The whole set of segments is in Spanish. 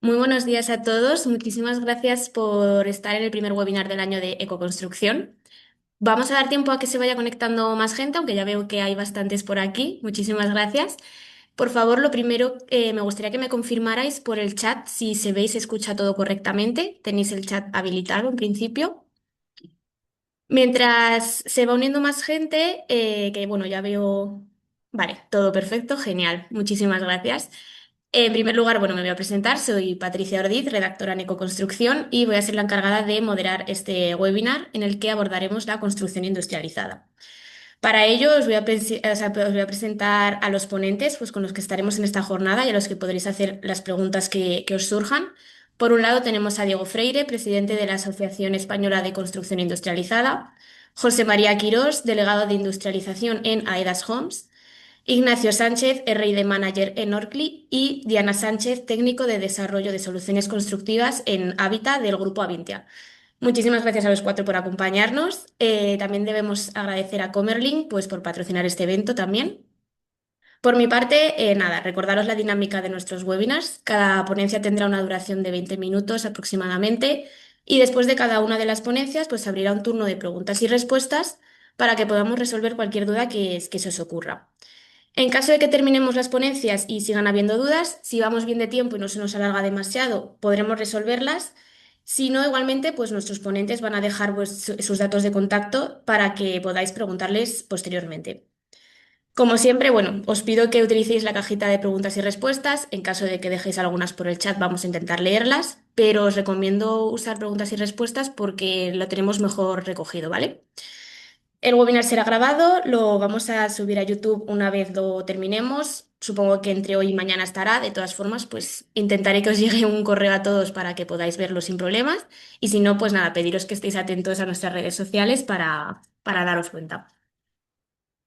Muy buenos días a todos. Muchísimas gracias por estar en el primer webinar del año de ecoconstrucción. Vamos a dar tiempo a que se vaya conectando más gente, aunque ya veo que hay bastantes por aquí. Muchísimas gracias. Por favor, lo primero, me gustaría que me confirmarais por el chat si se ve y se escucha todo correctamente. Tenéis el chat habilitado en principio. Mientras se va uniendo más gente, que bueno, ya veo. Vale, todo perfecto, genial. Muchísimas gracias. En primer lugar, bueno, me voy a presentar. Soy Patricia Ordiz, redactora en Ecoconstrucción, y voy a ser la encargada de moderar este webinar en el que abordaremos la construcción industrializada. Para ello, os voy a presentar a los ponentes pues, con los que estaremos en esta jornada y a los que podréis hacer las preguntas que os surjan. Por un lado, tenemos a Diego Freire, presidente de la Asociación Española de Construcción Industrializada, José María Quirós, delegado de Industrialización en AEDAS Homes, Ignacio Sánchez, R&D Manager en Orcli y Diana Sánchez, técnico de desarrollo de soluciones constructivas en Hábitat del Grupo Avintia. Muchísimas gracias a los cuatro por acompañarnos. También debemos agradecer a Comerlin pues, por patrocinar este evento también. Por mi parte, nada, recordaros la dinámica de nuestros webinars. Cada ponencia tendrá una duración de 20 minutos aproximadamente y después de cada una de las ponencias pues abrirá un turno de preguntas y respuestas para que podamos resolver cualquier duda que se os ocurra. En caso de que terminemos las ponencias y sigan habiendo dudas, si vamos bien de tiempo y no se nos alarga demasiado, podremos resolverlas. Si no, igualmente, pues nuestros ponentes van a dejar sus datos de contacto para que podáis preguntarles posteriormente. Como siempre, bueno, os pido que utilicéis la cajita de preguntas y respuestas. En caso de que dejéis algunas por el chat, vamos a intentar leerlas, pero os recomiendo usar preguntas y respuestas porque lo tenemos mejor recogido, ¿vale? El webinar será grabado, lo vamos a subir a YouTube una vez lo terminemos. Supongo que entre hoy y mañana estará. De todas formas, pues intentaré que os llegue un correo a todos para que podáis verlo sin problemas. Y si no, pues nada, pediros que estéis atentos a nuestras redes sociales para daros cuenta.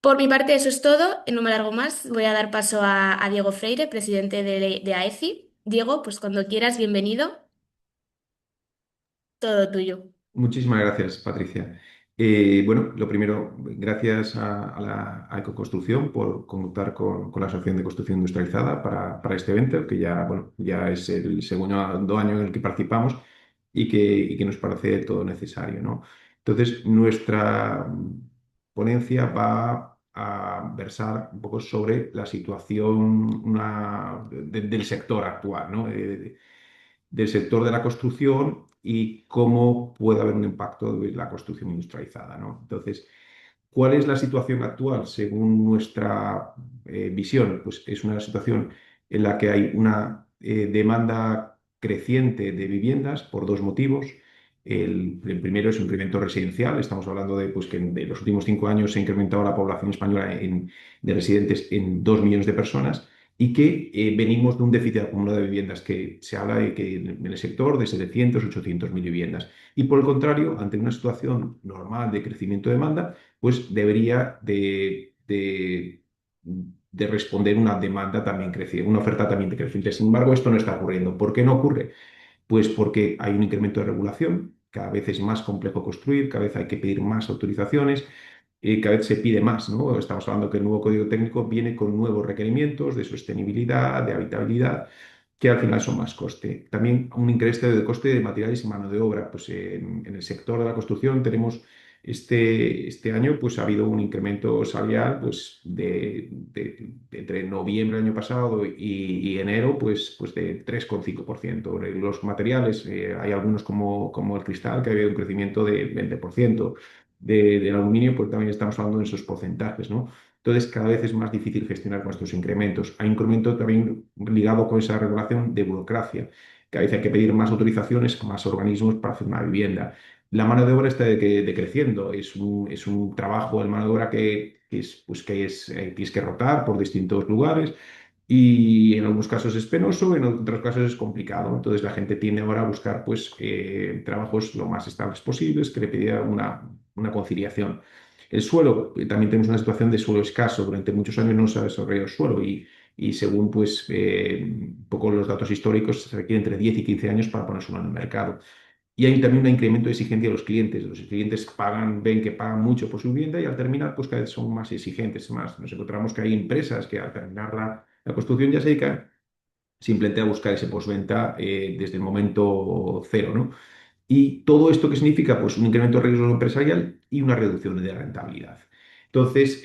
Por mi parte, eso es todo. No me alargo más. Voy a dar paso a Diego Freire, presidente de AECI. Diego, pues cuando quieras, bienvenido. Todo tuyo. Muchísimas gracias, Patricia. Bueno, lo primero, gracias a Ecoconstrucción por contar con la Asociación de Construcción Industrializada para este evento, que ya, bueno, ya es el segundo año en el que participamos y que nos parece todo necesario, ¿no? Entonces, nuestra ponencia va a versar un poco sobre la situación del sector actual, ¿no? Del sector de la construcción y cómo puede haber un impacto de la construcción industrializada, ¿no? Entonces, ¿cuál es la situación actual según nuestra visión? Pues es una situación en la que hay una demanda creciente de viviendas por dos motivos. El primero es un incremento residencial. Estamos hablando de pues, que en los últimos 5 años se ha incrementado la población española de residentes en 2 millones de personas y que venimos de un déficit acumulado de viviendas que se habla de que en el sector de 700, 800 mil viviendas. Y por el contrario, ante una situación normal de crecimiento de demanda, pues debería de responder una demanda también creciente, una oferta también creciente. Sin embargo, esto no está ocurriendo. ¿Por qué no ocurre? Pues porque hay un incremento de regulación, cada vez es más complejo construir, cada vez hay que pedir más autorizaciones, cada vez se pide más, ¿no? Estamos hablando que el nuevo Código Técnico viene con nuevos requerimientos de sostenibilidad, de habitabilidad, que al final son más coste. También un incremento de coste de materiales y mano de obra. Pues en el sector de la construcción tenemos este año pues ha habido un incremento salarial pues entre noviembre del año pasado y enero pues de 3,5%. Los materiales, hay algunos como el cristal que ha habido un crecimiento de 20%. Del aluminio, pues también estamos hablando de esos porcentajes, ¿no? Entonces, cada vez es más difícil gestionar con estos incrementos. Hay un incremento también ligado con esa regulación de burocracia. Cada vez hay que pedir más autorizaciones, más organismos para hacer una vivienda. La mano de obra está decreciendo. Es un trabajo de mano de obra tienes que rotar por distintos lugares y en algunos casos es penoso, en otros casos es complicado. Entonces la gente tiende ahora a buscar pues, trabajos lo más estables posibles, que le pida una conciliación. El suelo, también tenemos una situación de suelo escaso. Durante muchos años no se ha desarrollado el suelo y según pues, un poco los datos históricos, se requiere entre 10 y 15 años para poner suelo en el mercado. Y hay también un incremento de exigencia de los clientes. Los clientes ven que pagan mucho por su vivienda y al terminar, pues cada vez son más exigentes. Más, nos encontramos que hay empresas que al terminar la construcción ya se dedican simplemente a buscar ese postventa desde el momento cero, ¿no? Y todo esto que significa, pues un incremento de riesgo empresarial y una reducción de rentabilidad. Entonces,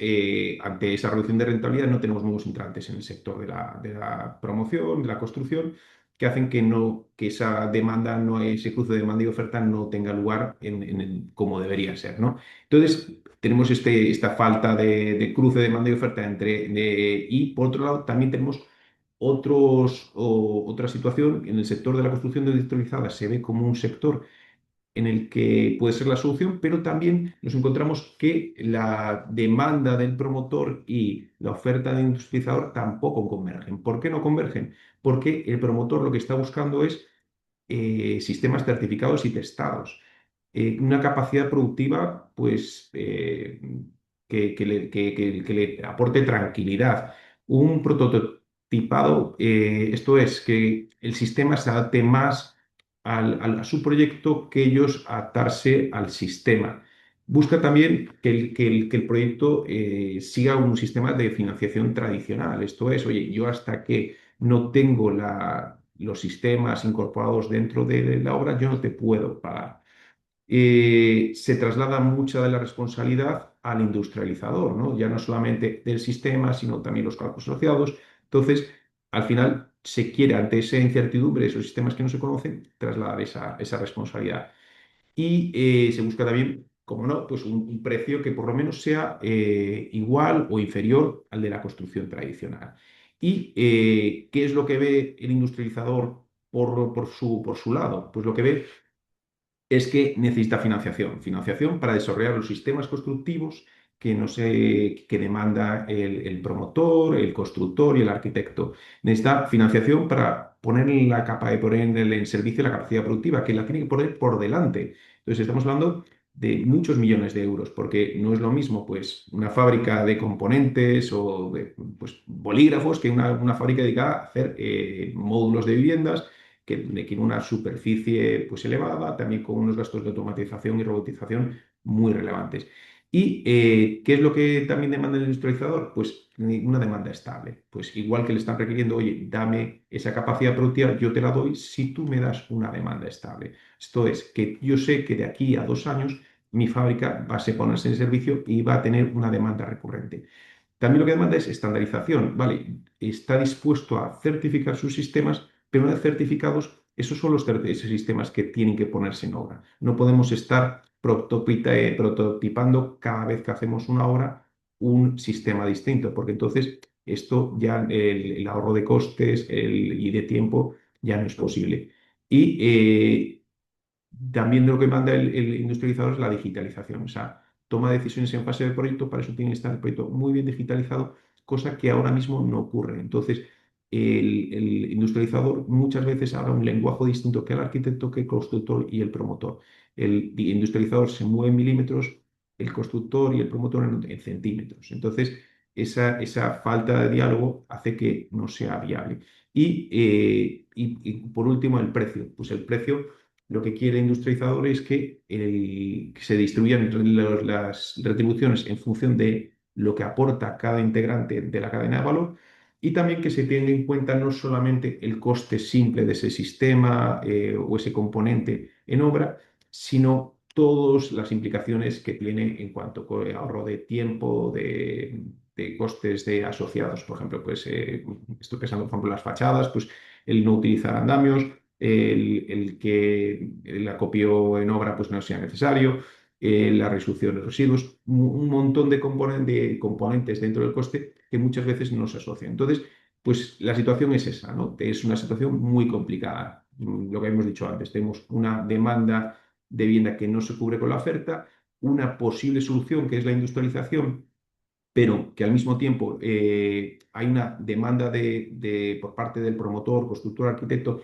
ante esa reducción de rentabilidad no tenemos nuevos entrantes en el sector de la promoción, de la construcción, que hacen que, no, que esa demanda, no, ese cruce de demanda y oferta no tenga lugar como debería ser, ¿no? Entonces, tenemos esta falta de cruce de demanda y oferta y por otro lado también tenemos otra situación en el sector de la construcción no industrializada se ve como un sector en el que puede ser la solución, pero también nos encontramos que la demanda del promotor y la oferta del industrializador tampoco convergen. ¿Por qué no convergen? Porque el promotor lo que está buscando es sistemas certificados y testados, una capacidad productiva pues, que le aporte tranquilidad, un prototipado, esto es, que el sistema se adapte más a su proyecto que ellos adaptarse al sistema. Busca también que el proyecto siga un sistema de financiación tradicional. Esto es, oye, yo hasta que no tengo los sistemas incorporados dentro de la obra, yo no te puedo pagar. Se traslada mucha de la responsabilidad al industrializador, ¿no? Ya no solamente del sistema, sino también los cálculos asociados. Entonces, al final, se quiere, ante esa incertidumbre, esos sistemas que no se conocen, trasladar esa responsabilidad. Y se busca también, como no, pues un precio que por lo menos sea igual o inferior al de la construcción tradicional. ¿Y qué es lo que ve el industrializador por su lado? Pues lo que ve es que necesita financiación, financiación para desarrollar los sistemas constructivos que, no sé, que demanda el promotor, el constructor y el arquitecto. Necesita financiación para poner la capa de poner en servicio la capacidad productiva, que la tiene que poner por delante. Entonces estamos hablando de muchos millones de euros, porque no es lo mismo pues, una fábrica de componentes o de pues, bolígrafos que una fábrica dedicada a hacer módulos de viviendas que requiere una superficie pues, elevada, también con unos gastos de automatización y robotización muy relevantes. ¿Y qué es lo que también demanda el industrializador? Pues una demanda estable. Pues igual que le están requiriendo, oye, dame esa capacidad productiva, yo te la doy si tú me das una demanda estable. Esto es, que yo sé que de aquí a 2 años mi fábrica va a ponerse en servicio y va a tener una demanda recurrente. También lo que demanda es estandarización, ¿vale? Está dispuesto a certificar sus sistemas, pero una vez certificados, esos son esos sistemas que tienen que ponerse en obra. No podemos estar prototipando cada vez que hacemos una obra un sistema distinto, porque entonces esto ya el ahorro de costes y de tiempo ya no es posible. Y también de lo que manda el industrializador es la digitalización, o sea, toma decisiones en fase de proyecto, para eso tiene que estar el proyecto muy bien digitalizado, cosa que ahora mismo no ocurre. Entonces, el industrializador muchas veces habla un lenguaje distinto que el arquitecto, que el constructor y el promotor. El industrializador se mueve en milímetros, el constructor y el promotor en centímetros. Entonces, esa falta de diálogo hace que no sea viable. Y por último, el precio. Pues el precio lo que quiere el industrializador es que se distribuyan las retribuciones en función de lo que aporta cada integrante de la cadena de valor y también que se tenga en cuenta no solamente el coste simple de ese sistema o ese componente en obra, sino todas las implicaciones que tiene en cuanto a ahorro de tiempo, de costes asociados. Por ejemplo, pues estoy pensando, por ejemplo, en las fachadas, pues el no utilizar andamios, el que el acopio en obra pues, no sea necesario, la resolución de residuos, un montón de componentes dentro del coste que muchas veces no se asocian. Entonces, pues la situación es esa, ¿no? Es una situación muy complicada. Lo que hemos dicho antes, tenemos una demanda de vivienda que no se cubre con la oferta, una posible solución que es la industrialización, pero que al mismo tiempo hay una demanda por parte del promotor, constructor, arquitecto,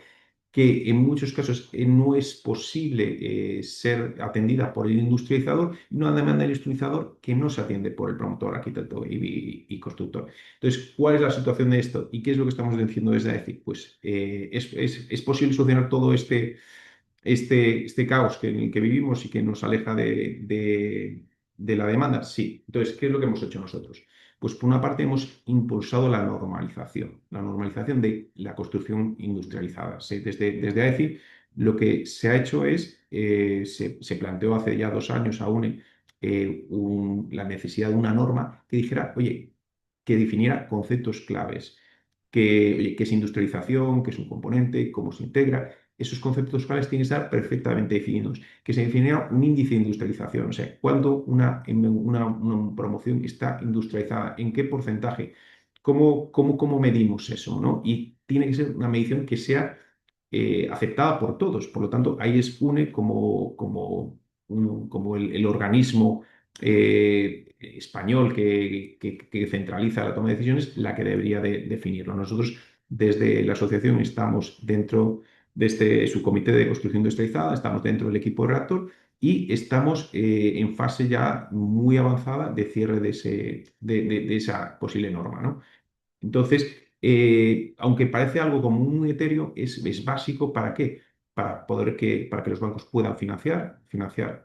que en muchos casos no es posible ser atendida por el industrializador, y una demanda del industrializador que no se atiende por el promotor, arquitecto y constructor. Entonces, ¿cuál es la situación de esto? ¿Y qué es lo que estamos diciendo desde AECI? Pues es posible solucionar todo este caos en el que vivimos y que nos aleja de la demanda. Sí. Entonces, ¿qué es lo que hemos hecho nosotros? Pues por una parte hemos impulsado la normalización de la construcción industrializada. Desde AECI lo que se ha hecho es, se planteó hace ya 2 años a UNE la necesidad de una norma que dijera, oye, que definiera conceptos claves, que, oye, qué es industrialización, qué es un componente, cómo se integra. Esos conceptos claves tienen que estar perfectamente definidos, que se definiera un índice de industrialización, o sea, cuándo una promoción está industrializada, en qué porcentaje, cómo medimos eso, ¿no? Y tiene que ser una medición que sea aceptada por todos. Por lo tanto, ahí es UNE como el organismo español que centraliza la toma de decisiones, la que debería de definirlo. Nosotros desde la asociación estamos dentro de este subcomité de construcción industrializada, estamos dentro del equipo de Reactor y estamos en fase ya muy avanzada de cierre de esa posible norma, ¿no? Entonces, aunque parece algo como muy etéreo, es básico ¿para qué? Para que los bancos puedan financiar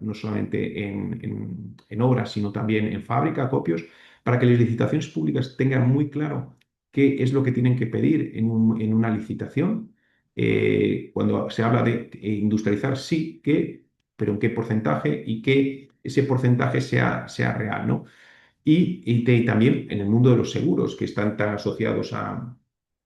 no solamente en obras, sino también en fábrica, acopios, para que las licitaciones públicas tengan muy claro qué es lo que tienen que pedir en una licitación. Cuando se habla de industrializar, sí, qué, pero en qué porcentaje y que ese porcentaje sea real, ¿no? Y también en el mundo de los seguros, que están tan asociados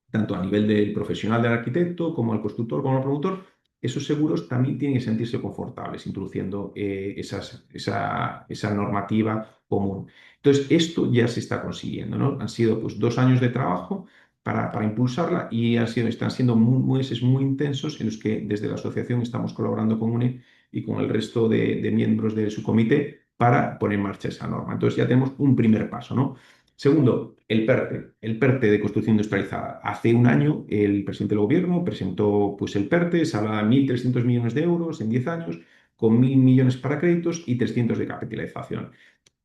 tanto a nivel del profesional del arquitecto, como al constructor, como al promotor, esos seguros también tienen que sentirse confortables introduciendo esa normativa común. Entonces, esto ya se está consiguiendo, ¿no? Han sido pues 2 años de trabajo para impulsarla y están siendo meses muy intensos en los que desde la asociación estamos colaborando con UNE y con el resto de miembros de su comité para poner en marcha esa norma. Entonces ya tenemos un primer paso, ¿no? Segundo, el PERTE de construcción industrializada. Hace un año el presidente del gobierno presentó pues, el PERTE, se habla de 1.300 millones de euros en 10 años, con 1.000 millones para créditos y 300 de capitalización.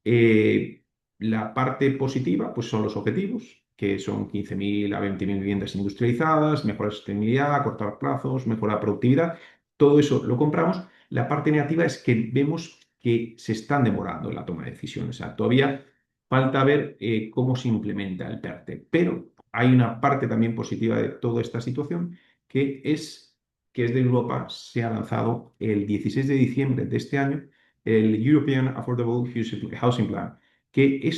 Eh, la parte positiva pues, son los objetivos, que son 15.000 a 20.000 viviendas industrializadas, mejora la sostenibilidad, cortar plazos, mejora la productividad. Todo eso lo compramos. La parte negativa es que vemos que se están demorando en la toma de decisiones. O sea, todavía falta ver cómo se implementa el PERTE. Pero hay una parte también positiva de toda esta situación, que es de Europa. Se ha lanzado el 16 de diciembre de este año el European Affordable Housing Plan, que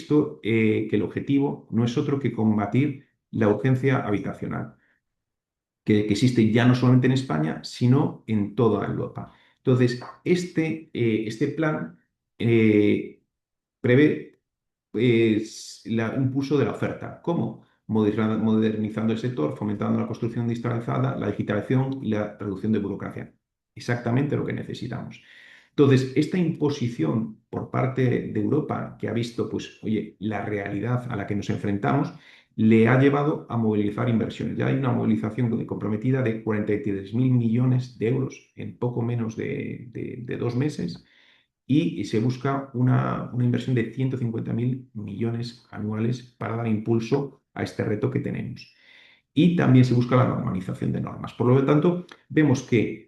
el objetivo no es otro que combatir la urgencia habitacional, que existe ya no solamente en España, sino en toda Europa. Entonces, este plan prevé el impulso de la oferta. ¿Cómo? Modernizando el sector, fomentando la construcción digitalizada, la digitalización y la reducción de burocracia. Exactamente lo que necesitamos. Entonces, esta imposición por parte de Europa, que ha visto, pues, oye, la realidad a la que nos enfrentamos, le ha llevado a movilizar inversiones. Ya hay una movilización comprometida de 43.000 millones de euros en poco menos de 2 meses y se busca una inversión de 150.000 millones anuales para dar impulso a este reto que tenemos. Y también se busca la normalización de normas. Por lo tanto, vemos que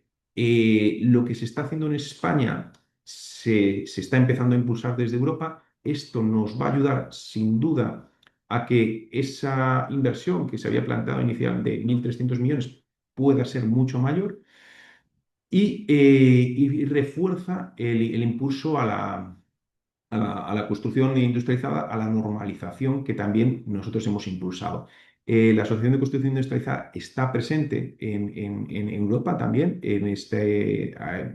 lo que se está haciendo en España se está empezando a impulsar desde Europa. Esto nos va a ayudar sin duda a que esa inversión que se había planteado inicialmente de 1.300 millones pueda ser mucho mayor y refuerza el impulso a la construcción industrializada, a la normalización que también nosotros hemos impulsado. La Asociación de Construcción Industrializada está presente en Europa también.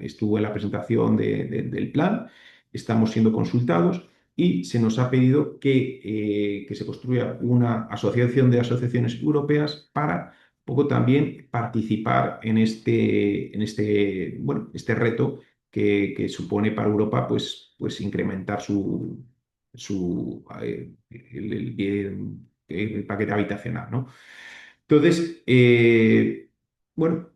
Estuvo en la presentación del plan, estamos siendo consultados y se nos ha pedido que se construya una asociación de asociaciones europeas para poco también participar bueno, este reto que supone para Europa pues incrementar el paquete habitacional, ¿no? Entonces, bueno,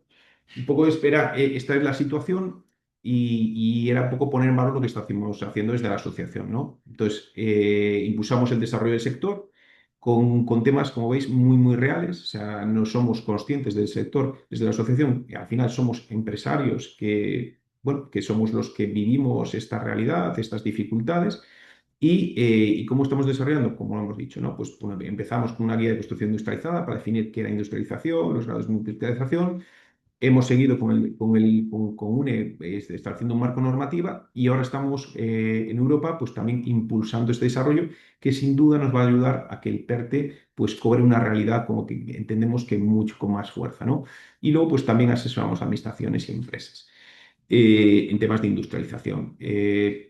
un poco de espera, esta es la situación y era un poco poner en valor lo que estamos haciendo desde la asociación, ¿no? Entonces, impulsamos el desarrollo del sector con temas, como veis, muy, muy reales. O sea, no somos conscientes del sector desde la asociación, y al final somos empresarios bueno, que somos los que vivimos esta realidad, estas dificultades ¿Y cómo estamos desarrollando? Como lo hemos dicho, ¿no? Pues bueno, empezamos con una guía de construcción industrializada para definir qué era industrialización, los grados de industrialización. Hemos seguido con UNE, estableciendo un marco normativa y ahora estamos en Europa pues también impulsando este desarrollo que sin duda nos va a ayudar a que el PERTE pues cobre una realidad como que entendemos que mucho con más fuerza, ¿no? Y luego pues también asesoramos a administraciones y empresas en temas de industrialización.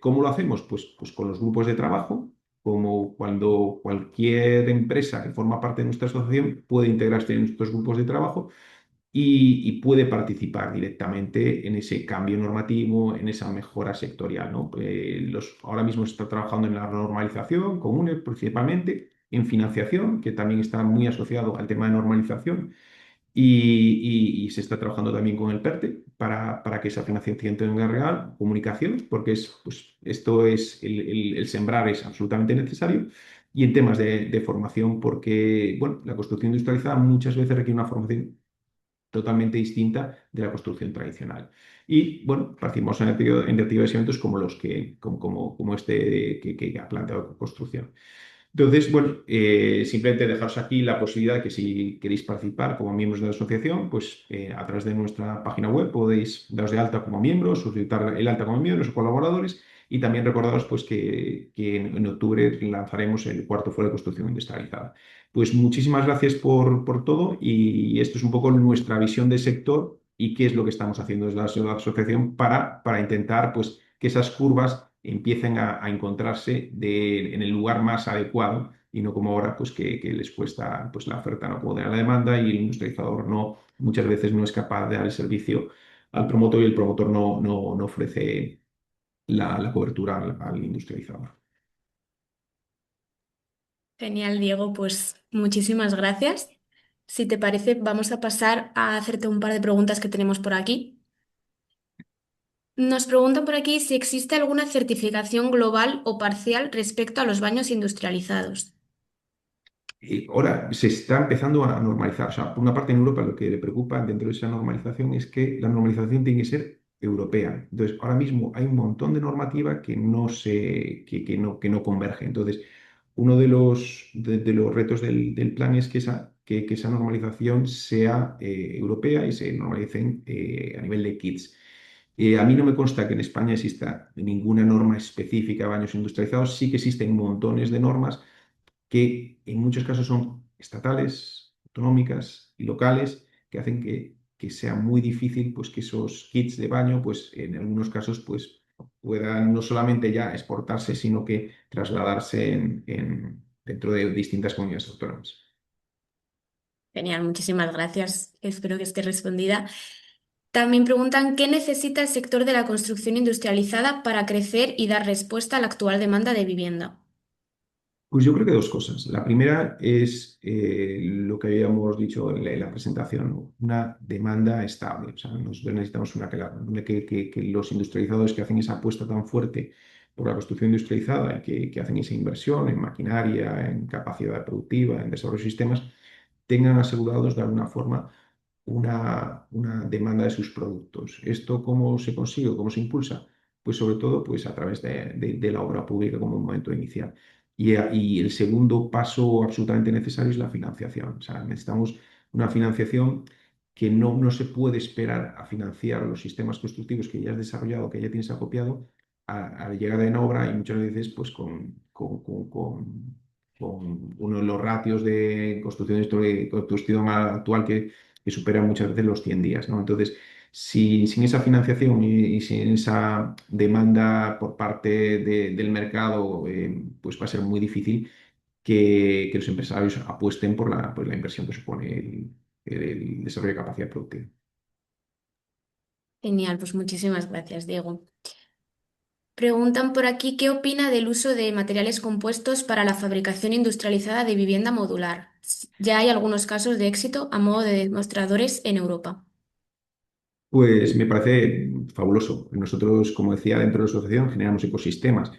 ¿Cómo lo hacemos? Pues con los grupos de trabajo, como cuando cualquier empresa que forma parte de nuestra asociación puede integrarse en nuestros grupos de trabajo y puede participar directamente en ese cambio normativo, en esa mejora sectorial, ¿no? Ahora mismo se está trabajando en la normalización común principalmente, en financiación, que también está muy asociado al tema de normalización, y se está trabajando también con el PERTE para que esa financiación tenga real, comunicación, porque pues, esto es el sembrar es absolutamente necesario. Y en temas de formación, porque bueno, la construcción industrializada muchas veces requiere una formación totalmente distinta de la construcción tradicional. Y bueno, partimos en actividades y eventos como los como este que ha planteado construcción. Entonces, bueno, simplemente dejaros aquí la posibilidad de que si queréis participar como miembros de la asociación, pues a través de nuestra página web podéis daros de alta como miembros, solicitar el alta como miembros o colaboradores y también recordaros pues que en octubre lanzaremos el cuarto foro de construcción industrializada. Pues muchísimas gracias por todo y esto es un poco nuestra visión del sector y qué es lo que estamos haciendo desde la asociación para intentar pues que esas curvas empiecen a encontrarse en el lugar más adecuado y no como ahora, pues que les cuesta pues, la oferta no puede la demanda y el industrializador no, muchas veces no es capaz de dar el servicio al promotor y el promotor no ofrece la cobertura al industrializador. Genial, Diego, pues muchísimas gracias. Si te parece, vamos a pasar a hacerte un par de preguntas que tenemos por aquí. Nos preguntan por aquí si existe alguna certificación global o parcial respecto a los baños industrializados. Ahora se está empezando a normalizar. O sea, por una parte en Europa lo que le preocupa dentro de esa normalización es que la normalización tiene que ser europea. Entonces, ahora mismo hay un montón de normativa que no que no converge. Entonces, uno de los retos del plan es que esa normalización sea europea y se normalicen a nivel de kits. A mí no me consta que en España exista ninguna norma específica de baños industrializados. Sí que existen montones de normas que en muchos casos son estatales, autonómicas y locales, que hacen que sea muy difícil pues, que esos kits de baño, pues, en algunos casos, pues, puedan no solamente ya exportarse, sino que trasladarse dentro de distintas comunidades autónomas. Genial, muchísimas gracias. Espero que esté respondida. También preguntan qué necesita el sector de la construcción industrializada para crecer y dar respuesta a la actual demanda de vivienda. Pues yo creo que dos cosas. La primera es lo que habíamos dicho en la presentación, ¿no? Una demanda estable. O sea, nosotros necesitamos que los industrializadores que hacen esa apuesta tan fuerte por la construcción industrializada y que hacen esa inversión en maquinaria, en capacidad productiva, en desarrollo de sistemas, tengan asegurados de alguna forma una demanda de sus productos. ¿Esto cómo se consigue, cómo se impulsa? Pues sobre todo pues a través de la obra pública como un momento inicial. Y el segundo paso absolutamente necesario es la financiación. O sea, necesitamos una financiación que no se puede esperar a financiar los sistemas constructivos que ya has desarrollado, que ya tienes acopiado, a la llegada en obra y muchas veces pues con uno de los ratios de construcción actual que superan muchas veces los 100 días, ¿no? Entonces, sin esa financiación y sin esa demanda por parte del mercado, pues va a ser muy difícil que los empresarios apuesten por la inversión que supone el desarrollo de capacidad productiva. Genial, pues muchísimas gracias, Diego. Preguntan por aquí qué opina del uso de materiales compuestos para la fabricación industrializada de vivienda modular. Ya hay algunos casos de éxito a modo de demostradores en Europa. Pues me parece fabuloso. Nosotros, como decía, dentro de la asociación generamos ecosistemas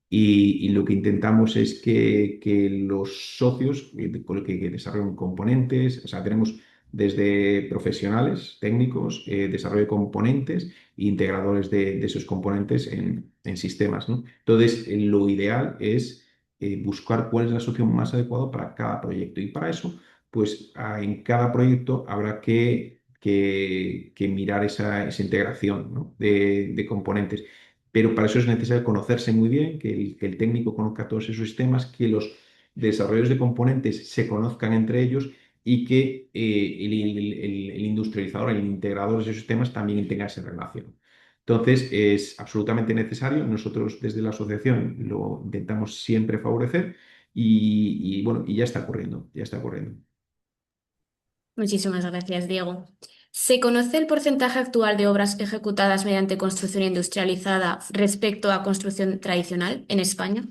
y lo que intentamos es que los socios con los que desarrollan componentes, o sea, tenemos desde profesionales, técnicos, desarrollo de componentes e integradores de esos componentes en sistemas, ¿no? Entonces, lo ideal es buscar cuál es la solución más adecuada para cada proyecto. Y para eso, pues en cada proyecto habrá que mirar esa integración, ¿no? de componentes. Pero para eso es necesario conocerse muy bien, que el técnico conozca todos esos sistemas, que los desarrolladores de componentes se conozcan entre ellos y que el industrializador, el integrador de esos sistemas también tenga esa relación. Entonces, es absolutamente necesario. Nosotros desde la asociación lo intentamos siempre favorecer bueno, y ya está ocurriendo, ya está ocurriendo. Muchísimas gracias, Diego. ¿Se conoce el porcentaje actual de obras ejecutadas mediante construcción industrializada respecto a construcción tradicional en España?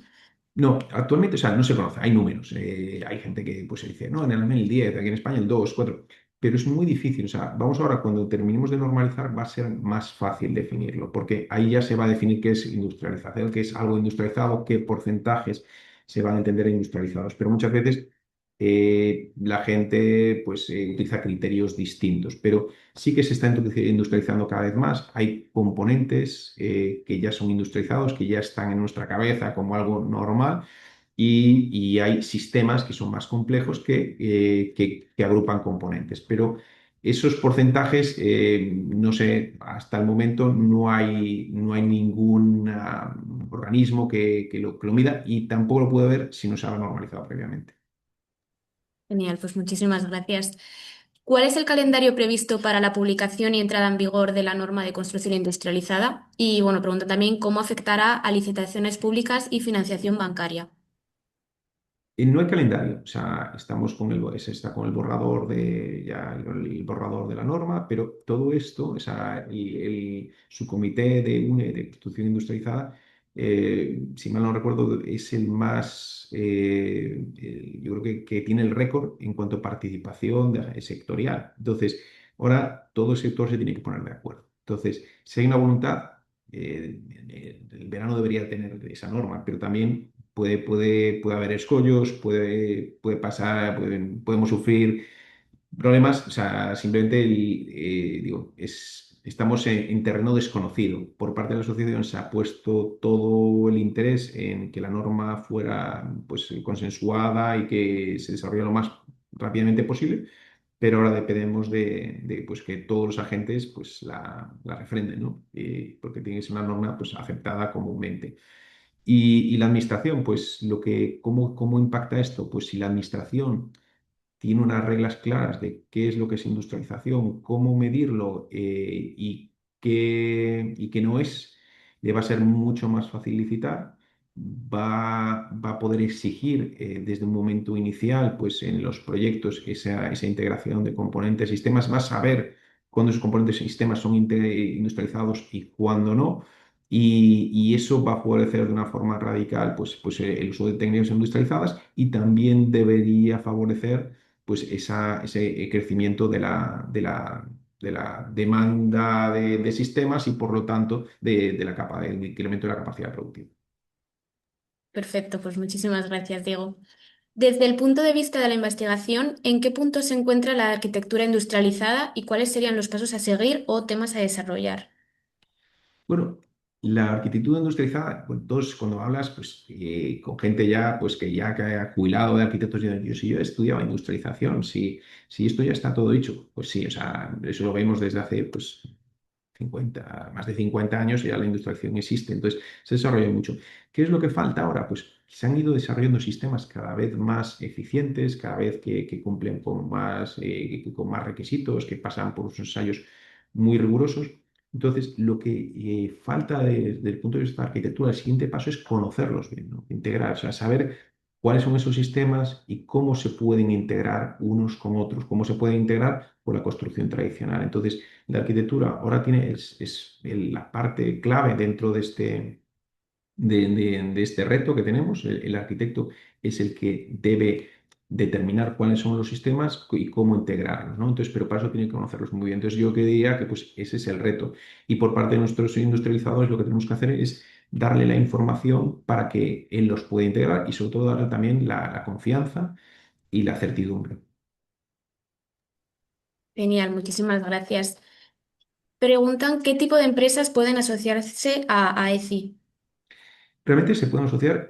No, actualmente, o sea, no se conoce, hay números. Hay gente que pues, se dice, no, en Alemania el 10, aquí en España el 2, 4, pero es muy difícil. O sea, vamos ahora, cuando terminemos de normalizar, va a ser más fácil definirlo, porque ahí ya se va a definir qué es industrialización, qué es algo industrializado, qué porcentajes se van a entender industrializados. Pero muchas veces la gente pues, utiliza criterios distintos, pero sí que se está industrializando cada vez más. Hay componentes que ya son industrializados, que ya están en nuestra cabeza como algo normal, y hay sistemas que son más complejos que agrupan componentes. Pero esos porcentajes, no sé, hasta el momento no hay ningún organismo que lo mida, y tampoco lo puede ver si no se ha normalizado previamente. Genial, pues muchísimas gracias. ¿Cuál es el calendario previsto para la publicación y entrada en vigor de la norma de construcción industrializada? Y bueno, pregunta también cómo afectará a licitaciones públicas y financiación bancaria. No hay calendario, o sea, se está con el borrador el borrador de la norma, pero todo esto, o sea, su comité de construcción industrializada, si mal no recuerdo, es el más, yo creo que tiene el récord en cuanto a participación sectorial. Entonces, ahora todo el sector se tiene que poner de acuerdo. Entonces, si hay una voluntad, el verano debería tener esa norma, pero también puede haber escollos, puede pasar, podemos sufrir problemas. O sea, simplemente digo, estamos en terreno desconocido. Por parte de la asociación se ha puesto todo el interés en que la norma fuera pues, consensuada y que se desarrolle lo más rápidamente posible, pero ahora dependemos pues, que todos los agentes pues, la refrenden, ¿no? Porque tiene que ser una norma pues, aceptada comúnmente. Y la administración, pues ¿cómo impacta esto? Pues si la administración tiene unas reglas claras de qué es lo que es industrialización, cómo medirlo, y qué no es, le va a ser mucho más fácil licitar. Va a poder exigir desde un momento inicial, pues en los proyectos, esa integración de componentes, sistemas, va a saber cuándo esos componentes y sistemas son industrializados y cuándo no. Y eso va a favorecer de una forma radical pues, el uso de técnicas industrializadas, y también debería favorecer pues ese crecimiento de la demanda de sistemas, y por lo tanto del incremento de la capacidad productiva. Perfecto, pues muchísimas gracias, Diego. Desde el punto de vista de la investigación, ¿en qué punto se encuentra la arquitectura industrializada y cuáles serían los pasos a seguir o temas a desarrollar? Bueno, la arquitectura industrializada, bueno, todos cuando hablas pues, con gente ya, pues, que ha jubilado de arquitectos, y yo, si yo he estudiado industrialización, si esto ya está todo dicho, pues sí, o sea, eso lo vemos desde hace pues, más de 50 años, ya la industrialización existe, entonces se desarrolla mucho. ¿Qué es lo que falta ahora? Pues se han ido desarrollando sistemas cada vez más eficientes, cada vez que cumplen con más requisitos, que pasan por unos ensayos muy rigurosos. Entonces, lo que falta desde el punto de vista de la arquitectura, el siguiente paso es conocerlos bien, ¿no? Integrar, o sea, saber cuáles son esos sistemas y cómo se pueden integrar unos con otros, cómo se pueden integrar con la construcción tradicional. Entonces, la arquitectura ahora es la parte clave dentro de este reto que tenemos. El arquitecto es el que debe determinar cuáles son los sistemas y cómo integrarlos, ¿no? Entonces, pero para eso tiene que conocerlos muy bien. Entonces, yo que diría que pues, ese es el reto. Y por parte de nuestros industrializados, lo que tenemos que hacer es darle la información para que él los pueda integrar, y sobre todo darle también la confianza y la certidumbre. Genial, muchísimas gracias. Preguntan qué tipo de empresas pueden asociarse a AECI. Realmente se pueden asociar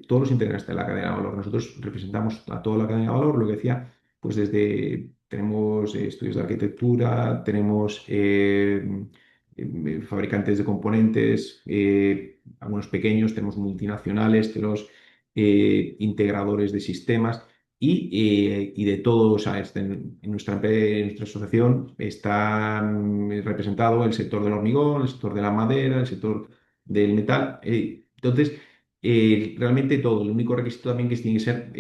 todos los integrantes de la cadena de valor. Nosotros representamos a toda la cadena de valor, lo que decía, pues desde tenemos estudios de arquitectura, tenemos fabricantes de componentes, algunos pequeños, tenemos multinacionales, tenemos integradores de sistemas y de todos, o sea, en nuestra asociación está representado el sector del hormigón, el sector de la madera, el sector del metal. Entonces, realmente todo, el único requisito también que tiene que ser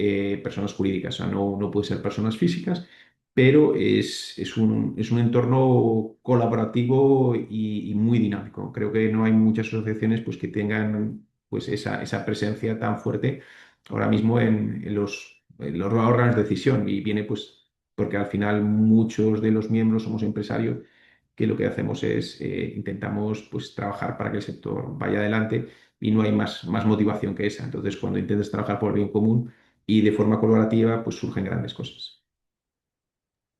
personas jurídicas, o sea, no puede ser personas físicas, pero es un entorno colaborativo y muy dinámico. Creo que no hay muchas asociaciones pues, que tengan pues, esa presencia tan fuerte ahora mismo en los órganos de decisión y viene pues porque al final muchos de los miembros somos empresarios que lo que hacemos es intentamos pues trabajar para que el sector vaya adelante y no hay más motivación que esa. Entonces, cuando intentas trabajar por el bien común y de forma colaborativa, pues surgen grandes cosas.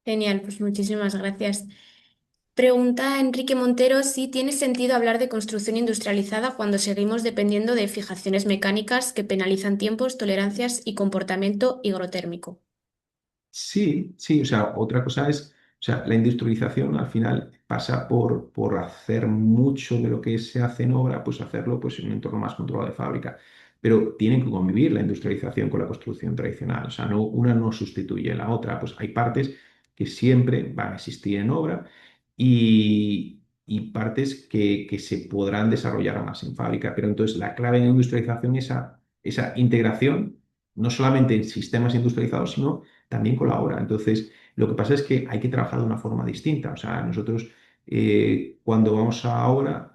Genial, pues muchísimas gracias. Pregunta Enrique Montero si tiene sentido hablar de construcción industrializada cuando seguimos dependiendo de fijaciones mecánicas que penalizan tiempos, tolerancias y comportamiento higrotérmico. Sí, sí, o sea, otra cosa es, o sea, la industrialización al final pasa por hacer mucho de lo que se hace en obra, pues hacerlo pues, en un entorno más controlado de fábrica. Pero tienen que convivir la industrialización con la construcción tradicional, o sea, no, una no sustituye a la otra, pues hay partes que siempre van a existir en obra y partes que se podrán desarrollar más en fábrica. Pero entonces la clave en la industrialización es esa integración, no solamente en sistemas industrializados, sino también colabora. Entonces, lo que pasa es que hay que trabajar de una forma distinta. O sea, nosotros cuando vamos a obra,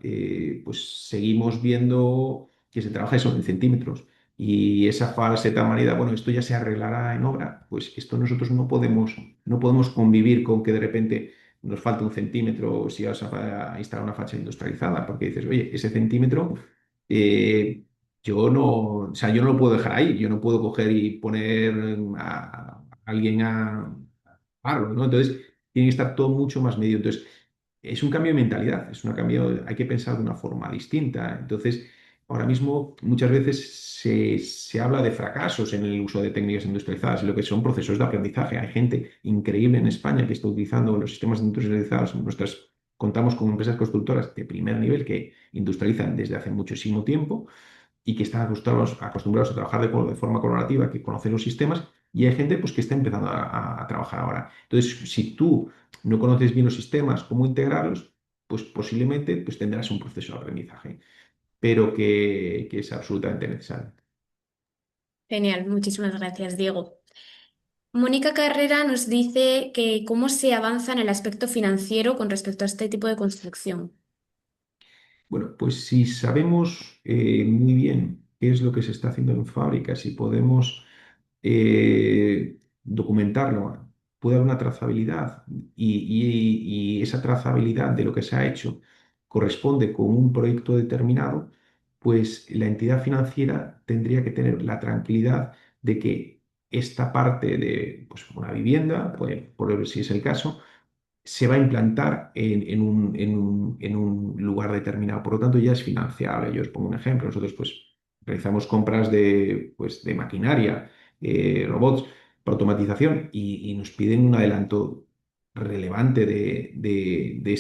pues seguimos viendo que se trabaja eso en centímetros. Y esa falsa humanidad, bueno, esto ya se arreglará en obra, pues esto nosotros no podemos convivir con que de repente nos falta un centímetro si vas a instalar una facha industrializada, porque dices, oye, ese centímetro eh, yo no, o sea, yo no lo puedo dejar ahí, yo no puedo coger y poner a alguien a pagarlo, ¿no? Entonces, tiene que estar todo mucho más medido. Entonces, es un cambio de mentalidad, es un cambio, hay que pensar de una forma distinta. Entonces, ahora mismo muchas veces se habla de fracasos en el uso de técnicas industrializadas, lo que son procesos de aprendizaje. Hay gente increíble en España que está utilizando los sistemas industrializados. Contamos con empresas constructoras de primer nivel que industrializan desde hace muchísimo tiempo y que están acostumbrados a trabajar de forma colaborativa, que conocen los sistemas, y hay gente pues, que está empezando a trabajar ahora. Entonces, si tú no conoces bien los sistemas, cómo integrarlos, pues posiblemente pues, tendrás un proceso de aprendizaje, pero que es absolutamente necesario. Genial, muchísimas gracias, Diego. Mónica Carrera nos dice que cómo se avanza en el aspecto financiero con respecto a este tipo de construcción. Bueno, pues si sabemos muy bien qué es lo que se está haciendo en fábricas y podemos documentarlo, puede haber una trazabilidad y esa trazabilidad de lo que se ha hecho corresponde con un proyecto determinado, pues la entidad financiera tendría que tener la tranquilidad de que esta parte de pues, una vivienda, pues, por ver si es el caso, se va a implantar en un lugar determinado. Por lo tanto, ya es financiable. Yo os pongo un ejemplo. Nosotros pues, realizamos compras pues, de maquinaria, robots para automatización y nos piden un adelanto relevante de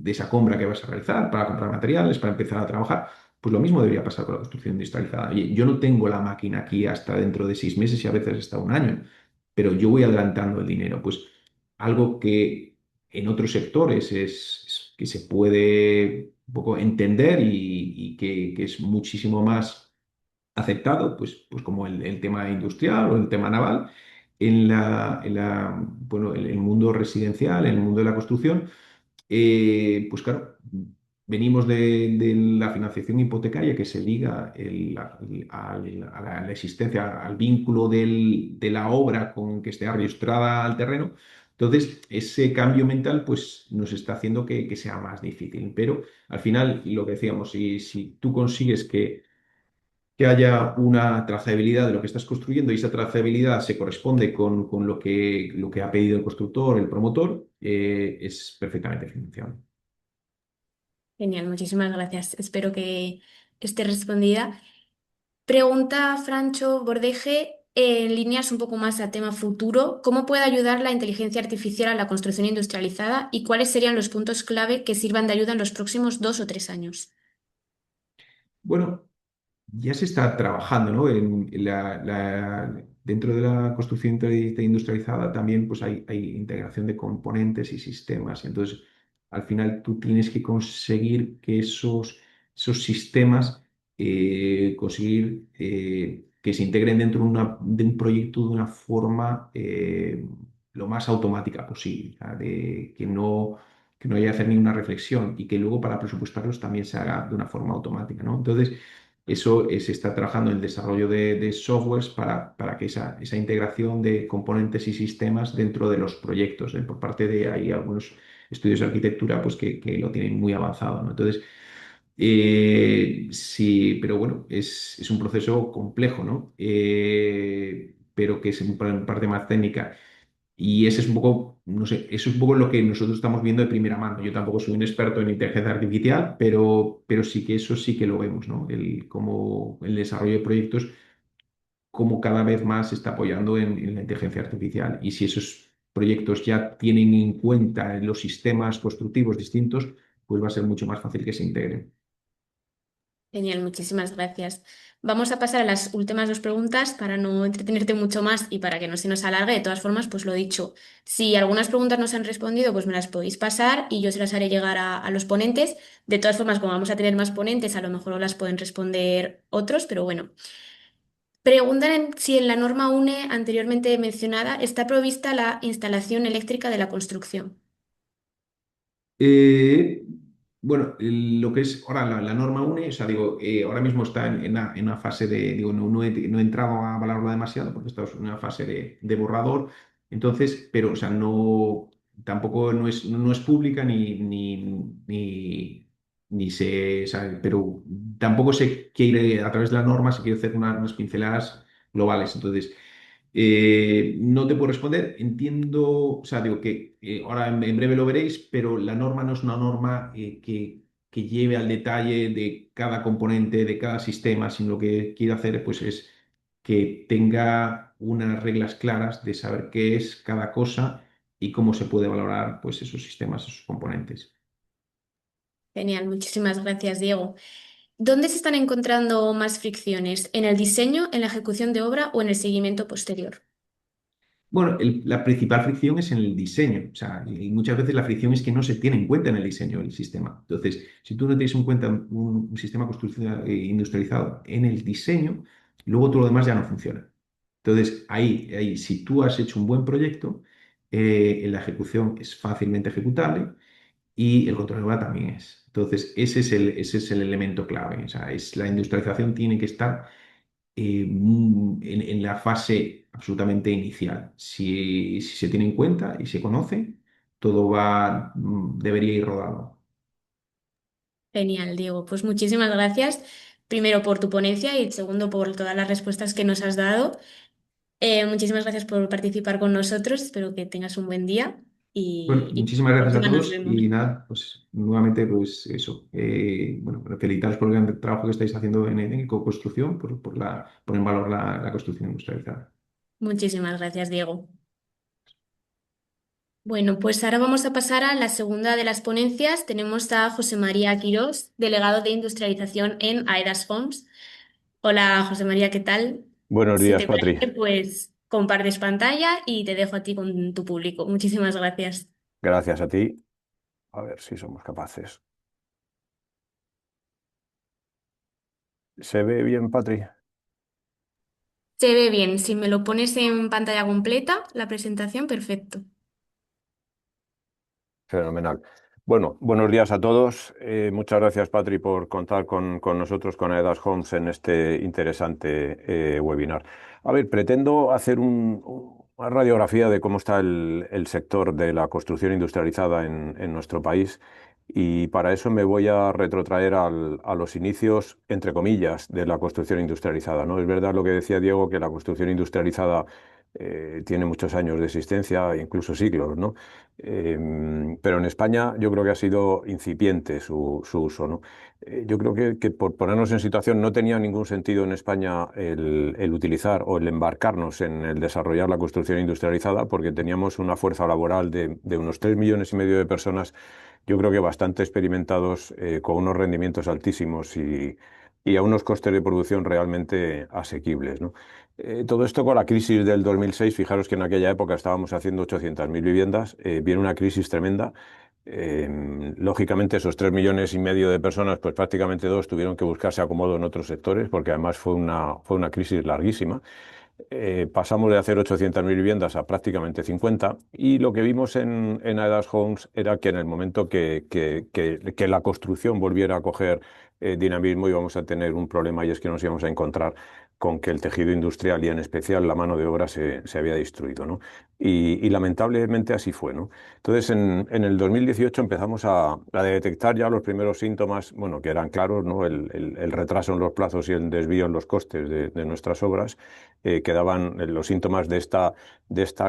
esa compra que vas a realizar para comprar materiales, para empezar a trabajar. Pues lo mismo debería pasar con la construcción industrializada. Oye, yo no tengo la máquina aquí hasta dentro de 6 meses y a veces hasta un año, pero yo voy adelantando el dinero. Pues algo que en otros sectores que se puede un poco entender y que es muchísimo más aceptado, pues como el tema industrial o el tema naval, bueno, en el mundo residencial, en el mundo de la construcción, pues claro, venimos de la financiación hipotecaria que se liga a la existencia, al vínculo de la obra con que esté registrada al terreno. Entonces, ese cambio mental pues, nos está haciendo que sea más difícil. Pero al final, lo que decíamos, si tú consigues que que haya una trazabilidad de lo que estás construyendo y esa trazabilidad se corresponde con lo que ha pedido el constructor, el promotor, es perfectamente financiable. Genial, muchísimas gracias. Espero que esté respondida. Pregunta Francho Bordeje, en líneas un poco más a tema futuro, ¿cómo puede ayudar la inteligencia artificial a la construcción industrializada y cuáles serían los puntos clave que sirvan de ayuda en los próximos 2 o 3 años? Bueno, ya se está trabajando, ¿no? Dentro de la construcción industrializada también pues hay integración de componentes y sistemas. Entonces, al final tú tienes que conseguir que esos sistemas, conseguir que se integren dentro de un proyecto de una forma lo más automática posible, o sea, que no haya que hacer ninguna reflexión y que luego para presupuestarlos también se haga de una forma automática, ¿no? Entonces, se está trabajando en el desarrollo de softwares para que esa integración de componentes y sistemas dentro de los proyectos, por parte de hay algunos estudios de arquitectura pues, que lo tienen muy avanzado, ¿no? Entonces, sí, pero bueno, es un proceso complejo, ¿no? Pero que es en parte más técnica. Y ese es un poco, no sé, eso es un poco lo que nosotros estamos viendo de primera mano. Yo tampoco soy un experto en inteligencia artificial, pero sí que eso sí que lo vemos, ¿no? Como el desarrollo de proyectos, como cada vez más se está apoyando en la inteligencia artificial. Y si esos proyectos ya tienen en cuenta los sistemas constructivos distintos, pues va a ser mucho más fácil que se integren. Genial, muchísimas gracias. Vamos a pasar a las últimas 2 preguntas para no entretenerte mucho más y para que no se nos alargue. De todas formas, pues lo dicho, si algunas preguntas no se han respondido, pues me las podéis pasar y yo se las haré llegar a los ponentes. De todas formas, como vamos a tener más ponentes, a lo mejor no las pueden responder otros, pero bueno. Preguntan si en la norma UNE anteriormente mencionada está provista la instalación eléctrica de la construcción. Eh, bueno, lo que es ahora la norma UNE, o sea, digo, ahora mismo está en una fase de, digo, no he entrado a valorarla demasiado porque estamos en una fase de borrador, entonces, pero, o sea, no, tampoco no es pública ni se, o sea, pero tampoco se quiere, a través de la norma, se quiere hacer unas pinceladas globales, entonces. No te puedo responder. Entiendo, o sea, digo que ahora en breve lo veréis, pero la norma no es una norma que lleve al detalle de cada componente, de cada sistema, sino lo que quiere hacer pues, es que tenga unas reglas claras de saber qué es cada cosa y cómo se puede valorar pues, esos sistemas, esos componentes. Genial, muchísimas gracias, Diego. ¿Dónde se están encontrando más fricciones? ¿En el diseño, en la ejecución de obra o en el seguimiento posterior? Bueno, la principal fricción es en el diseño, o sea, y muchas veces la fricción es que no se tiene en cuenta en el diseño del sistema. Entonces, si tú no tienes en cuenta un sistema industrializado en el diseño, luego todo lo demás ya no funciona. Entonces, si tú has hecho un buen proyecto, la ejecución es fácilmente ejecutable y el control de obra también es. Entonces, ese es el elemento clave. O sea, la industrialización tiene que estar en la fase absolutamente inicial. Si se tiene en cuenta y se conoce, todo debería ir rodado. Genial, Diego. Pues muchísimas gracias, primero por tu ponencia y segundo por todas las respuestas que nos has dado. Muchísimas gracias por participar con nosotros. Espero que tengas un buen día Bueno, y muchísimas la gracias a próxima nos todos vemos. y nada, pues nuevamente, pues eso. Bueno, felicitaros por el gran trabajo que estáis haciendo en ecoconstrucción, por en valor la construcción industrializada. Muchísimas gracias, Diego. Bueno, pues ahora vamos a pasar a la segunda de las ponencias. Tenemos a José María Quirós, delegado de industrialización en Aedas Homes. Hola, José María, ¿qué tal? Buenos Si días, te Patri. parece, pues compartes pantalla y te dejo a ti con tu público. Muchísimas gracias. Gracias a ti. A ver si somos capaces. ¿Se ve bien, Patri? Se ve bien. Si me lo pones en pantalla completa, la presentación, perfecto. Fenomenal. Bueno, buenos días a todos. Muchas gracias, Patri, por contar con nosotros, con Aedas Homes, en este interesante webinar. A ver, pretendo hacer una radiografía de cómo está el sector de la construcción industrializada en nuestro país Y para eso me voy a retrotraer a los inicios, entre comillas, de la construcción industrializada, ¿no? Es verdad lo que decía Diego, que la construcción industrializada tiene muchos años de existencia, incluso siglos, ¿no? Pero en España yo creo que ha sido incipiente su uso, ¿no? Yo creo que por ponernos en situación no tenía ningún sentido en España el utilizar o el embarcarnos en el desarrollar la construcción industrializada porque teníamos una fuerza laboral de unos 3,5 millones de personas, yo creo que bastante experimentados, con unos rendimientos altísimos y a unos costes de producción realmente asequibles, ¿no? Todo esto con la crisis del 2006, fijaros que en aquella época estábamos haciendo 800.000 viviendas, viene una crisis tremenda. Lógicamente esos 3,5 millones de personas, pues prácticamente dos tuvieron que buscarse acomodo en otros sectores, porque además fue una crisis larguísima. Pasamos de hacer 800.000 viviendas a prácticamente 50 y lo que vimos en Aedas Homes era que en el momento que la construcción volviera a coger dinamismo íbamos a tener un problema, y es que nos íbamos a encontrar con que el tejido industrial y en especial la mano de obra se había destruido, ¿no? Y lamentablemente así fue, ¿no? Entonces en el 2018 empezamos a detectar ya los primeros síntomas, bueno, que eran claros, ¿no? El retraso en los plazos y el desvío en los costes de nuestras obras, que daban los síntomas de esta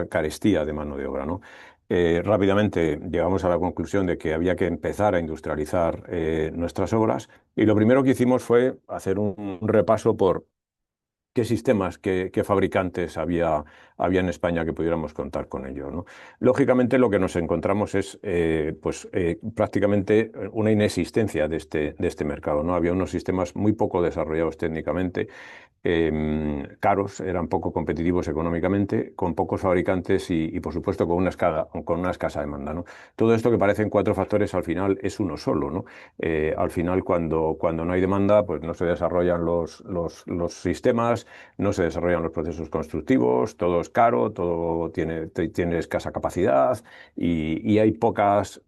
carestía de mano de obra, ¿no? Rápidamente llegamos a la conclusión de que había que empezar a industrializar nuestras obras, y lo primero que hicimos fue hacer un repaso por qué sistemas, qué fabricantes había en España que pudiéramos contar con ellos, ¿no? Lógicamente lo que nos encontramos es pues, prácticamente una inexistencia de este mercado, ¿no? Había unos sistemas muy poco desarrollados técnicamente, caros, eran poco competitivos económicamente, con pocos fabricantes y, por supuesto con una escasa demanda, ¿no? Todo esto que parecen cuatro factores al final es uno solo, ¿no? Al final cuando no hay demanda, pues no se desarrollan los sistemas, no se desarrollan los procesos constructivos, todo es caro, todo tiene escasa capacidad y hay pocos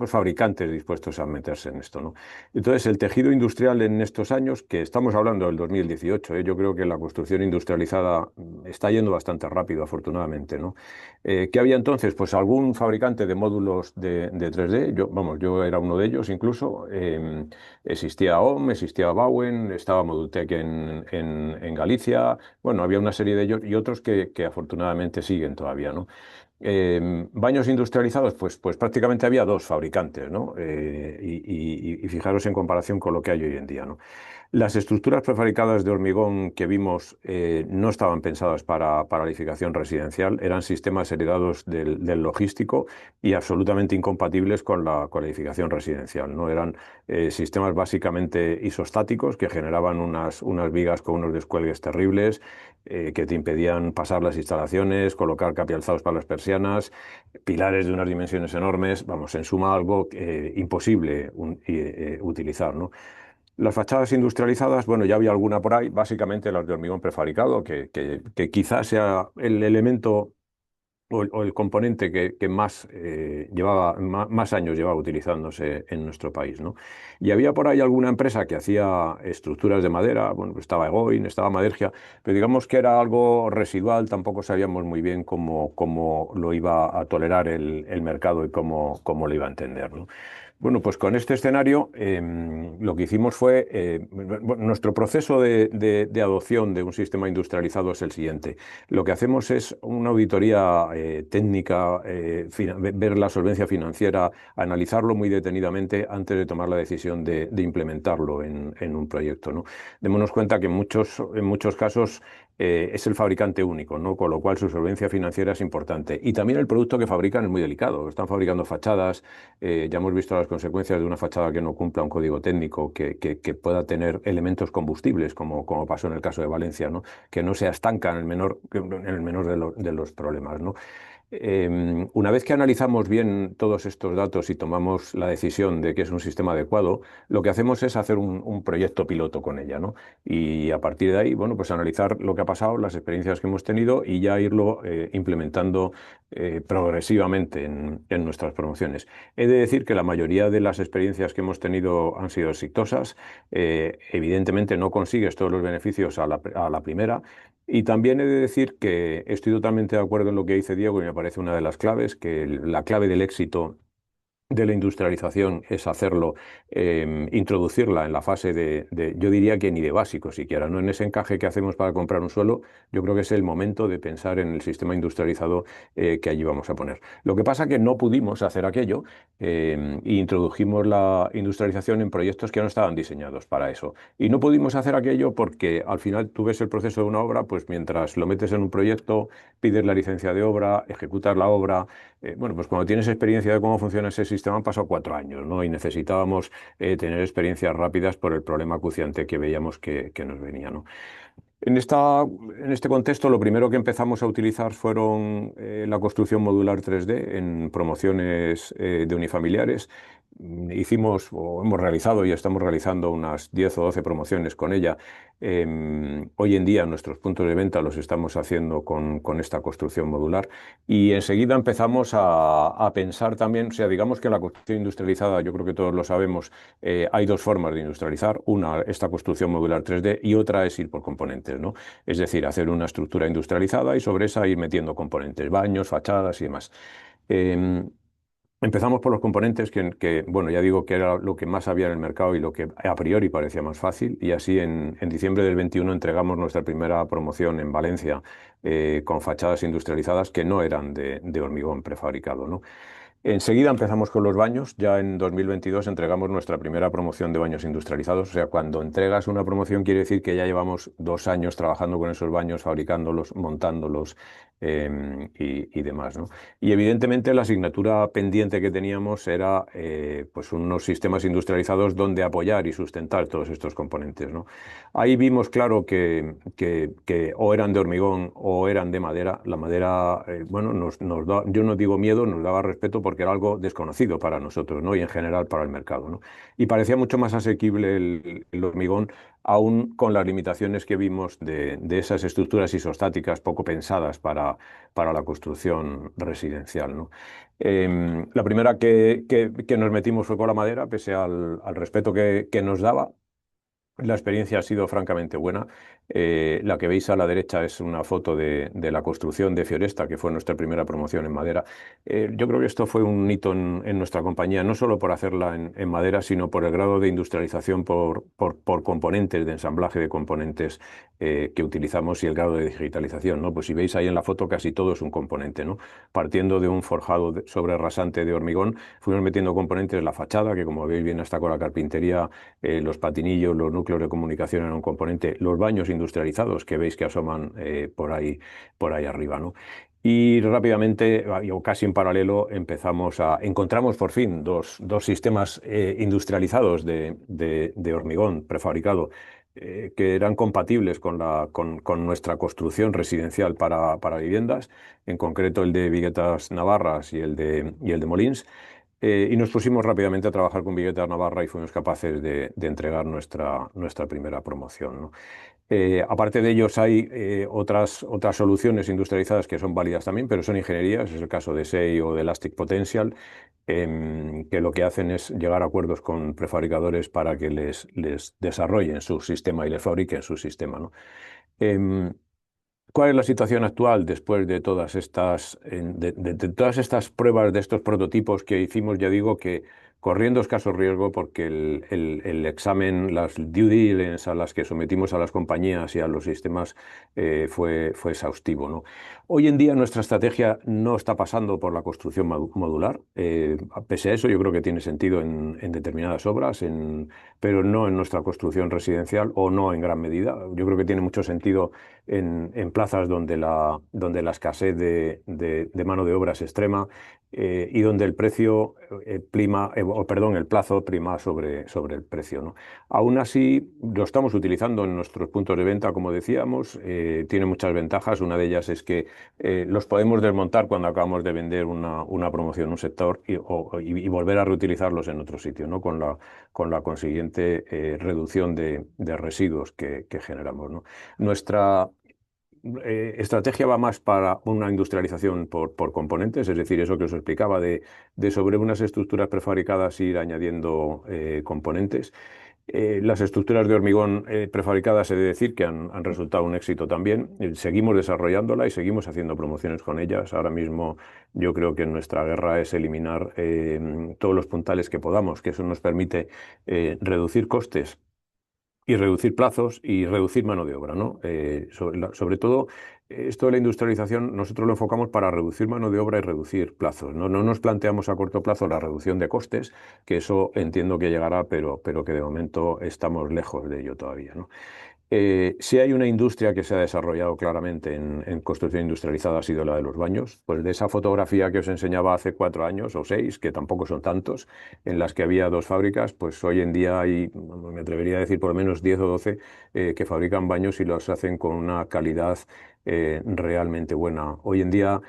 fabricantes dispuestos a meterse en esto, ¿no? Entonces, el tejido industrial en estos años, que estamos hablando del 2018, yo creo que la construcción industrializada está yendo bastante rápido, afortunadamente, ¿no? ¿Qué había entonces? Pues algún fabricante de módulos de 3D, yo era uno de ellos incluso. Existía OM, existía Bauen, estaba Modutec en Galicia. Bueno, había una serie de ellos y otros que afortunadamente siguen todavía, ¿no? Baños industrializados, pues prácticamente había dos fabricantes, ¿no? Y fijaros en comparación con lo que hay hoy en día, ¿no? Las estructuras prefabricadas de hormigón que vimos no estaban pensadas para la edificación residencial, eran sistemas heredados del logístico y absolutamente incompatibles con la edificación residencial, ¿no? Eran sistemas básicamente isostáticos que generaban unas vigas con unos descuelgues terribles, que te impedían pasar las instalaciones, colocar capialzados para las persianas, pilares de unas dimensiones enormes, vamos, en suma algo imposible utilizar, ¿no? Las fachadas industrializadas, bueno, ya había alguna por ahí, básicamente las de hormigón prefabricado, que quizás sea el elemento o el componente que más más años llevaba utilizándose en nuestro país, ¿no? Y había por ahí alguna empresa que hacía estructuras de madera, bueno, pues estaba Egoin, estaba Madergia, pero digamos que era algo residual, tampoco sabíamos muy bien cómo lo iba a tolerar el mercado y cómo lo iba a entender, ¿no? Bueno, pues con este escenario lo que hicimos fue, nuestro proceso de adopción de un sistema industrializado es el siguiente. Lo que hacemos es una auditoría técnica, ver la solvencia financiera, analizarlo muy detenidamente antes de tomar la decisión de implementarlo en un proyecto, ¿no? Démonos cuenta que en muchos casos es el fabricante único, ¿no? Con lo cual su solvencia financiera es importante. Y también el producto que fabrican es muy delicado. Están fabricando fachadas. Ya hemos visto las consecuencias de una fachada que no cumpla un código técnico, que pueda tener elementos combustibles, como pasó en el caso de Valencia, ¿no? Que no se estanca en el menor de los problemas, ¿no? Una vez que analizamos bien todos estos datos y tomamos la decisión de que es un sistema adecuado, lo que hacemos es hacer un proyecto piloto con ella, ¿no? Y a partir de ahí, bueno, pues analizar lo que ha pasado, las experiencias que hemos tenido y ya irlo implementando progresivamente en nuestras promociones. He de decir que la mayoría de las experiencias que hemos tenido han sido exitosas. Evidentemente no consigues todos los beneficios a la primera. Y también he de decir que estoy totalmente de acuerdo en lo que dice Diego y me parece una de las claves, que la clave del éxito de la industrialización es hacerlo, introducirla en la fase yo diría que ni de básico siquiera, ¿no? En ese encaje que hacemos para comprar un suelo, yo creo que es el momento de pensar en el sistema industrializado que allí vamos a poner. Lo que pasa que no pudimos hacer aquello e introdujimos la industrialización en proyectos que no estaban diseñados para eso. Y no pudimos hacer aquello porque al final tú ves el proceso de una obra, pues mientras lo metes en un proyecto, pides la licencia de obra, ejecutas la obra. Bueno, pues cuando tienes experiencia de cómo funciona ese sistema han pasado 4 años, ¿no? Y necesitábamos tener experiencias rápidas por el problema acuciante que veíamos que nos venía, ¿no? En este contexto, lo primero que empezamos a utilizar fueron la construcción modular 3D en promociones de unifamiliares. Hicimos o hemos realizado y estamos realizando unas 10 o 12 promociones con ella. Hoy en día nuestros puntos de venta los estamos haciendo con esta construcción modular y enseguida empezamos a pensar también, o sea, digamos que la construcción industrializada, yo creo que todos lo sabemos, hay dos formas de industrializar. Una, esta construcción modular 3D y otra es ir por componentes, ¿no? Es decir, hacer una estructura industrializada y sobre esa ir metiendo componentes, baños, fachadas y demás. Eh, Empezamos por los componentes bueno, ya digo que era lo que más había en el mercado y lo que a priori parecía más fácil. Y así en diciembre del 21 entregamos nuestra primera promoción en Valencia con fachadas industrializadas que no eran de hormigón prefabricado, ¿no? Enseguida empezamos con los baños. Ya en 2022 entregamos nuestra primera promoción de baños industrializados. O sea, cuando entregas una promoción quiere decir que ya llevamos 2 años trabajando con esos baños, fabricándolos, montándolos y demás, ¿no? Y evidentemente la asignatura pendiente que teníamos era pues unos sistemas industrializados donde apoyar y sustentar todos estos componentes, ¿no? Ahí vimos claro que o eran de hormigón o eran de madera. La madera, bueno, yo no digo miedo, nos daba respeto porque era algo desconocido para nosotros, ¿no? Y en general para el mercado, ¿no? Y parecía mucho más asequible el hormigón, aún con las limitaciones que vimos de esas estructuras isostáticas poco pensadas para la construcción residencial, ¿no? La primera que nos metimos fue con la madera, pese al respeto que nos daba. La experiencia ha sido francamente buena. La que veis a la derecha es una foto de la construcción de Fioresta, que fue nuestra primera promoción en madera. Yo creo que esto fue un hito en nuestra compañía, no solo por hacerla en madera, sino por el grado de industrialización por componentes, de ensamblaje de componentes que utilizamos y el grado de digitalización, ¿no? Pues si veis ahí en la foto, casi todo es un componente, ¿no? Partiendo de un forjado sobre rasante de hormigón, fuimos metiendo componentes en la fachada, que como veis bien está con la carpintería, los patinillos, los núcleos de comunicación eran un componente, los baños industrializados que veis que asoman por ahí arriba, ¿no? Y rápidamente, o casi en paralelo, encontramos por fin dos sistemas industrializados de hormigón prefabricado que eran compatibles con nuestra construcción residencial para viviendas, en concreto el de Viguetas Navarras y el de Molins. Y nos pusimos rápidamente a trabajar con Viguetas Navarra y fuimos capaces de entregar nuestra primera promoción, ¿no? Aparte de ellos hay otras soluciones industrializadas que son válidas también, pero son ingenierías, es el caso de SEI o de Elastic Potential, que lo que hacen es llegar a acuerdos con prefabricadores para que les desarrollen su sistema y les fabriquen su sistema, ¿no? Em, ¿Cuál es la situación actual después de todas estas pruebas, de estos prototipos que hicimos? Ya digo que corriendo escaso riesgo porque el examen, las due diligence a las que sometimos a las compañías y a los sistemas fue exhaustivo, ¿no? Hoy en día nuestra estrategia no está pasando por la construcción modular. Pese a eso, yo creo que tiene sentido en determinadas obras, pero no en nuestra construcción residencial o no en gran medida. Yo creo que tiene mucho sentido en plazas donde la escasez de mano de obra es extrema y donde el precio el plazo prima sobre el precio, ¿no? Aún así, lo estamos utilizando en nuestros puntos de venta, como decíamos. Tiene muchas ventajas. Una de ellas es que los podemos desmontar cuando acabamos de vender una promoción en un sector y volver a reutilizarlos en otro sitio, ¿no? Con la consiguiente reducción de residuos que generamos, ¿no? Nuestra estrategia va más para una industrialización por componentes, es decir, eso que os explicaba de sobre unas estructuras prefabricadas ir añadiendo componentes. Las estructuras de hormigón prefabricadas, he de decir que han resultado un éxito también. Seguimos desarrollándola y seguimos haciendo promociones con ellas. Ahora mismo yo creo que nuestra guerra es eliminar todos los puntales que podamos, que eso nos permite reducir costes y reducir plazos y reducir mano de obra, ¿no? Sobre todo, esto de la industrialización nosotros lo enfocamos para reducir mano de obra y reducir plazos, ¿no? No nos planteamos a corto plazo la reducción de costes, que eso entiendo que llegará, pero que de momento estamos lejos de ello todavía, ¿no? Si hay una industria que se ha desarrollado claramente en construcción industrializada, ha sido la de los baños. Pues de esa fotografía que os enseñaba hace 4 años o 6, que tampoco son tantos, en las que había 2 fábricas, pues hoy en día hay, me atrevería a decir, por lo menos 10 o 12 que fabrican baños y los hacen con una calidad realmente buena. Hoy en día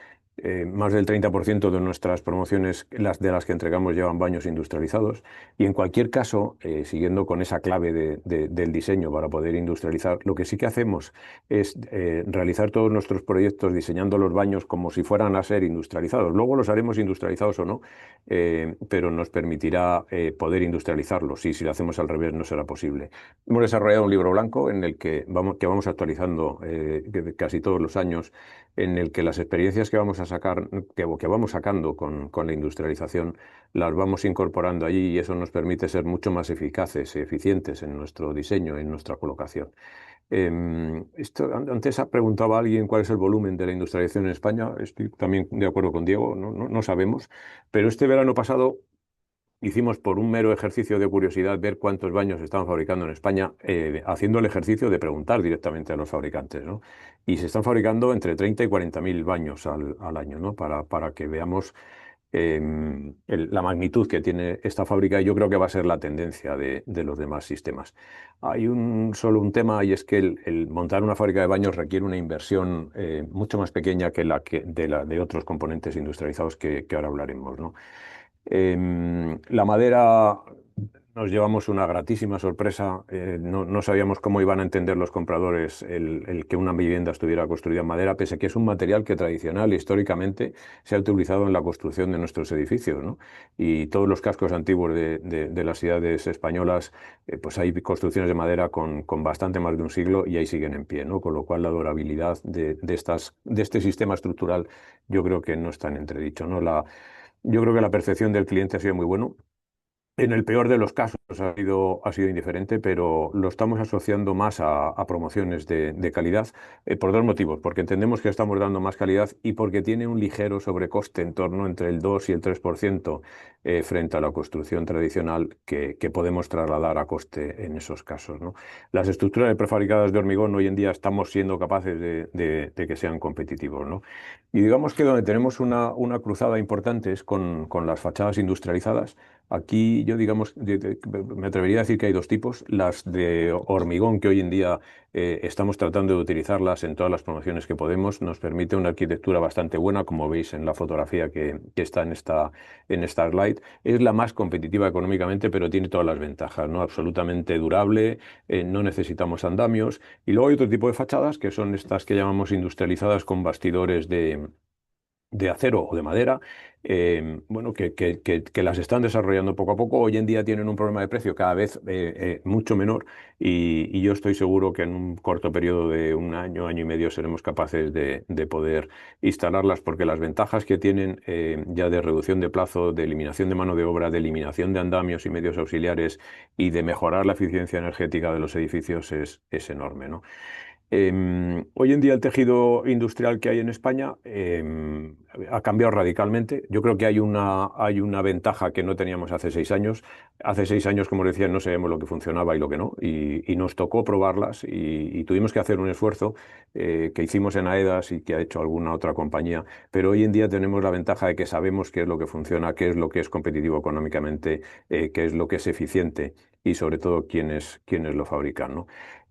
más del 30% de nuestras promociones, las de las que entregamos, llevan baños industrializados. Y en cualquier caso, siguiendo con esa clave del diseño para poder industrializar, lo que sí que hacemos es realizar todos nuestros proyectos diseñando los baños como si fueran a ser industrializados. Luego los haremos industrializados o no, pero nos permitirá poder industrializarlos. Y si lo hacemos al revés, no será posible. Hemos desarrollado un libro blanco en el que vamos actualizando casi todos los años, en el que las experiencias que vamos a sacar, que vamos sacando con la industrialización, las vamos incorporando allí y eso nos permite ser mucho más eficaces y eficientes en nuestro diseño, en nuestra colocación. Antes ha preguntado a alguien cuál es el volumen de la industrialización en España. Estoy también de acuerdo con Diego, no sabemos, pero este verano pasado hicimos, por un mero ejercicio de curiosidad, ver cuántos baños se estaban fabricando en España, haciendo el ejercicio de preguntar directamente a los fabricantes, ¿no? Y se están fabricando entre 30 y 40.000 baños al año, ¿no? Para que veamos la magnitud que tiene esta fábrica, y yo creo que va a ser la tendencia de los demás sistemas. Hay solo un tema, y es que el montar una fábrica de baños requiere una inversión mucho más pequeña que de otros componentes industrializados que ahora hablaremos, ¿no? La madera, nos llevamos una gratísima sorpresa. No sabíamos cómo iban a entender los compradores el que una vivienda estuviera construida en madera, pese a que es un material que tradicional e históricamente se ha utilizado en la construcción de nuestros edificios, ¿no? Y todos los cascos antiguos de las ciudades españolas, pues hay construcciones de madera con bastante más de un siglo y ahí siguen en pie, ¿no? Con lo cual la durabilidad de este sistema estructural yo creo que no está en entredicho, ¿no? Yo creo que la percepción del cliente ha sido muy bueno. En el peor de los casos ha sido indiferente, pero lo estamos asociando más a promociones de calidad, por dos motivos: porque entendemos que estamos dando más calidad y porque tiene un ligero sobrecoste en torno entre el 2 y el 3% frente a la construcción tradicional que podemos trasladar a coste en esos casos, ¿no? Las estructuras prefabricadas de hormigón hoy en día estamos siendo capaces de que sean competitivos, ¿no? Y digamos que donde tenemos una cruzada importante es con las fachadas industrializadas. Aquí yo, digamos, me atrevería a decir que hay dos tipos: las de hormigón, que hoy en día estamos tratando de utilizarlas en todas las promociones que podemos. Nos permite una arquitectura bastante buena, como veis en la fotografía que está en esta slide. Es la más competitiva económicamente, pero tiene todas las ventajas, ¿no? Absolutamente durable, no necesitamos andamios. Y luego hay otro tipo de fachadas, que son estas que llamamos industrializadas, con bastidores de acero o de madera, bueno, que las están desarrollando poco a poco. Hoy en día tienen un problema de precio cada vez mucho menor, y yo estoy seguro que en un corto periodo de un año, año y medio, seremos capaces de poder instalarlas, porque las ventajas que tienen ya de reducción de plazo, de eliminación de mano de obra, de eliminación de andamios y medios auxiliares y de mejorar la eficiencia energética de los edificios es enorme, ¿no? Hoy en día el tejido industrial que hay en España ha cambiado radicalmente. Yo creo que hay una ventaja que no teníamos hace 6 años. Hace 6 años, como decía, no sabíamos lo que funcionaba y lo que no, y nos tocó probarlas, y tuvimos que hacer un esfuerzo que hicimos en AEDAS y que ha hecho alguna otra compañía. Pero hoy en día tenemos la ventaja de que sabemos qué es lo que funciona, qué es lo que es competitivo económicamente, qué es lo que es eficiente y sobre todo quiénes lo fabrican, ¿no?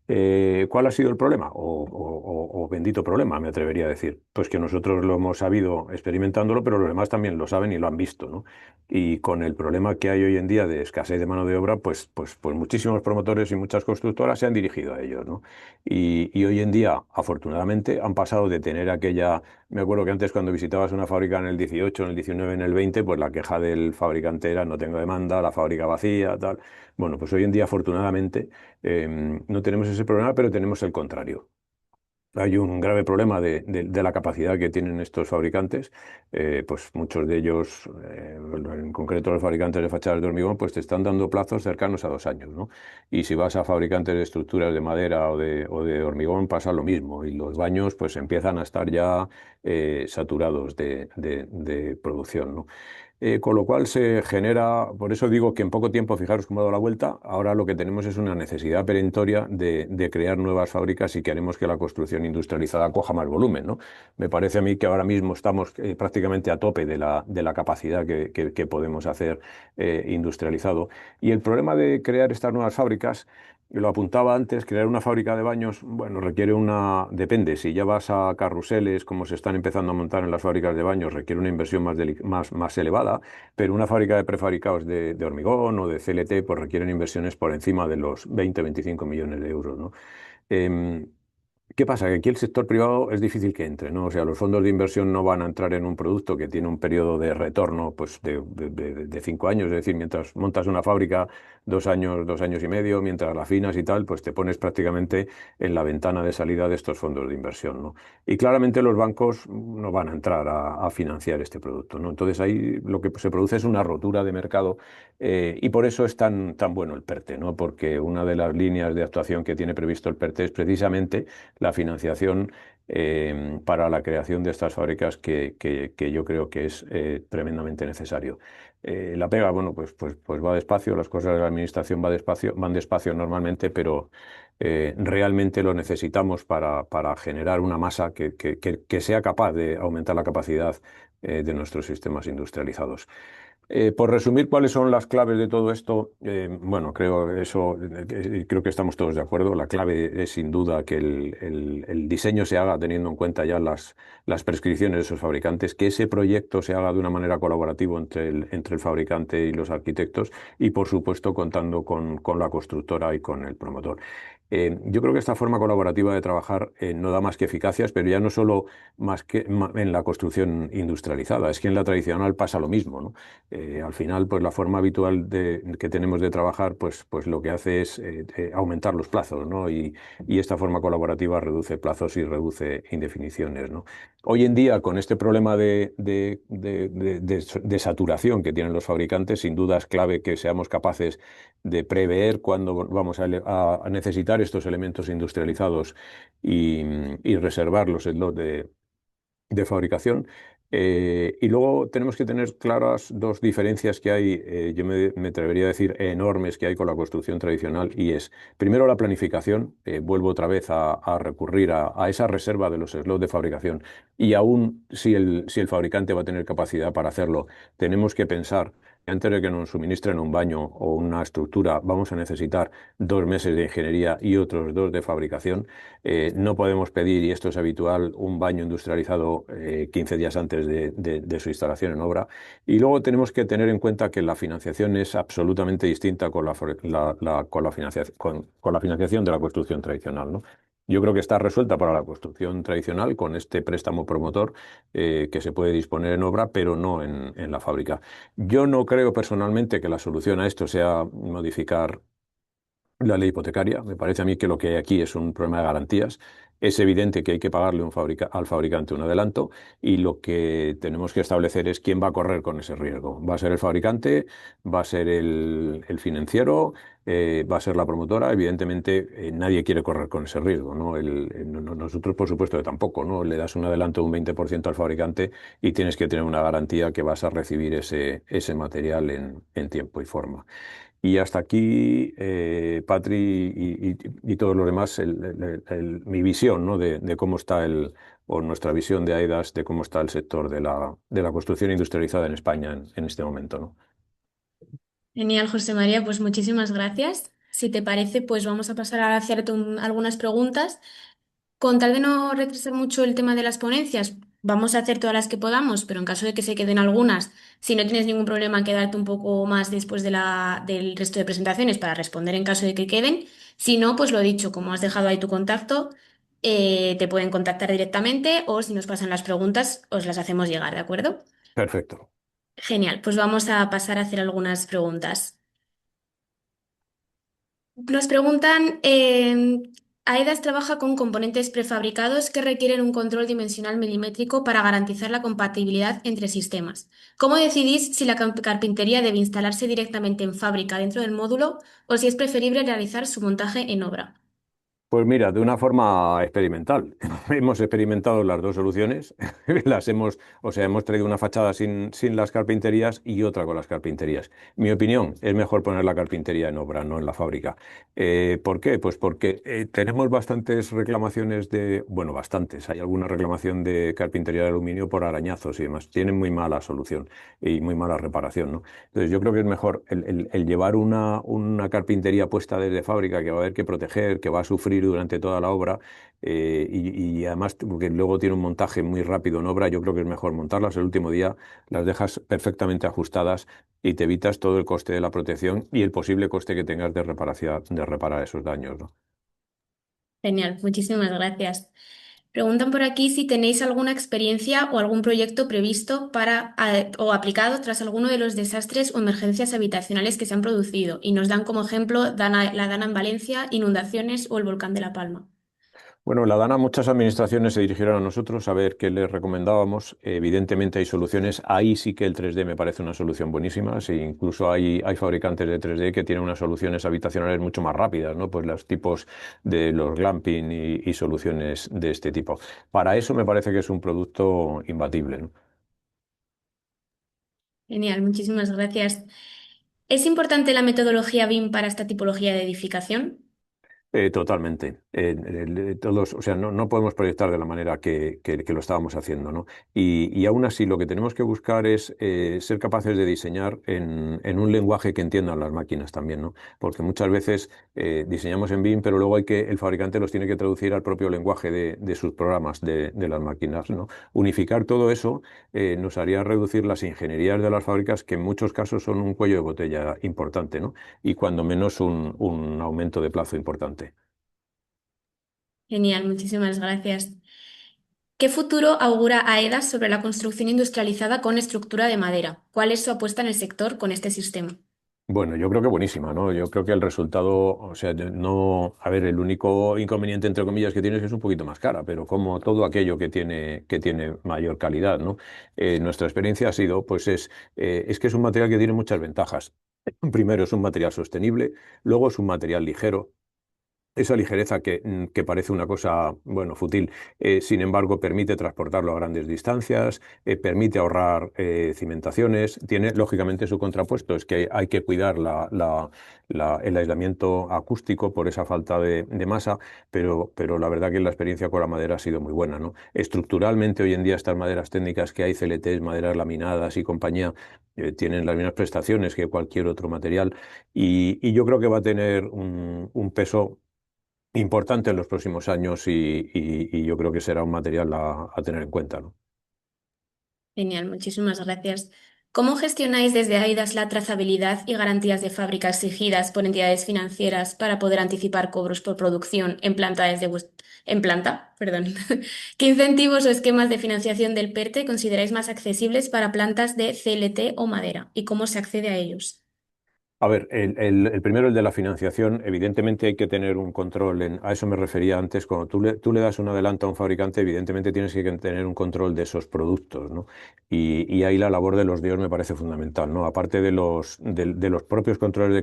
¿Cuál ha sido el problema? O bendito problema, me atrevería a decir. Pues que nosotros lo hemos sabido experimentándolo, pero los demás también lo saben y lo han visto, ¿no? Y con el problema que hay hoy en día de escasez de mano de obra, pues muchísimos promotores y muchas constructoras se han dirigido a ellos, ¿no? Y hoy en día, afortunadamente, han pasado de tener aquella... Me acuerdo que antes cuando visitabas una fábrica en el 18, en el 19, en el 20, pues la queja del fabricante era no tengo demanda, la fábrica vacía, tal. Bueno, pues hoy en día, afortunadamente, no tenemos ese problema, pero tenemos el contrario. Hay un grave problema de la capacidad que tienen estos fabricantes. Pues muchos de ellos, en concreto los fabricantes de fachadas de hormigón, pues te están dando plazos cercanos a 2 años, ¿no? Y si vas a fabricantes de estructuras de madera o de hormigón, pasa lo mismo. Y los baños pues empiezan a estar ya saturados de producción, ¿no? Con lo cual se genera, por eso digo que en poco tiempo, fijaros cómo ha dado la vuelta, ahora lo que tenemos es una necesidad perentoria de crear nuevas fábricas si queremos que la construcción industrializada coja más volumen, ¿no? Me parece a mí que ahora mismo estamos prácticamente a tope de la capacidad que podemos hacer industrializado. Y el problema de crear estas nuevas fábricas, lo apuntaba antes, crear una fábrica de baños, bueno, requiere depende, si ya vas a carruseles, como se están empezando a montar en las fábricas de baños, requiere una inversión más elevada, pero una fábrica de prefabricados de hormigón o de CLT, pues requieren inversiones por encima de los 20-25 millones de euros, ¿no? Em, ¿Qué pasa? Que aquí el sector privado es difícil que entre, ¿no? O sea, los fondos de inversión no van a entrar en un producto que tiene un periodo de retorno pues, de 5 años, es decir, mientras montas una fábrica 2 años, 2 años y medio, mientras la afinas y tal, pues te pones prácticamente en la ventana de salida de estos fondos de inversión, ¿no? Y claramente los bancos no van a entrar a financiar este producto, ¿no? Entonces ahí lo que se produce es una rotura de mercado y por eso es tan bueno el PERTE, ¿no? Porque una de las líneas de actuación que tiene previsto el PERTE es precisamente la financiación para la creación de estas fábricas que yo creo que es tremendamente necesario. La pega, bueno, pues va despacio, las cosas de la administración van despacio normalmente, pero realmente lo necesitamos para generar una masa que sea capaz de aumentar la capacidad de nuestros sistemas industrializados. Por resumir, ¿cuáles son las claves de todo esto? Bueno, creo que estamos todos de acuerdo. La clave es sin duda que el diseño se haga teniendo en cuenta ya las prescripciones de esos fabricantes, que ese proyecto se haga de una manera colaborativa entre el fabricante y los arquitectos y, por supuesto, contando con la constructora y con el promotor. Yo creo que esta forma colaborativa de trabajar no da más que eficacias, pero ya no solo en la construcción industrializada, es que en la tradicional pasa lo mismo, ¿no? Al final, pues la forma habitual que tenemos de trabajar, pues lo que hace es aumentar los plazos, ¿no? Y esta forma colaborativa reduce plazos y reduce indefiniciones, ¿no? Hoy en día, con este problema de saturación que tienen los fabricantes, sin duda es clave que seamos capaces de prever cuándo vamos a necesitar estos elementos industrializados y reservar los slots de fabricación. Y luego tenemos que tener claras dos diferencias que hay, yo me atrevería a decir enormes que hay con la construcción tradicional, y es, primero, la planificación. Vuelvo otra vez a recurrir a esa reserva de los slots de fabricación, y aún si el fabricante va a tener capacidad para hacerlo, tenemos que pensar que antes de que nos suministren un baño o una estructura, vamos a necesitar 2 meses de ingeniería y otros 2 de fabricación. No podemos pedir, y esto es habitual, un baño industrializado 15 días antes de su instalación en obra. Y luego tenemos que tener en cuenta que la financiación es absolutamente distinta con la financiación de la construcción tradicional, ¿no? Yo creo que está resuelta para la construcción tradicional con este préstamo promotor que se puede disponer en obra, pero no en la fábrica. Yo no creo personalmente que la solución a esto sea modificar la ley hipotecaria. Me parece a mí que lo que hay aquí es un problema de garantías. Es evidente que hay que pagarle al fabricante un adelanto, y lo que tenemos que establecer es quién va a correr con ese riesgo. ¿Va a ser el fabricante? ¿Va a ser el financiero? ¿Va a ser la promotora? Evidentemente, nadie quiere correr con ese riesgo, ¿no? Nosotros, por supuesto, que tampoco, ¿no? Le das un adelanto de un 20% al fabricante y tienes que tener una garantía que vas a recibir ese material en tiempo y forma. Y hasta aquí, Patri y todos los demás, mi visión, ¿no? de cómo está o nuestra visión de AEDAS, de cómo está el sector de la construcción industrializada en España en este momento, ¿no? Genial, José María, pues muchísimas gracias. Si te parece, pues vamos a pasar a hacerte algunas preguntas. Con tal de no retrasar mucho el tema de las ponencias, vamos a hacer todas las que podamos, pero en caso de que se queden algunas, si no tienes ningún problema en quedarte un poco más después del resto de presentaciones para responder en caso de que queden. Si no, pues lo dicho, como has dejado ahí tu contacto, te pueden contactar directamente o si nos pasan las preguntas, os las hacemos llegar, ¿de acuerdo? Perfecto. Genial, pues vamos a pasar a hacer algunas preguntas. Nos preguntan, AEDAS trabaja con componentes prefabricados que requieren un control dimensional milimétrico para garantizar la compatibilidad entre sistemas. ¿Cómo decidís si la carpintería debe instalarse directamente en fábrica dentro del módulo o si es preferible realizar su montaje en obra? Pues mira, de una forma experimental. Hemos experimentado las dos soluciones, o sea, hemos traído una fachada sin las carpinterías y otra con las carpinterías. Mi opinión, es mejor poner la carpintería en obra, no en la fábrica. ¿Por qué? Pues porque tenemos bastantes reclamaciones bueno, bastantes. Hay alguna reclamación de carpintería de aluminio por arañazos y demás. Tienen muy mala solución y muy mala reparación, ¿no? Entonces yo creo que es mejor el llevar una carpintería puesta desde fábrica que va a haber que proteger, que va a sufrir durante toda la obra y además porque luego tiene un montaje muy rápido en obra, yo creo que es mejor montarlas el último día, las dejas perfectamente ajustadas y te evitas todo el coste de la protección y el posible coste que tengas de reparación, de reparar esos daños, ¿no? Genial, muchísimas gracias. Preguntan por aquí si tenéis alguna experiencia o algún proyecto previsto o aplicado tras alguno de los desastres o emergencias habitacionales que se han producido y nos dan como ejemplo la Dana en Valencia, inundaciones o el volcán de La Palma. Bueno, la DANA, muchas administraciones se dirigieron a nosotros a ver qué les recomendábamos. Evidentemente hay soluciones. Ahí sí que el 3D me parece una solución buenísima. Sí, incluso hay fabricantes de 3D que tienen unas soluciones habitacionales mucho más rápidas, ¿no? Pues los tipos de los glamping y soluciones de este tipo. Para eso me parece que es un producto imbatible, ¿no? Genial, muchísimas gracias. ¿Es importante la metodología BIM para esta tipología de edificación? Totalmente. Todos, o sea, no podemos proyectar de la manera que lo estábamos haciendo, ¿no? Y aún así lo que tenemos que buscar es ser capaces de diseñar en un lenguaje que entiendan las máquinas también, ¿no? Porque muchas veces diseñamos en BIM, pero luego el fabricante los tiene que traducir al propio lenguaje de sus programas, de las máquinas, ¿no? Unificar todo eso nos haría reducir las ingenierías de las fábricas, que en muchos casos son un cuello de botella importante, ¿no? Y cuando menos un aumento de plazo importante. Genial, muchísimas gracias. ¿Qué futuro augura AEDAS sobre la construcción industrializada con estructura de madera? ¿Cuál es su apuesta en el sector con este sistema? Bueno, yo creo que buenísima, ¿no? Yo creo que el resultado, o sea, no, a ver, el único inconveniente, entre comillas, que tiene es que es un poquito más cara, pero como todo aquello que tiene mayor calidad, ¿no? Nuestra experiencia ha sido, pues es que es un material que tiene muchas ventajas. Primero, es un material sostenible, luego es un material ligero. Esa ligereza que parece una cosa, bueno, fútil, sin embargo, permite transportarlo a grandes distancias, permite ahorrar cimentaciones, tiene lógicamente su contrapuesto, es que hay que cuidar el aislamiento acústico por esa falta de masa, pero la verdad que la experiencia con la madera ha sido muy buena, ¿no? Estructuralmente, hoy en día, estas maderas técnicas que hay, CLTs, maderas laminadas y compañía, tienen las mismas prestaciones que cualquier otro material y yo creo que va a tener un peso importante en los próximos años y yo creo que será un material a tener en cuenta, ¿no? Genial, muchísimas gracias. ¿Cómo gestionáis desde AIDAS la trazabilidad y garantías de fábrica exigidas por entidades financieras para poder anticipar cobros por producción en planta? Perdón. ¿Qué incentivos o esquemas de financiación del PERTE consideráis más accesibles para plantas de CLT o madera? ¿Y cómo se accede a ellos? A ver, el primero, el de la financiación, evidentemente hay que tener un control, a eso me refería antes, cuando tú le das un adelanto a un fabricante, evidentemente tienes que tener un control de esos productos, ¿no? Y ahí la labor de los DEOs me parece fundamental, ¿no? Aparte de los propios controles de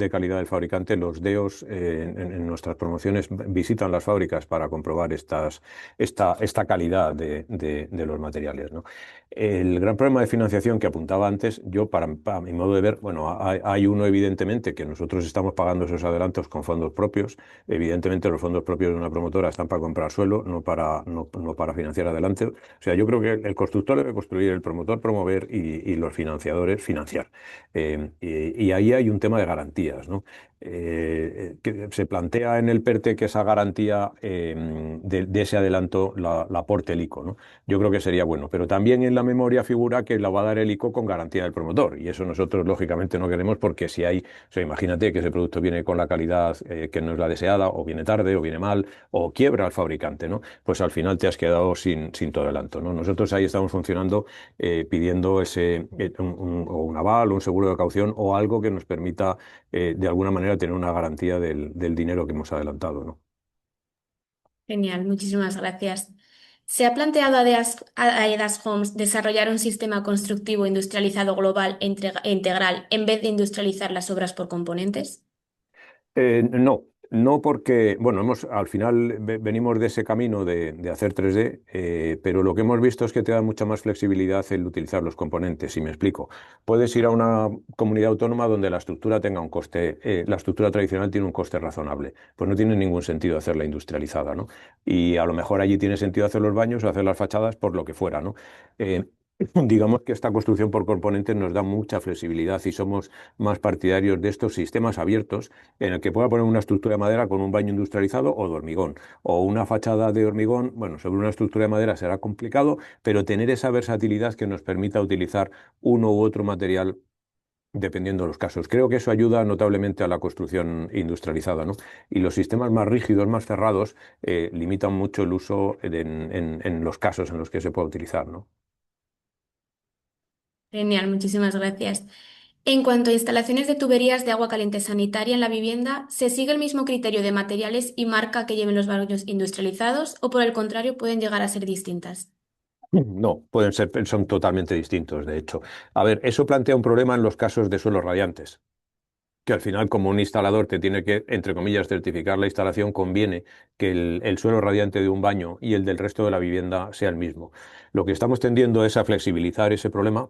calidad del fabricante, los DEOs en nuestras promociones visitan las fábricas para comprobar esta calidad de los materiales, ¿no? El gran problema de financiación que apuntaba antes, yo para mi modo de ver, bueno, hay uno uno, evidentemente, que nosotros estamos pagando esos adelantos con fondos propios. Evidentemente, los fondos propios de una promotora están para comprar suelo, no para financiar adelante. O sea, yo creo que el constructor debe construir, el promotor promover y los financiadores financiar. Y ahí hay un tema de garantías, ¿no? Que se plantea en el PERTE que esa garantía de ese adelanto la aporte el ICO, ¿no? Yo creo que sería bueno, pero también en la memoria figura que la va a dar el ICO con garantía del promotor, y eso nosotros lógicamente no queremos porque si hay, o sea, imagínate que ese producto viene con la calidad que no es la deseada, o viene tarde, o viene mal, o quiebra al fabricante, ¿no? Pues al final te has quedado sin tu adelanto, ¿no? Nosotros ahí estamos funcionando pidiendo o un aval, o un seguro de caución, o algo que nos permita de alguna manera tener una garantía del dinero que hemos adelantado, ¿no? Genial, muchísimas gracias. ¿Se ha planteado a EDAS Homes desarrollar un sistema constructivo industrializado global e integral en vez de industrializar las obras por componentes? No, no porque, bueno, al final venimos de ese camino de hacer 3D, pero lo que hemos visto es que te da mucha más flexibilidad el utilizar los componentes, si me explico. Puedes ir a una comunidad autónoma donde la estructura tenga un coste, la estructura tradicional tiene un coste razonable, pues no tiene ningún sentido hacerla industrializada, ¿no? Y a lo mejor allí tiene sentido hacer los baños o hacer las fachadas por lo que fuera, ¿no? Eh, Digamos que esta construcción por componentes nos da mucha flexibilidad y somos más partidarios de estos sistemas abiertos en el que pueda poner una estructura de madera con un baño industrializado o de hormigón, o una fachada de hormigón, bueno, sobre una estructura de madera será complicado, pero tener esa versatilidad que nos permita utilizar uno u otro material dependiendo de los casos. Creo que eso ayuda notablemente a la construcción industrializada, ¿no? Y los sistemas más rígidos, más cerrados, limitan mucho el uso en los casos en los que se puede utilizar, ¿no? Genial, muchísimas gracias. En cuanto a instalaciones de tuberías de agua caliente sanitaria en la vivienda, ¿se sigue el mismo criterio de materiales y marca que lleven los baños industrializados o por el contrario pueden llegar a ser distintas? No, son totalmente distintos, de hecho. A ver, eso plantea un problema en los casos de suelos radiantes, que al final, como un instalador te tiene que, entre comillas, certificar la instalación, conviene que el suelo radiante de un baño y el del resto de la vivienda sea el mismo. Lo que estamos tendiendo es a flexibilizar ese problema.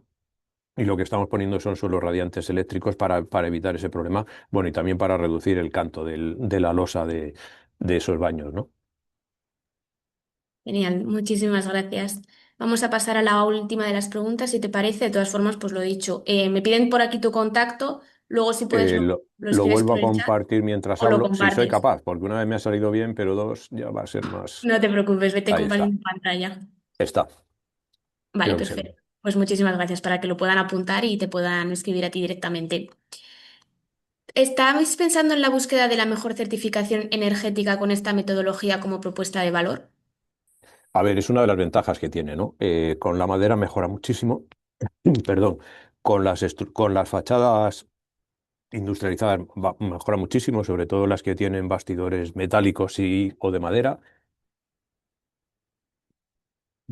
Y lo que estamos poniendo son suelos radiantes eléctricos para evitar ese problema, bueno, y también para reducir el canto de la losa de esos baños, ¿no? Genial, muchísimas gracias. Vamos a pasar a la última de las preguntas, si te parece. De todas formas, pues lo dicho, me piden por aquí tu contacto, luego si puedes lo Lo escribes vuelvo por a el chat compartir mientras o lo hablo, si soy compartes. capaz, porque una vez me ha salido bien, pero dos ya va a ser más. No te preocupes, vete Ahí está, compartiendo pantalla. está, Vale, creo que se ve. perfecto. Pues muchísimas gracias para que lo puedan apuntar y te puedan escribir a ti directamente. ¿Estáis pensando en la búsqueda de la mejor certificación energética con esta metodología como propuesta de valor? A ver, es una de las ventajas que tiene, ¿no? Con la madera mejora muchísimo, perdón, con las fachadas industrializadas mejora muchísimo, sobre todo las que tienen bastidores metálicos o de madera.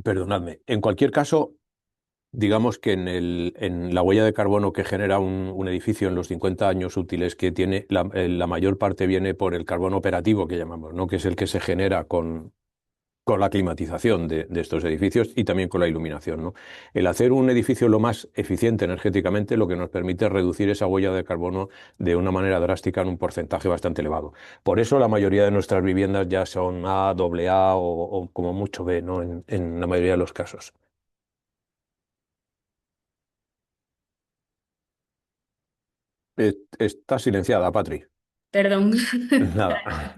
Perdonadme. En cualquier caso, digamos que en la huella de carbono que genera un edificio en los 50 años útiles que tiene, la mayor parte viene por el carbono operativo que llamamos, ¿no? Que es el que se genera con la climatización de estos edificios y también con la iluminación, ¿no? El hacer un edificio lo más eficiente energéticamente lo que nos permite es reducir esa huella de carbono de una manera drástica en un porcentaje bastante elevado. Por eso la mayoría de nuestras viviendas ya son A, doble A o como mucho B, ¿no? En la mayoría de los casos. Está silenciada, Patri. Perdón. Nada.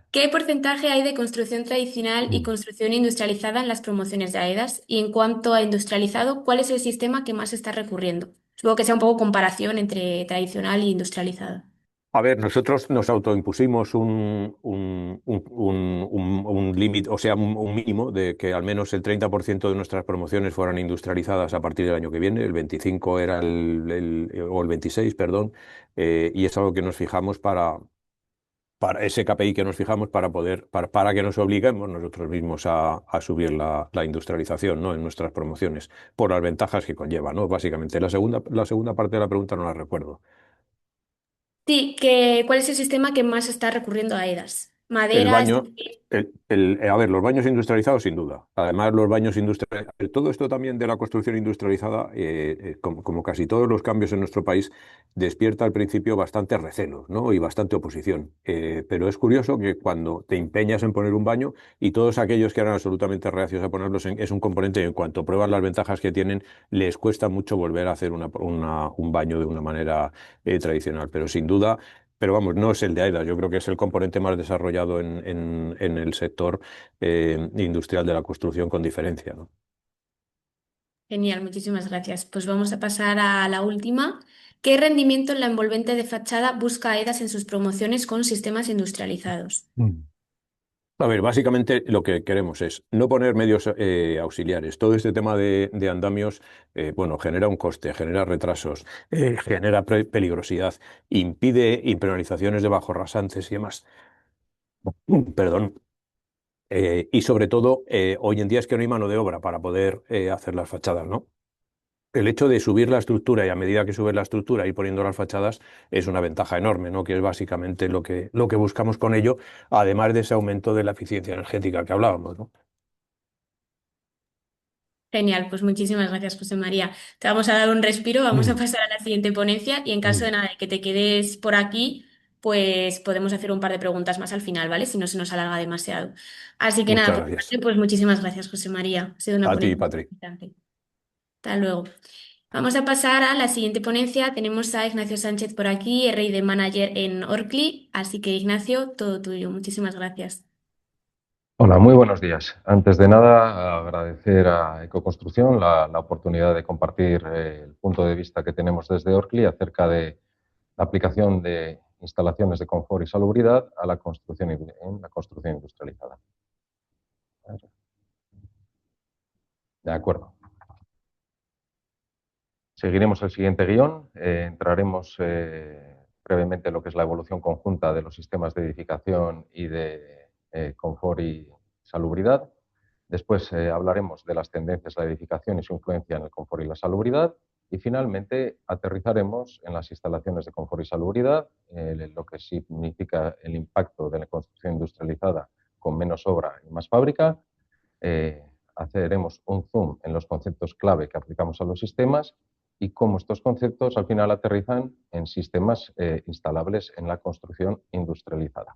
¿Qué porcentaje hay de construcción tradicional y construcción industrializada en las promociones de AEDAS? Y en cuanto a industrializado, ¿cuál es el sistema que más está recurriendo? Supongo que sea un poco comparación entre tradicional e industrializado. A ver, nosotros nos autoimpusimos un límite, o sea, un mínimo de que al menos el 30% de nuestras promociones fueran industrializadas a partir del año que viene, el 25 era o el 26, perdón, y es algo que nos fijamos para ese KPI que nos fijamos para que nos obliguemos nosotros mismos a subir la industrialización, ¿no? En nuestras promociones, por las ventajas que conlleva, ¿no? Básicamente, la segunda parte de la pregunta no la recuerdo. Sí, ¿cuál es el sistema que más está recurriendo a AEDAS? El madera, es baño, decir, a ver, los baños industrializados sin duda. Además, los baños industrializados, todo esto también de la construcción industrializada, como casi todos los cambios en nuestro país, despierta al principio bastante recelo, ¿no? Y bastante oposición. Pero es curioso que cuando te empeñas en poner un baño y todos aquellos que eran absolutamente reacios a ponerlos es un componente y en cuanto prueban las ventajas que tienen, les cuesta mucho volver a hacer un baño de una manera tradicional. Pero sin duda. Pero vamos, no es el de AIDA, yo creo que es el componente más desarrollado en el sector industrial de la construcción con diferencia, ¿no? genial, muchísimas gracias. Pues vamos a pasar a la última. ¿Qué rendimiento en la envolvente de fachada busca AEDAS en sus promociones con sistemas industrializados? Mm. A ver, básicamente lo que queremos es no poner medios auxiliares. Todo este tema de andamios, bueno, genera un coste, genera retrasos, genera peligrosidad, impide impermeabilizaciones de bajos rasantes y demás. Perdón. Y sobre todo, hoy en día es que no hay mano de obra para poder hacer las fachadas, ¿no? El hecho de subir la estructura y a medida que subes la estructura y poniendo las fachadas es una ventaja enorme, ¿no? Que es básicamente lo que buscamos con ello, además de ese aumento de la eficiencia energética que hablábamos, ¿no? Genial, pues muchísimas gracias, José María. Te vamos a dar un respiro, vamos a Mm, pasar a la siguiente ponencia y en caso de mm. nada de que te quedes por aquí, pues podemos hacer un par de preguntas más al final, ¿vale? Si no se nos alarga demasiado. Así que nada, Muchas por mi gracias. parte, pues muchísimas gracias, José María. Ha sido una A ti, ponencia Patrick. interesante. Hasta luego. Vamos a pasar a la siguiente ponencia. Tenemos a Ignacio Sánchez por aquí, R&D Manager en Orcli. Así que, Ignacio, todo tuyo. Muchísimas gracias. Hola, muy buenos días. Antes de nada, agradecer a Ecoconstrucción la oportunidad de compartir el punto de vista que tenemos desde Orcli acerca de la aplicación de instalaciones de confort y salubridad a la construcción en la construcción industrializada. De acuerdo. Seguiremos el siguiente guión. Entraremos brevemente en lo que es la evolución conjunta de los sistemas de edificación y de confort y salubridad. Después hablaremos de las tendencias de la edificación y su influencia en el confort y la salubridad. Y finalmente aterrizaremos en las instalaciones de confort y salubridad, lo que significa el impacto de la construcción industrializada con menos obra y más fábrica. Haceremos un zoom en los conceptos clave que aplicamos a los sistemas y cómo estos conceptos al final aterrizan en sistemas instalables en la construcción industrializada.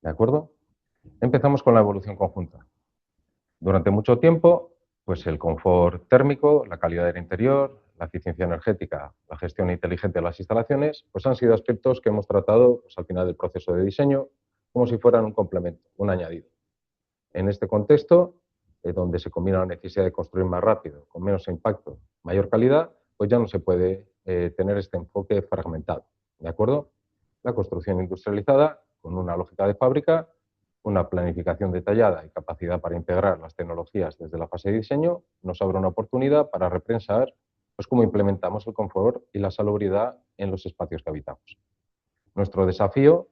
¿De acuerdo? Empezamos con la evolución conjunta. Durante mucho tiempo, pues el confort térmico, la calidad del interior, la eficiencia energética, la gestión inteligente de las instalaciones, pues han sido aspectos que hemos tratado pues, al final del proceso de diseño como si fueran un complemento, un añadido. En este contexto, donde se combina la necesidad de construir más rápido, con menos impacto, mayor calidad, pues ya no se puede tener este enfoque fragmentado. ¿De acuerdo? La construcción industrializada, con una lógica de fábrica, una planificación detallada y capacidad para integrar las tecnologías desde la fase de diseño, nos abre una oportunidad para repensar pues, cómo implementamos el confort y la salubridad en los espacios que habitamos. Nuestro desafío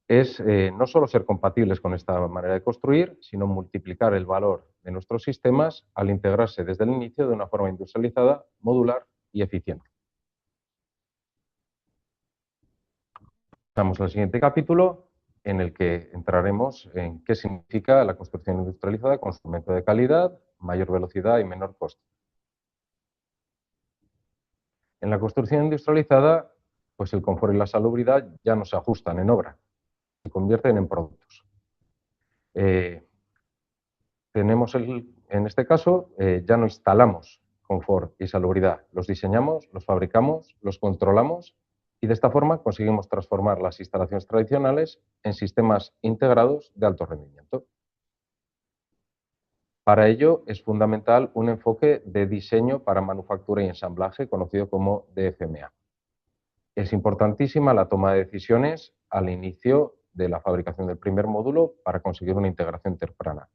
es no solo ser compatibles con esta manera de construir, sino multiplicar el valor de nuestros sistemas al integrarse desde el inicio de una forma industrializada, modular y eficiente. Pasamos al siguiente capítulo, en el que entraremos en qué significa la construcción industrializada con instrumento de calidad, mayor velocidad y menor coste. En la construcción industrializada, pues el confort y la salubridad ya no se ajustan en obra, se convierten en productos. En este caso, ya no instalamos confort y salubridad, los diseñamos, los fabricamos, los controlamos y de esta forma conseguimos transformar las instalaciones tradicionales en sistemas integrados de alto rendimiento. Para ello es fundamental un enfoque de diseño para manufactura y ensamblaje conocido como DFMA. Es importantísima la toma de decisiones al inicio de la fabricación del primer módulo para conseguir una integración temprana.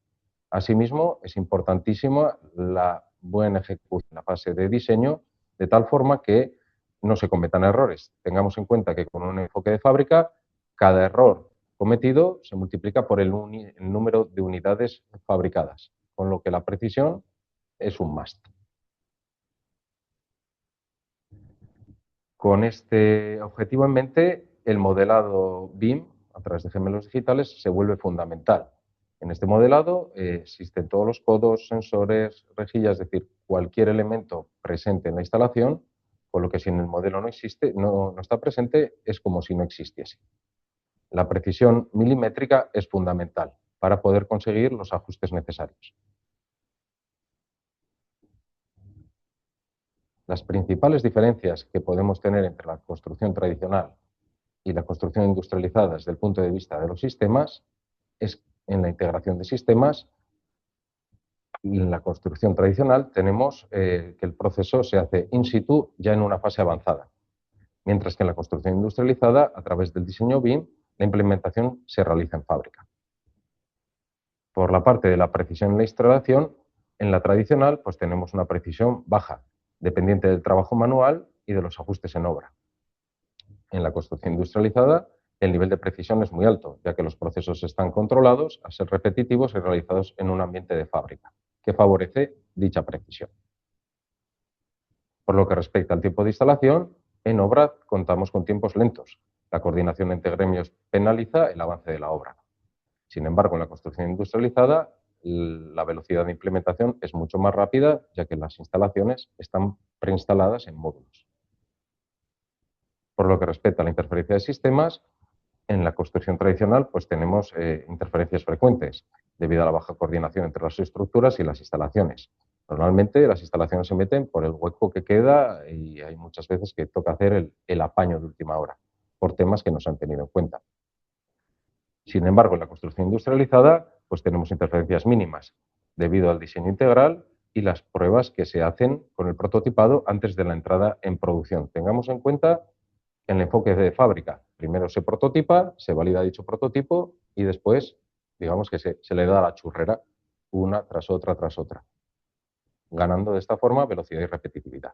Asimismo, es importantísima la buena ejecución en la fase de diseño, de tal forma que no se cometan errores. Tengamos en cuenta que con un enfoque de fábrica, cada error cometido se multiplica por el número de unidades fabricadas, con lo que la precisión es un must. Con este objetivo en mente, el modelado BIM a través de gemelos digitales se vuelve fundamental. En este modelado existen todos los codos, sensores, rejillas, es decir, cualquier elemento presente en la instalación, con lo que si en el modelo no existe, no está presente, es como si no existiese. La precisión milimétrica es fundamental para poder conseguir los ajustes necesarios. Las principales diferencias que podemos tener entre la construcción tradicional y la construcción industrializada desde el punto de vista de los sistemas es en la integración de sistemas. En la construcción tradicional tenemos que el proceso se hace in situ ya en una fase avanzada, mientras que en la construcción industrializada, a través del diseño BIM, la implementación se realiza en fábrica. Por la parte de la precisión en la instalación, en la tradicional pues tenemos una precisión baja, dependiente del trabajo manual y de los ajustes en obra. En la construcción industrializada, el nivel de precisión es muy alto, ya que los procesos están controlados a ser repetitivos y realizados en un ambiente de fábrica, que favorece dicha precisión. Por lo que respecta al tiempo de instalación, en obra contamos con tiempos lentos. La coordinación entre gremios penaliza el avance de la obra. Sin embargo, en la construcción industrializada, la velocidad de implementación es mucho más rápida, ya que las instalaciones están preinstaladas en módulos. Por lo que respecta a la interferencia de sistemas, en la construcción tradicional pues tenemos interferencias frecuentes debido a la baja coordinación entre las estructuras y las instalaciones. Normalmente las instalaciones se meten por el hueco que queda y hay muchas veces que toca hacer el apaño de última hora por temas que no se han tenido en cuenta. Sin embargo, en la construcción industrializada pues tenemos interferencias mínimas debido al diseño integral y las pruebas que se hacen con el prototipado antes de la entrada en producción. Tengamos en cuenta el enfoque de fábrica. Primero se prototipa, se valida dicho prototipo y después, digamos que se le da la churrera una tras otra, ganando de esta forma velocidad y repetitividad.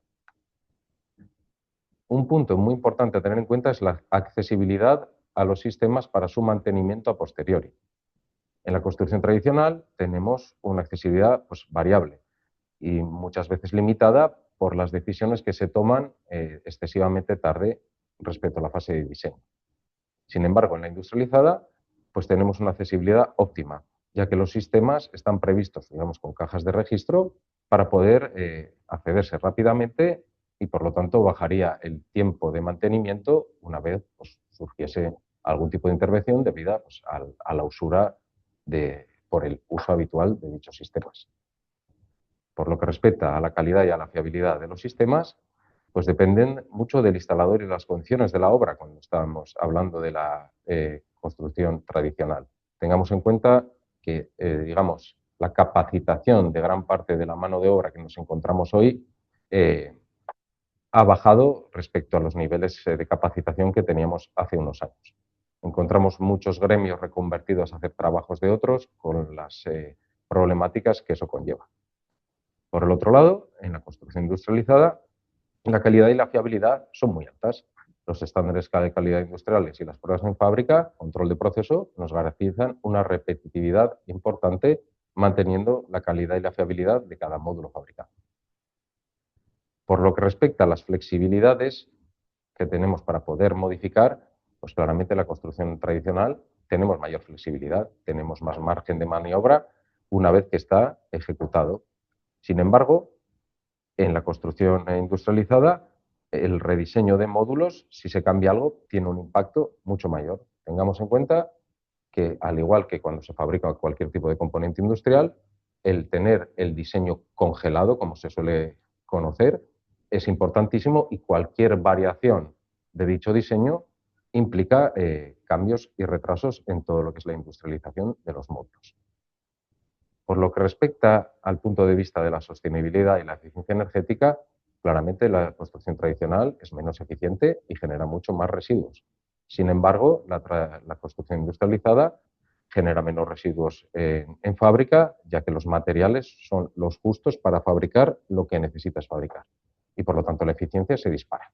Un punto muy importante a tener en cuenta es la accesibilidad a los sistemas para su mantenimiento a posteriori. En la construcción tradicional tenemos una accesibilidad pues, variable y muchas veces limitada por las decisiones que se toman excesivamente tarde respecto a la fase de diseño. Sin embargo, en la industrializada, pues tenemos una accesibilidad óptima, ya que los sistemas están previstos, digamos, con cajas de registro para poder accederse rápidamente y, por lo tanto, bajaría el tiempo de mantenimiento una vez pues, surgiese algún tipo de intervención debido pues, a la usura por el uso habitual de dichos sistemas. Por lo que respecta a la calidad y a la fiabilidad de los sistemas, pues dependen mucho del instalador y las condiciones de la obra cuando estamos hablando de la construcción tradicional. Tengamos en cuenta que, digamos, la capacitación de gran parte de la mano de obra que nos encontramos hoy ha bajado respecto a los niveles de capacitación que teníamos hace unos años. Encontramos muchos gremios reconvertidos a hacer trabajos de otros con las problemáticas que eso conlleva. Por el otro lado, en la construcción industrializada, la calidad y la fiabilidad son muy altas. Los estándares de calidad industriales y las pruebas en fábrica, control de proceso, nos garantizan una repetitividad importante, manteniendo la calidad y la fiabilidad de cada módulo fabricado. Por lo que respecta a las flexibilidades que tenemos para poder modificar, pues claramente en la construcción tradicional tenemos mayor flexibilidad, tenemos más margen de maniobra una vez que está ejecutado. Sin embargo, en la construcción industrializada, el rediseño de módulos, si se cambia algo, tiene un impacto mucho mayor. Tengamos en cuenta que, al igual que cuando se fabrica cualquier tipo de componente industrial, el tener el diseño congelado, como se suele conocer, es importantísimo y cualquier variación de dicho diseño implica cambios y retrasos en todo lo que es la industrialización de los módulos. Por lo que respecta al punto de vista de la sostenibilidad y la eficiencia energética, claramente la construcción tradicional es menos eficiente y genera mucho más residuos. Sin embargo, la construcción industrializada genera menos residuos en fábrica, ya que los materiales son los justos para fabricar lo que necesitas fabricar. Y por lo tanto la eficiencia se dispara.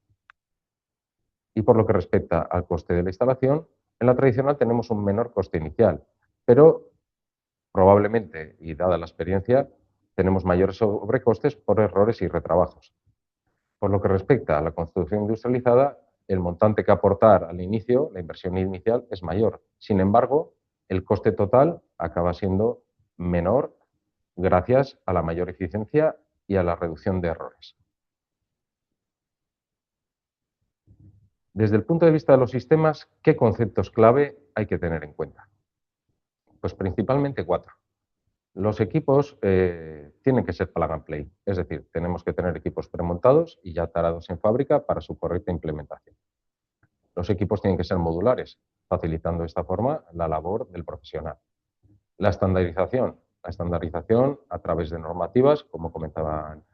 Y por lo que respecta al coste de la instalación, en la tradicional tenemos un menor coste inicial, pero probablemente, y dada la experiencia, tenemos mayores sobrecostes por errores y retrabajos. Por lo que respecta a la construcción industrializada, el montante que aportar al inicio, la inversión inicial, es mayor. Sin embargo, el coste total acaba siendo menor gracias a la mayor eficiencia y a la reducción de errores. Desde el punto de vista de los sistemas, ¿qué conceptos clave hay que tener en cuenta? Pues principalmente 4. Los equipos tienen que ser plug and play, es decir, tenemos que tener equipos premontados y ya tarados en fábrica para su correcta implementación. Los equipos tienen que ser modulares, facilitando de esta forma la labor del profesional. La estandarización a través de normativas, como comentaban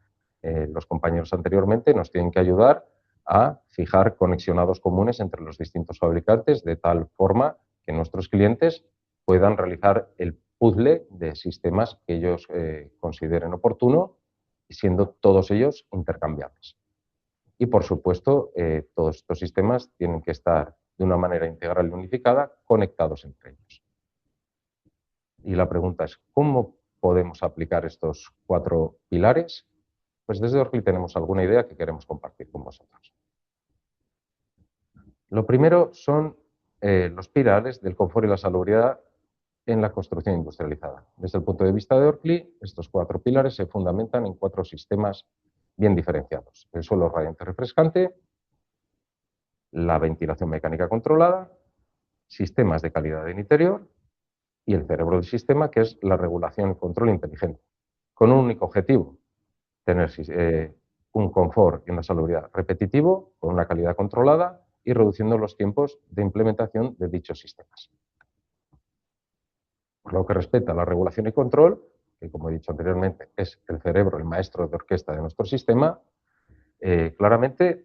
los compañeros anteriormente, nos tienen que ayudar a fijar conexionados comunes entre los distintos fabricantes de tal forma que nuestros clientes puedan realizar el puzzle de sistemas que ellos consideren oportuno, siendo todos ellos intercambiables. Y, por supuesto, todos estos sistemas tienen que estar de una manera integral y unificada conectados entre ellos. Y la pregunta es, ¿cómo podemos aplicar estos 4 pilares? Pues desde Orcli tenemos alguna idea que queremos compartir con vosotros. Lo primero son los pilares del confort y la salubridad en la construcción industrializada. Desde el punto de vista de Orcli, estos 4 pilares se fundamentan en 4 sistemas bien diferenciados. El suelo radiante refrescante, la ventilación mecánica controlada, sistemas de calidad del interior y el cerebro del sistema, que es la regulación y control inteligente, con un único objetivo: tener un confort y una salubridad repetitivo, con una calidad controlada y reduciendo los tiempos de implementación de dichos sistemas. Por lo que respecta a la regulación y control, que como he dicho anteriormente es el cerebro, el maestro de orquesta de nuestro sistema, claramente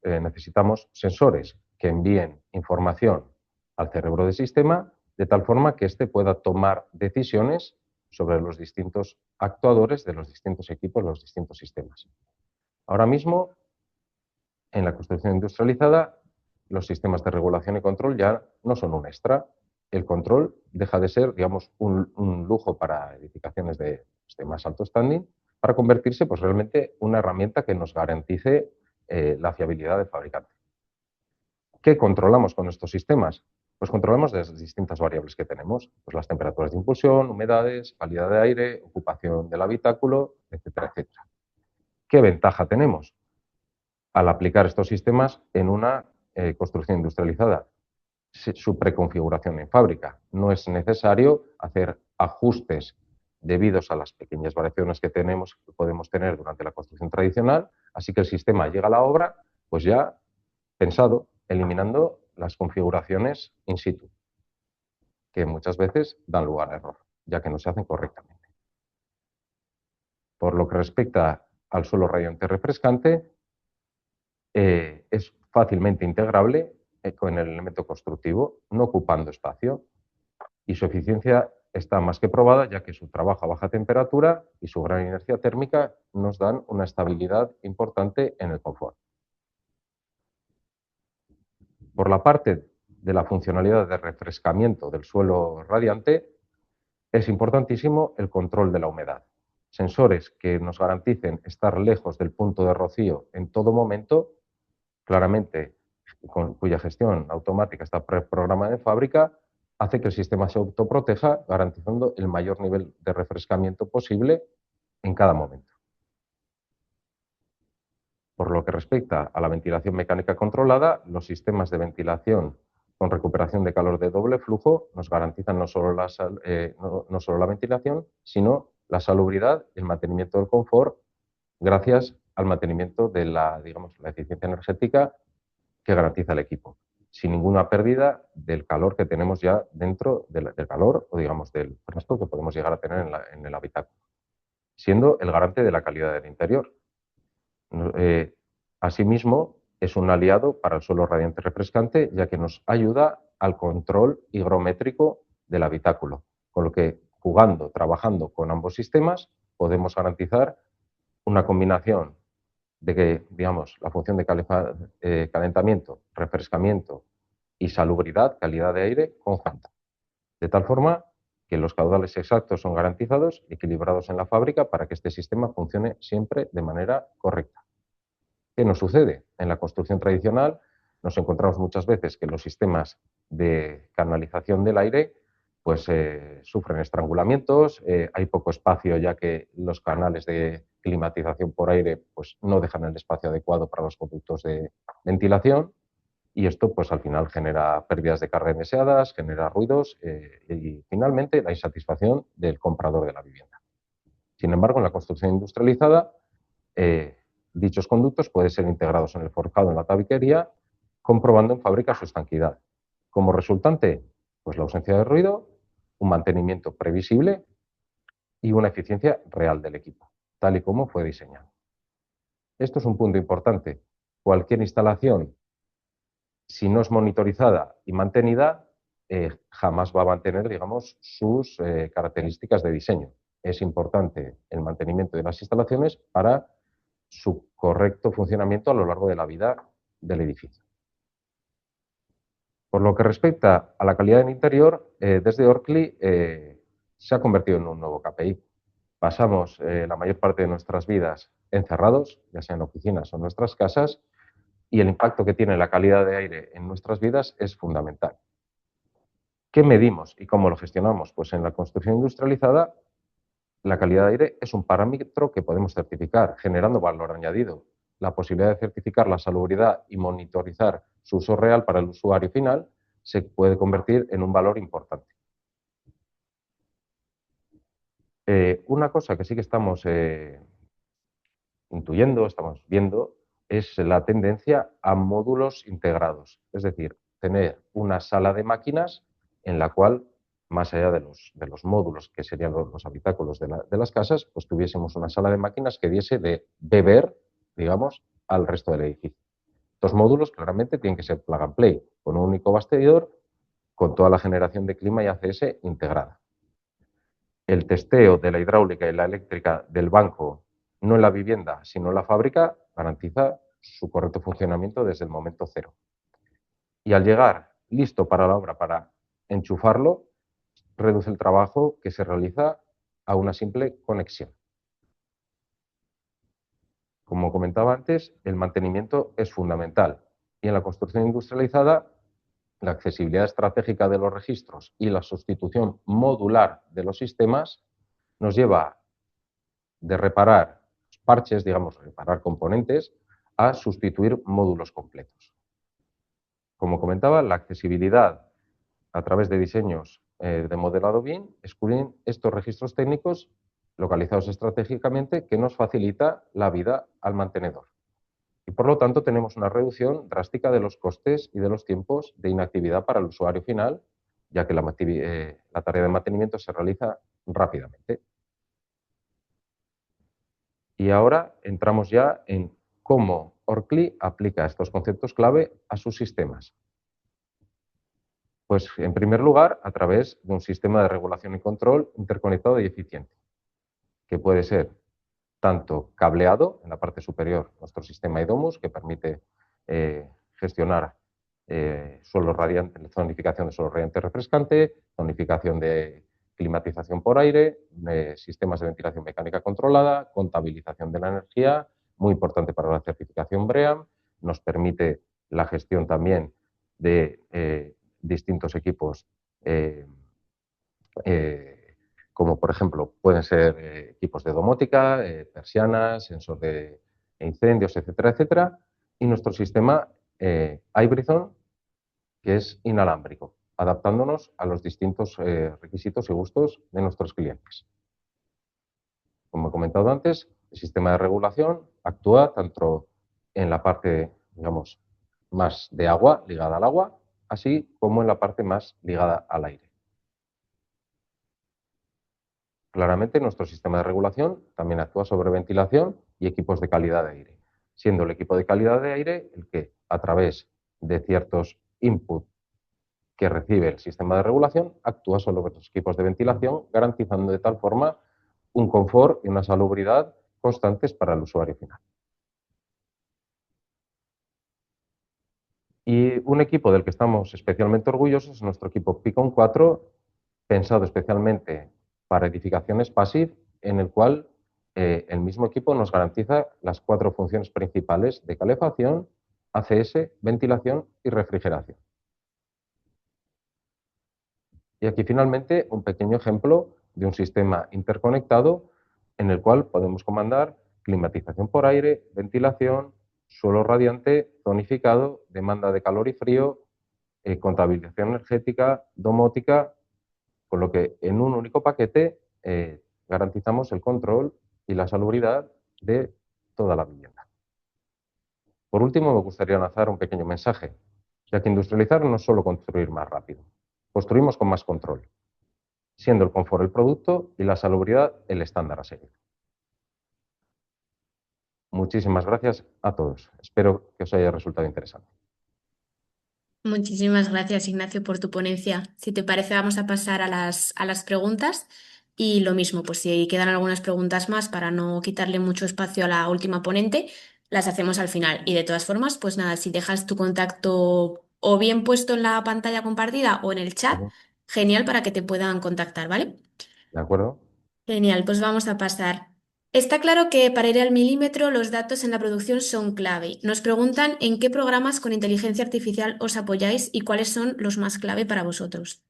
necesitamos sensores que envíen información al cerebro del sistema de tal forma que éste pueda tomar decisiones sobre los distintos actuadores de los distintos equipos, los distintos sistemas. Ahora mismo, en la construcción industrializada, los sistemas de regulación y control ya no son un extra. El control deja de ser, digamos, un lujo para edificaciones de más alto standing, para convertirse, pues, realmente una herramienta que nos garantice la fiabilidad del fabricante. ¿Qué controlamos con estos sistemas? Pues controlamos las distintas variables que tenemos, pues las temperaturas de impulsión, humedades, calidad de aire, ocupación del habitáculo, etcétera, etcétera. ¿Qué ventaja tenemos al aplicar estos sistemas en una construcción industrializada? Su preconfiguración en fábrica. No es necesario hacer ajustes debidos a las pequeñas variaciones que podemos tener durante la construcción tradicional, así que el sistema llega a la obra pues ya pensado, eliminando las configuraciones in situ, que muchas veces dan lugar a error, ya que no se hacen correctamente. Por lo que respecta al suelo radiante refrescante, es fácilmente integrable con el elemento constructivo, no ocupando espacio, y su eficiencia está más que probada, ya que su trabajo a baja temperatura y su gran inercia térmica nos dan una estabilidad importante en el confort. Por la parte de la funcionalidad de refrescamiento del suelo radiante, es importantísimo el control de la humedad. Sensores que nos garanticen estar lejos del punto de rocío en todo momento, claramente cuya gestión automática está preprogramada en fábrica, hace que el sistema se autoproteja, garantizando el mayor nivel de refrescamiento posible en cada momento. Por lo que respecta a la ventilación mecánica controlada, los sistemas de ventilación con recuperación de calor de doble flujo nos garantizan no solo la ventilación, sino la salubridad y el mantenimiento del confort gracias al mantenimiento de la eficiencia energética que garantiza el equipo, sin ninguna pérdida del calor que tenemos ya dentro del calor o del fresco que podemos llegar a tener en el habitáculo, siendo el garante de la calidad del interior. Asimismo, es un aliado para el suelo radiante refrescante, ya que nos ayuda al control higrométrico del habitáculo, con lo que trabajando con ambos sistemas, podemos garantizar una combinación de que, la función de calentamiento, refrescamiento y salubridad, calidad de aire, conjunta. De tal forma que los caudales exactos son garantizados y equilibrados en la fábrica para que este sistema funcione siempre de manera correcta. ¿Qué nos sucede? En la construcción tradicional nos encontramos muchas veces que los sistemas de canalización del aire pues sufren estrangulamientos, hay poco espacio ya que los canales de climatización por aire pues no dejan el espacio adecuado para los conductos de ventilación y esto pues al final genera pérdidas de carga indeseadas, genera ruidos y finalmente la insatisfacción del comprador de la vivienda. Sin embargo, en la construcción industrializada, dichos conductos pueden ser integrados en el forjado, en la tabiquería, comprobando en fábrica su estanquidad. Como resultante, pues la ausencia de ruido, un mantenimiento previsible y una eficiencia real del equipo, tal y como fue diseñado. Esto es un punto importante. Cualquier instalación, si no es monitorizada y mantenida, jamás va a mantener, digamos, sus características de diseño. Es importante el mantenimiento de las instalaciones para su correcto funcionamiento a lo largo de la vida del edificio. Por lo que respecta a la calidad del interior, desde Orkly se ha convertido en un nuevo KPI. Pasamos la mayor parte de nuestras vidas encerrados, ya sea en oficinas o en nuestras casas, y el impacto que tiene la calidad de aire en nuestras vidas es fundamental. ¿Qué medimos y cómo lo gestionamos? Pues en la construcción industrializada, la calidad de aire es un parámetro que podemos certificar, generando valor añadido. La posibilidad de certificar la salubridad y monitorizar su uso real para el usuario final se puede convertir en un valor importante. Una cosa que sí que estamos intuyendo, estamos viendo, es la tendencia a módulos integrados, es decir, tener una sala de máquinas en la cual, más allá de los módulos que serían los habitáculos de las casas, pues tuviésemos una sala de máquinas que diese de beber, digamos, al resto del edificio. Estos módulos claramente tienen que ser plug and play, con un único bastidor, con toda la generación de clima y ACS integrada. El testeo de la hidráulica y la eléctrica del banco, no en la vivienda, sino en la fábrica, garantiza su correcto funcionamiento desde el momento cero. Y al llegar listo para la obra, para enchufarlo, reduce el trabajo que se realiza a una simple conexión. Como comentaba antes, el mantenimiento es fundamental y en la construcción industrializada la accesibilidad estratégica de los registros y la sustitución modular de los sistemas nos lleva de reparar parches, digamos, reparar componentes, a sustituir módulos completos. Como comentaba, la accesibilidad a través de diseños de modelado BIM excluyen estos registros técnicos localizados estratégicamente que nos facilita la vida al mantenedor. Y por lo tanto tenemos una reducción drástica de los costes y de los tiempos de inactividad para el usuario final, ya que la tarea de mantenimiento se realiza rápidamente. Y ahora entramos ya en cómo Orkly aplica estos conceptos clave a sus sistemas. Pues en primer lugar, a través de un sistema de regulación y control interconectado y eficiente, que puede ser tanto cableado en la parte superior, nuestro sistema IDOMUS, que permite gestionar suelo radiante, zonificación de suelo radiante refrescante, zonificación de climatización por aire, sistemas de ventilación mecánica controlada, contabilización de la energía, muy importante para la certificación BREEAM, nos permite la gestión también de distintos equipos como por ejemplo pueden ser equipos de domótica, persianas, sensor de incendios, etcétera, etcétera, y nuestro sistema Hybrizon, que es inalámbrico, adaptándonos a los distintos requisitos y gustos de nuestros clientes. Como he comentado antes, el sistema de regulación actúa tanto en la parte, digamos, más de agua, ligada al agua, así como en la parte más ligada al aire. Claramente, nuestro sistema de regulación también actúa sobre ventilación y equipos de calidad de aire, siendo el equipo de calidad de aire el que, a través de ciertos inputs que recibe el sistema de regulación, actúa sobre los equipos de ventilación, garantizando de tal forma un confort y una salubridad constantes para el usuario final. Y un equipo del que estamos especialmente orgullosos es nuestro equipo Picon 4, pensado especialmente para edificaciones passive, en el cual el mismo equipo nos garantiza las 4 funciones principales de calefacción ACS, ventilación y refrigeración. Y aquí finalmente un pequeño ejemplo de un sistema interconectado en el cual podemos comandar climatización por aire, ventilación, suelo radiante, zonificado, demanda de calor y frío, contabilización energética, domótica, con lo que en un único paquete garantizamos el control y la salubridad de toda la vivienda. Por último, me gustaría lanzar un pequeño mensaje, ya que industrializar no es solo construir más rápido, construimos con más control, siendo el confort el producto y la salubridad el estándar a seguir. Muchísimas gracias a todos. Espero que os haya resultado interesante. Muchísimas gracias, Ignacio, por tu ponencia. Si te parece, vamos a pasar a las preguntas. Y lo mismo, pues si quedan algunas preguntas más para no quitarle mucho espacio a la última ponente, las hacemos al final. Y de todas formas, pues nada, si dejas tu contacto o bien puesto en la pantalla compartida o en el chat, Ujú. genial para que te puedan contactar, ¿vale? ¿De acuerdo? Genial, pues vamos a pasar. Está claro que para ir al milímetro los datos en la producción son clave. Nos preguntan en qué programas con inteligencia artificial os apoyáis y cuáles son los más clave para vosotros.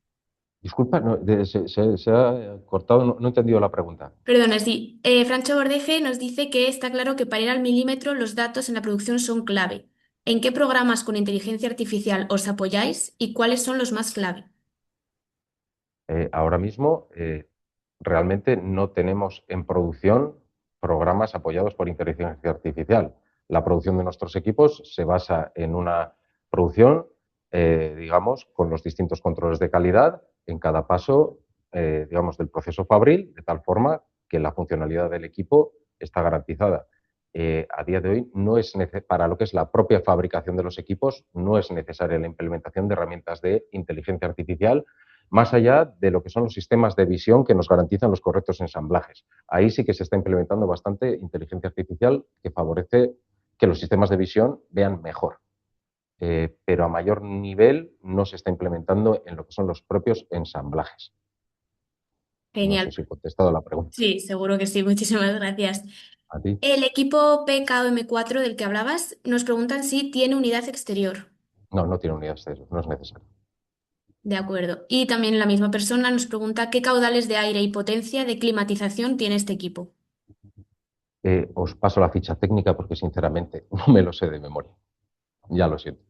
Disculpa, se ha cortado, no he entendido la pregunta. Perdona, sí. Francho Bordeje nos dice que está claro que para ir al milímetro los datos en la producción son clave. ¿En qué programas con inteligencia artificial os apoyáis y cuáles son los más clave? Ahora mismo realmente no tenemos en producción programas apoyados por inteligencia artificial. La producción de nuestros equipos se basa en una producción, digamos, con los distintos controles de calidad en cada paso, digamos, del proceso fabril, de tal forma que la funcionalidad del equipo está garantizada. A día de hoy, para lo que es la propia fabricación de los equipos, no es necesaria la implementación de herramientas de inteligencia artificial más allá de lo que son los sistemas de visión que nos garantizan los correctos ensamblajes. Ahí sí que se está implementando bastante inteligencia artificial que favorece que los sistemas de visión vean mejor. Pero a mayor nivel no se está implementando en lo que son los propios ensamblajes. No sé Genial. si he contestado la pregunta. Sí, seguro que sí. Muchísimas gracias. A ti. El equipo PKOM4 del que hablabas nos preguntan si tiene unidad exterior. No, no tiene unidad exterior, no es necesario. De acuerdo. Y también la misma persona nos pregunta qué caudales de aire y potencia de climatización tiene este equipo. Os paso la ficha técnica porque sinceramente no me lo sé de memoria. Ya lo siento.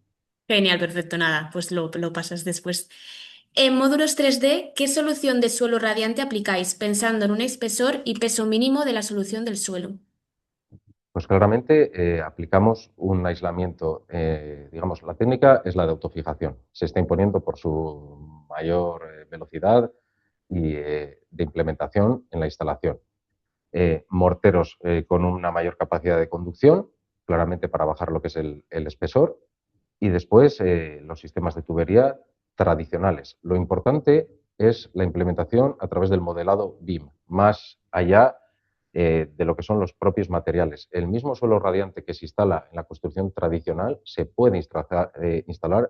Genial, perfecto, nada, pues lo pasas después. En módulos 3D, ¿qué solución de suelo radiante aplicáis pensando en un espesor y peso mínimo de la solución del suelo? Pues claramente aplicamos un aislamiento, digamos, la técnica es la de autofijación. Se está imponiendo por su mayor velocidad y de implementación en la instalación. Morteros con una mayor capacidad de conducción, claramente para bajar lo que es el espesor, y después los sistemas de tubería tradicionales. Lo importante es la implementación a través del modelado BIM, más allá de lo que son los propios materiales. El mismo suelo radiante que se instala en la construcción tradicional se puede instalar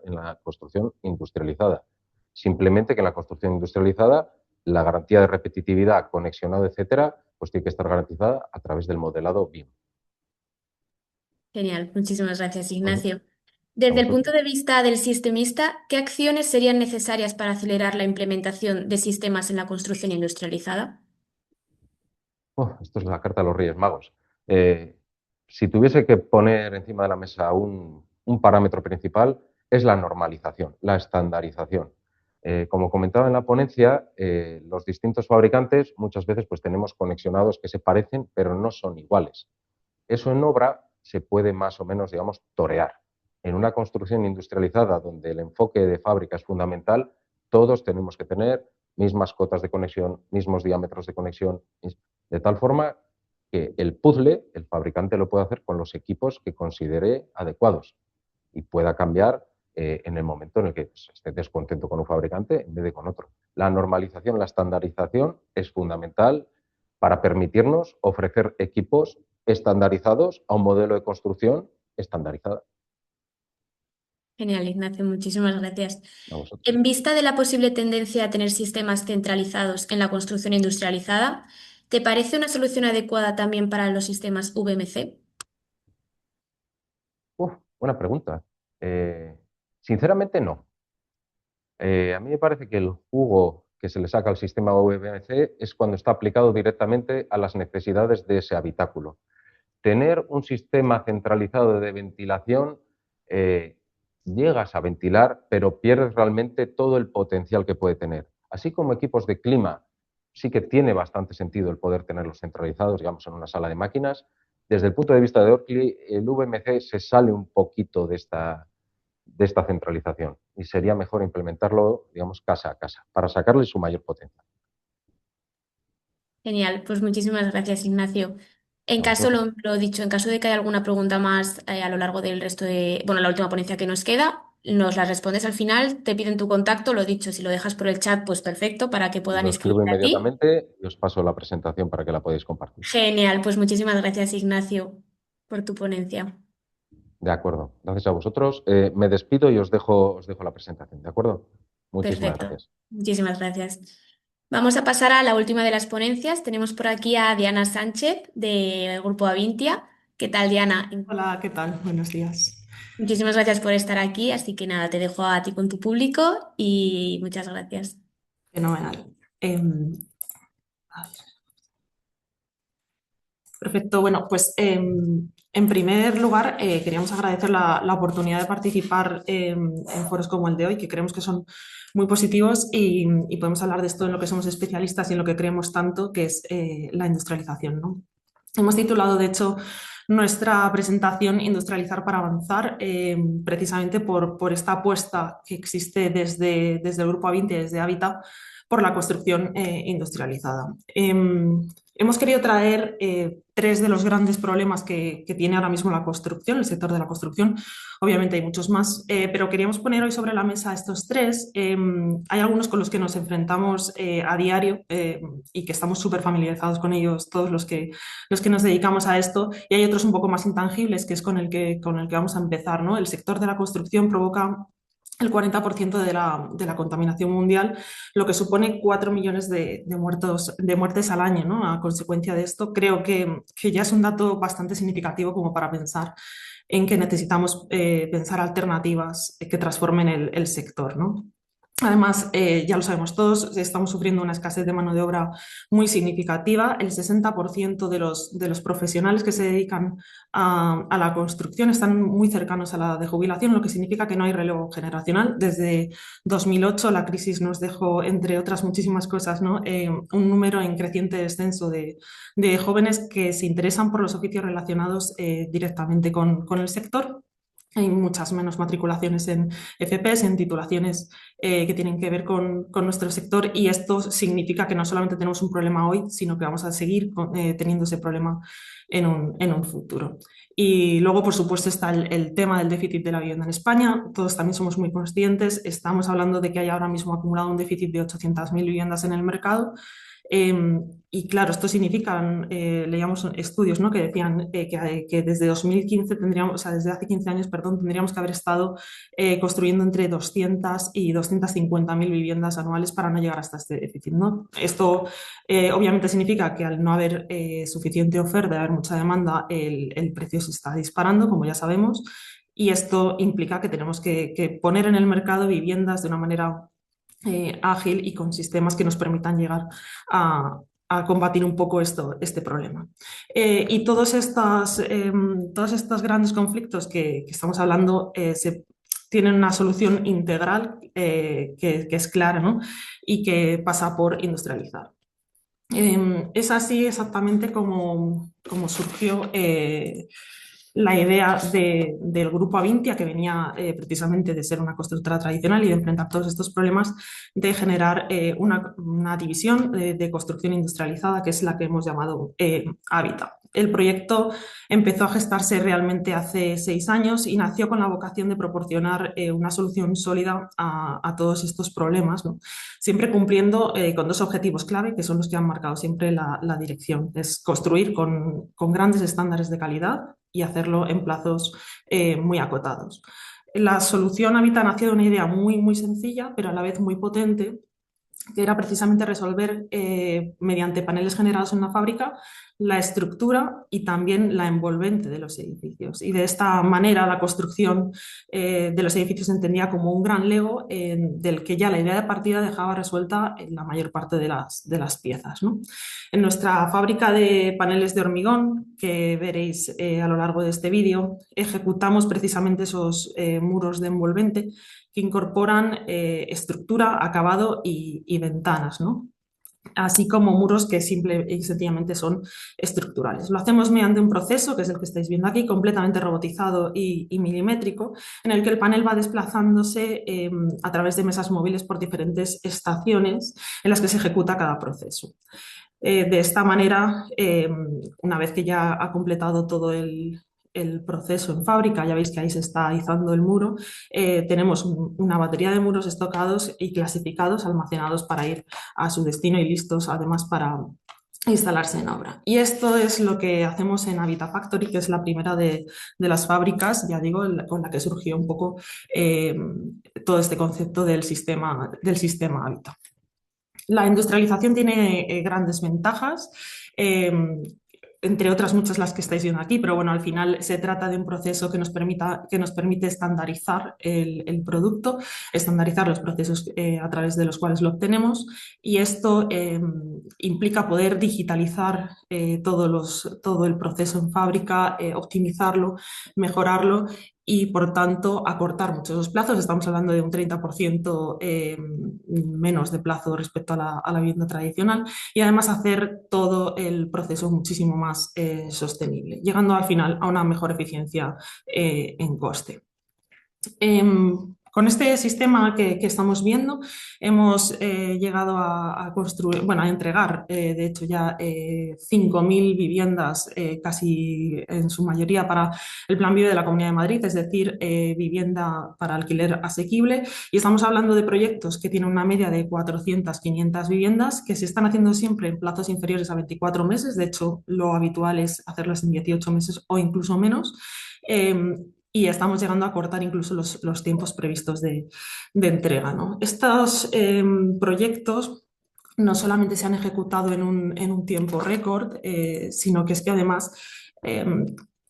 en la construcción industrializada. Simplemente que en la construcción industrializada la garantía de repetitividad, conexionado, etcétera, pues tiene que estar garantizada a través del modelado BIM. Genial, muchísimas gracias, Ujú. Ignacio. A Desde el punto vosotros. de vista del sistemista, ¿qué acciones serían necesarias para acelerar la implementación de sistemas en la construcción industrializada? Esto es la carta de los Reyes Magos. Eh, si tuviese que poner encima de la mesa un parámetro principal, es la normalización, la estandarización. Como comentaba en la ponencia, los distintos fabricantes muchas veces pues, tenemos conexionados que se parecen, pero no son iguales. Eso en obra se puede más o menos, digamos, torear. En una construcción industrializada donde el enfoque de fábrica es fundamental, todos tenemos que tener mismas cotas de conexión, mismos diámetros de conexión, de tal forma que el puzzle el fabricante lo puede hacer con los equipos que considere adecuados y pueda cambiar en el momento en el que pues, esté descontento con un fabricante en vez de con otro. La normalización, la estandarización es fundamental para permitirnos ofrecer equipos estandarizados a un modelo de construcción estandarizada. Genial, Ignacio, muchísimas gracias. A vosotros. En vista de la posible tendencia a tener sistemas centralizados en la construcción industrializada, ¿te parece una solución adecuada también para los sistemas VMC? Uf, Buena pregunta. Sinceramente no. A mí me parece que el jugo que se le saca al sistema VMC es cuando está aplicado directamente a las necesidades de ese habitáculo. Tener un sistema centralizado de ventilación, llegas a ventilar, pero pierdes realmente todo el potencial que puede tener. Así como equipos de clima, sí que tiene bastante sentido el poder tenerlos centralizados, digamos, en una sala de máquinas. Desde el punto de vista de Oakley, el VMC se sale un poquito de esta centralización y sería mejor implementarlo, digamos, casa a casa, para sacarle su mayor potencial. Genial, pues muchísimas gracias, Ignacio. En A caso, vosotros. lo dicho, en caso de que haya alguna pregunta más a lo largo del resto de, bueno, la última ponencia que nos queda, nos la respondes al final, te piden tu contacto, lo dicho, si lo dejas por el chat, pues perfecto, para que puedan Lo escribo escribir a ti. inmediatamente y os paso la presentación para que la podáis compartir. Genial, pues muchísimas gracias, Ignacio, por tu ponencia. De acuerdo. Gracias a vosotros. Me despido y os dejo la presentación. ¿De acuerdo? Muchísimas Perfecto, gracias. muchísimas gracias. Vamos a pasar a la última de las ponencias. Tenemos por aquí a Diana Sánchez del Grupo Avintia. ¿Qué tal, Diana? Hola, ¿qué tal? Buenos días. Muchísimas gracias por estar aquí, así que nada, te dejo a ti con tu público y muchas gracias. Fenomenal. A ver, perfecto. Bueno, pues en primer lugar queríamos agradecer la oportunidad de participar en foros como el de hoy, que creemos que son muy positivos y podemos hablar de esto en lo que somos especialistas y en lo que creemos tanto, que es la industrialización, ¿no? Hemos titulado, de hecho, nuestra presentación Industrializar para avanzar, precisamente por esta apuesta que existe desde el Grupo A20, desde Habitat, por la construcción industrializada. Hemos querido traer tres de los grandes problemas que tiene ahora mismo la construcción, el sector de la construcción. Obviamente hay muchos más, pero queríamos poner hoy sobre la mesa estos tres. Hay algunos con los que nos enfrentamos a diario y que estamos súper familiarizados con ellos, todos los que nos dedicamos a esto, y hay otros un poco más intangibles, que es con el que vamos a empezar, ¿no? El sector de la construcción provoca el 40% de la contaminación mundial, lo que supone 4 millones de muertes al año, ¿no? A consecuencia de esto, creo que ya es un dato bastante significativo como para pensar en que necesitamos pensar alternativas que transformen el sector, ¿no? Además, ya lo sabemos todos, estamos sufriendo una escasez de mano de obra muy significativa. El 60% de los profesionales que se dedican a la construcción están muy cercanos a la de jubilación, lo que significa que no hay relevo generacional. Desde 2008 la crisis nos dejó, entre otras muchísimas cosas, ¿no? Un número en creciente descenso de jóvenes que se interesan por los oficios relacionados directamente con el sector. Hay muchas menos matriculaciones en FPs, en titulaciones que tienen que ver con nuestro sector, y esto significa que no solamente tenemos un problema hoy, sino que vamos a seguir teniendo ese problema en un futuro. Y luego, por supuesto, está el tema del déficit de la vivienda en España. Todos también somos muy conscientes. Estamos hablando de que hay ahora mismo acumulado un déficit de 800.000 viviendas en el mercado. Y claro, esto significa, leíamos estudios, ¿no? Que decían que desde 2015 tendríamos, o sea, desde hace 15 años, perdón, tendríamos que haber estado construyendo entre 200 y 250.000 viviendas anuales para no llegar hasta este déficit, ¿no? Esto obviamente significa que al no haber suficiente oferta, de haber mucha demanda, el precio se está disparando, como ya sabemos, y esto implica que tenemos que poner en el mercado viviendas de una manera ágil y con sistemas que nos permitan llegar a combatir un poco este problema. Y todos estos grandes conflictos que estamos hablando tienen una solución integral que es clara, ¿no? Y que pasa por industrializar. Es así exactamente como surgió la idea del Grupo Avintia, que venía precisamente de ser una constructora tradicional y de enfrentar todos estos problemas, de generar una división de construcción industrializada, que es la que hemos llamado Habitat. El proyecto empezó a gestarse realmente hace 6 años y nació con la vocación de proporcionar una solución sólida a todos estos problemas, ¿no? Siempre cumpliendo con 2 objetivos clave, que son los que han marcado siempre la dirección. Es construir con grandes estándares de calidad y hacerlo en plazos muy acotados. La solución Habitat nació de una idea muy, muy sencilla, pero a la vez muy potente, que era precisamente resolver mediante paneles generados en una fábrica la estructura y también la envolvente de los edificios. Y de esta manera la construcción de los edificios se entendía como un gran Lego del que ya la idea de partida dejaba resuelta en la mayor parte de las piezas, ¿no? En nuestra fábrica de paneles de hormigón, que veréis a lo largo de este vídeo, ejecutamos precisamente esos muros de envolvente que incorporan estructura, acabado y ventanas, ¿no? Así como muros que simple y sencillamente son estructurales. Lo hacemos mediante un proceso, que es el que estáis viendo aquí, completamente robotizado y milimétrico, en el que el panel va desplazándose a través de mesas móviles por diferentes estaciones en las que se ejecuta cada proceso. De esta manera, una vez que ya ha completado todo el proceso en fábrica, ya veis que ahí se está izando el muro, tenemos una batería de muros estocados y clasificados, almacenados para ir a su destino y listos además para instalarse en obra. Y esto es lo que hacemos en Habitat Factory, que es la primera de las fábricas, ya digo, con la que surgió un poco todo este concepto del sistema Habitat. La industrialización tiene grandes ventajas, entre otras muchas las que estáis viendo aquí, pero bueno, al final se trata de un proceso que nos permite estandarizar el producto, estandarizar los procesos a través de los cuales lo obtenemos, y esto implica poder digitalizar todo el proceso en fábrica, optimizarlo, mejorarlo y, por tanto, acortar muchos los plazos. Estamos hablando de un 30% menos de plazo respecto a la vivienda tradicional, y además hacer todo el proceso muchísimo más sostenible, llegando al final a una mejor eficiencia en coste. Con este sistema que estamos viendo hemos llegado a construir, bueno, a entregar, de hecho, ya 5.000 viviendas, casi en su mayoría para el Plan Vive de la Comunidad de Madrid, es decir, vivienda para alquiler asequible. Y estamos hablando de proyectos que tienen una media de 400, 500 viviendas, que se están haciendo siempre en plazos inferiores a 24 meses. De hecho, lo habitual es hacerlas en 18 meses o incluso menos. Y estamos llegando a cortar incluso los tiempos previstos de entrega, ¿no? Estos proyectos no solamente se han ejecutado en un tiempo récord, sino que es que además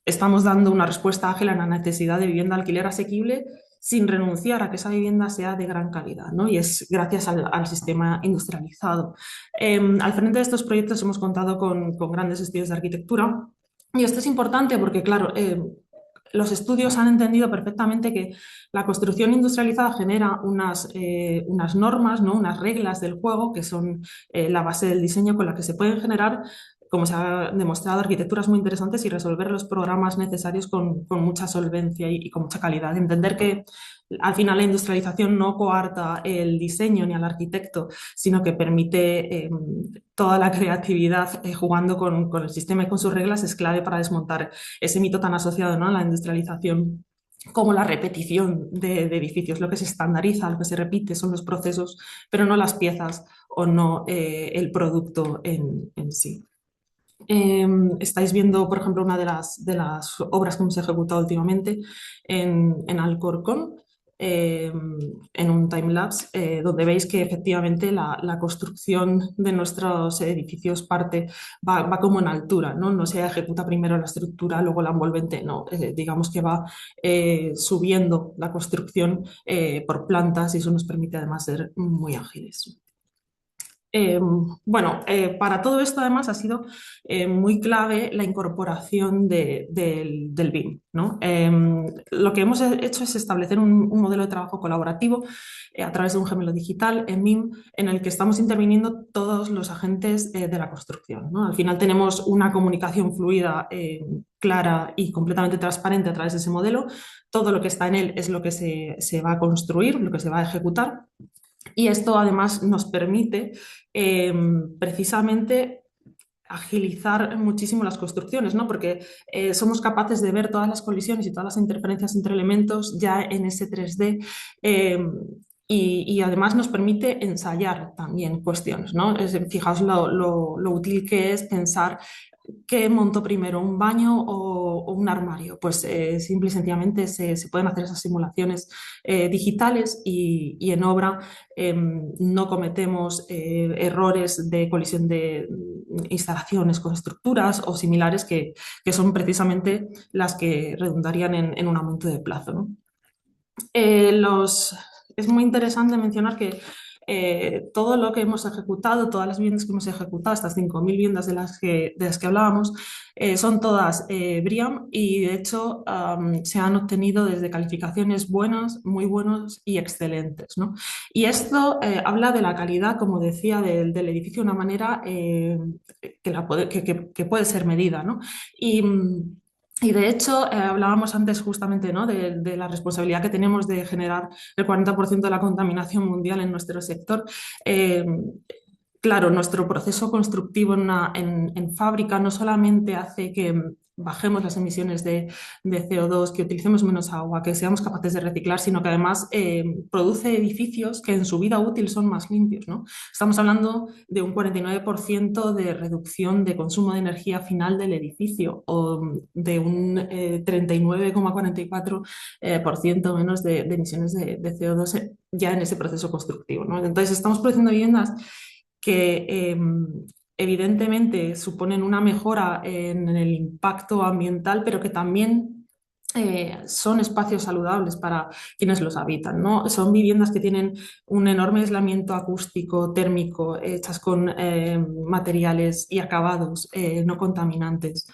estamos dando una respuesta ágil a la necesidad de vivienda alquiler asequible sin renunciar a que esa vivienda sea de gran calidad, ¿no? Y es gracias al sistema industrializado. Al frente de estos proyectos hemos contado con grandes estudios de arquitectura, y esto es importante porque, claro, los estudios han entendido perfectamente que la construcción industrializada genera unas normas, ¿no? Unas reglas del juego que son la base del diseño, con la que se pueden generar, como se ha demostrado, arquitecturas muy interesantes y resolver los programas necesarios con mucha solvencia y con mucha calidad. Entender que al final la industrialización no coarta el diseño ni al arquitecto, sino que permite toda la creatividad jugando con el sistema y con sus reglas, es clave para desmontar ese mito tan asociado, ¿no?, a la industrialización, como la repetición de edificios. Lo que se estandariza, lo que se repite son los procesos, pero no las piezas o no el producto en sí. Estáis viendo, por ejemplo, una de las obras que hemos ejecutado últimamente en Alcorcón, en un timelapse, donde veis que efectivamente la construcción de nuestros edificios va como en altura, ¿no? No se ejecuta primero la estructura, luego la envolvente, no, digamos que va subiendo la construcción por plantas, y eso nos permite además ser muy ágiles. Bueno, para todo esto además ha sido muy clave la incorporación del BIM, ¿no? Lo que hemos hecho es establecer un modelo de trabajo colaborativo a través de un gemelo digital en BIM, en el que estamos interviniendo todos los agentes de la construcción, ¿no? Al final tenemos una comunicación fluida, clara y completamente transparente a través de ese modelo. Todo lo que está en él es lo que se va a construir, lo que se va a ejecutar. Y esto además nos permite precisamente agilizar muchísimo las construcciones, ¿no? Porque somos capaces de ver todas las colisiones y todas las interferencias entre elementos ya en ese 3D, y además nos permite ensayar también cuestiones, ¿no? Fijaos lo útil que es pensar ¿qué monto primero, un baño o un armario? Pues simple y sencillamente se pueden hacer esas simulaciones digitales y en obra no cometemos errores de colisión de instalaciones con estructuras o similares que son precisamente las que redundarían en un aumento de plazo, ¿no? Es muy interesante mencionar que todo lo que hemos ejecutado, todas las viviendas que hemos ejecutado, estas 5.000 viviendas de las que hablábamos, son todas BREEAM y de hecho se han obtenido desde calificaciones buenas, muy buenos y excelentes, ¿no? Y esto habla de la calidad, como decía, del edificio de una manera que puede ser medida, ¿no? Y, y de hecho, hablábamos antes justamente, ¿no?, de la responsabilidad que tenemos de generar el 40% de la contaminación mundial en nuestro sector. Eh, Claro, nuestro proceso constructivo en fábrica no solamente hace que bajemos las emisiones de CO2, que utilicemos menos agua, que seamos capaces de reciclar, sino que además produce edificios que en su vida útil son más limpios, ¿no? Estamos hablando de un 49% de reducción de consumo de energía final del edificio o de un 39,44% menos de emisiones de CO2 ya en ese proceso constructivo, ¿no? Entonces, estamos produciendo viviendas que evidentemente suponen una mejora en el impacto ambiental, pero que también son espacios saludables para quienes los habitan, ¿no? Son viviendas que tienen un enorme aislamiento acústico, térmico, hechas con materiales y acabados no contaminantes.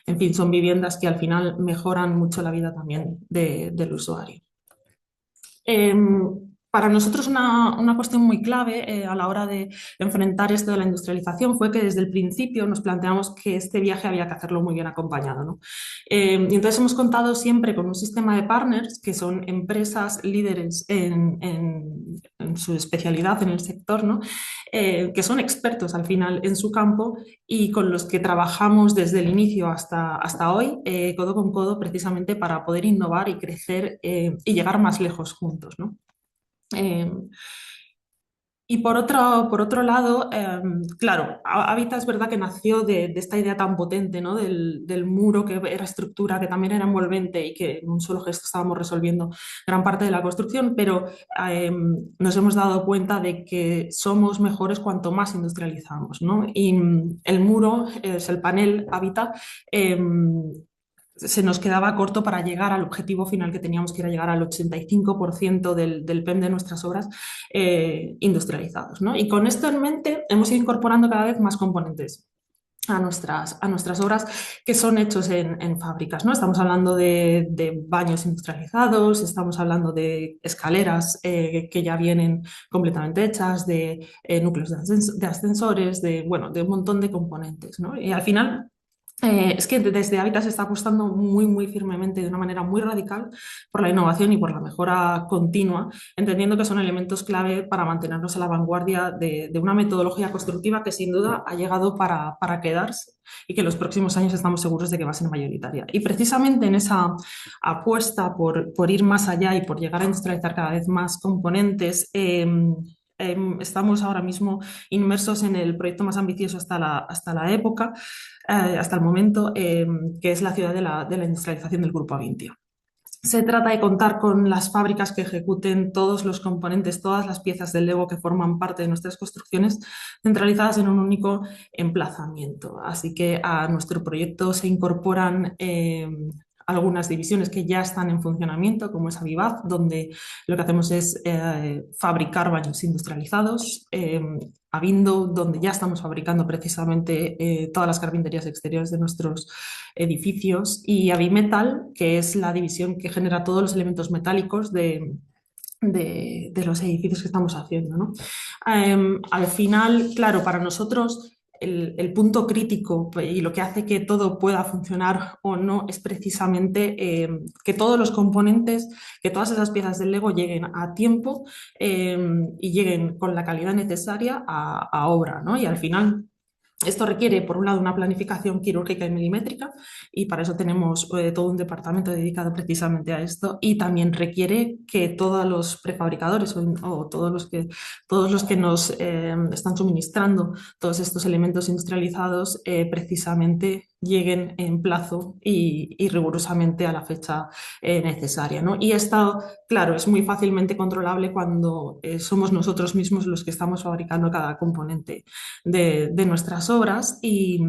En fin, son viviendas que al final mejoran mucho la vida también del usuario. Para nosotros una cuestión muy clave a la hora de enfrentar esto de la industrialización fue que desde el principio nos planteamos que este viaje había que hacerlo muy bien acompañado, ¿no? Y entonces hemos contado siempre con un sistema de partners que son empresas líderes en su especialidad en el sector, ¿no? Que son expertos al final en su campo y con los que trabajamos desde el inicio hasta hoy, codo con codo, precisamente para poder innovar y crecer y llegar más lejos juntos, ¿no? Y por otro lado, claro, Habitat es verdad que nació de esta idea tan potente, ¿no?, del muro que era estructura, que también era envolvente y que en un solo gesto estábamos resolviendo gran parte de la construcción, pero nos hemos dado cuenta de que somos mejores cuanto más industrializamos, ¿no? Y el muro, es el panel Habitat, se nos quedaba corto para llegar al objetivo final que teníamos, que era llegar al 85% del PEM de nuestras obras industrializados, ¿no? Y con esto en mente hemos ido incorporando cada vez más componentes a nuestras obras que son hechos en fábricas, ¿no? Estamos hablando de baños industrializados, estamos hablando de escaleras que ya vienen completamente hechas, de núcleos de ascensores, bueno, de un montón de componentes, ¿no? Y al final es que desde Habitat se está apostando muy, muy firmemente, de una manera muy radical, por la innovación y por la mejora continua, entendiendo que son elementos clave para mantenernos a la vanguardia de una metodología constructiva que sin duda ha llegado para quedarse y que en los próximos años estamos seguros de que va a ser mayoritaria. Y precisamente en esa apuesta por ir más allá y por llegar a industrializar cada vez más componentes, estamos ahora mismo inmersos en el proyecto más ambicioso hasta la época, hasta el momento, que es la ciudad de la industrialización del Grupo Avintia. Se trata de contar con las fábricas que ejecuten todos los componentes, todas las piezas del Lego que forman parte de nuestras construcciones, centralizadas en un único emplazamiento. Así que a nuestro proyecto se incorporan algunas divisiones que ya están en funcionamiento, como es Avivaz, donde lo que hacemos es fabricar baños industrializados, Avindo, donde ya estamos fabricando precisamente todas las carpinterías exteriores de nuestros edificios, y Avimetal, que es la división que genera todos los elementos metálicos de los edificios que estamos haciendo, ¿no? Al final, claro, para nosotros el punto crítico y lo que hace que todo pueda funcionar o no es precisamente que todos los componentes, que todas esas piezas del Lego lleguen a tiempo y lleguen con la calidad necesaria a obra, ¿no? Y al final esto requiere, por un lado, una planificación quirúrgica y milimétrica, y para eso tenemos todo un departamento dedicado precisamente a esto, y también requiere que todos los prefabricadores o todos los que nos están suministrando todos estos elementos industrializados precisamente lleguen en plazo y rigurosamente a la fecha necesaria, ¿no? Y esto, claro, es muy fácilmente controlable cuando somos nosotros mismos los que estamos fabricando cada componente de nuestras obras y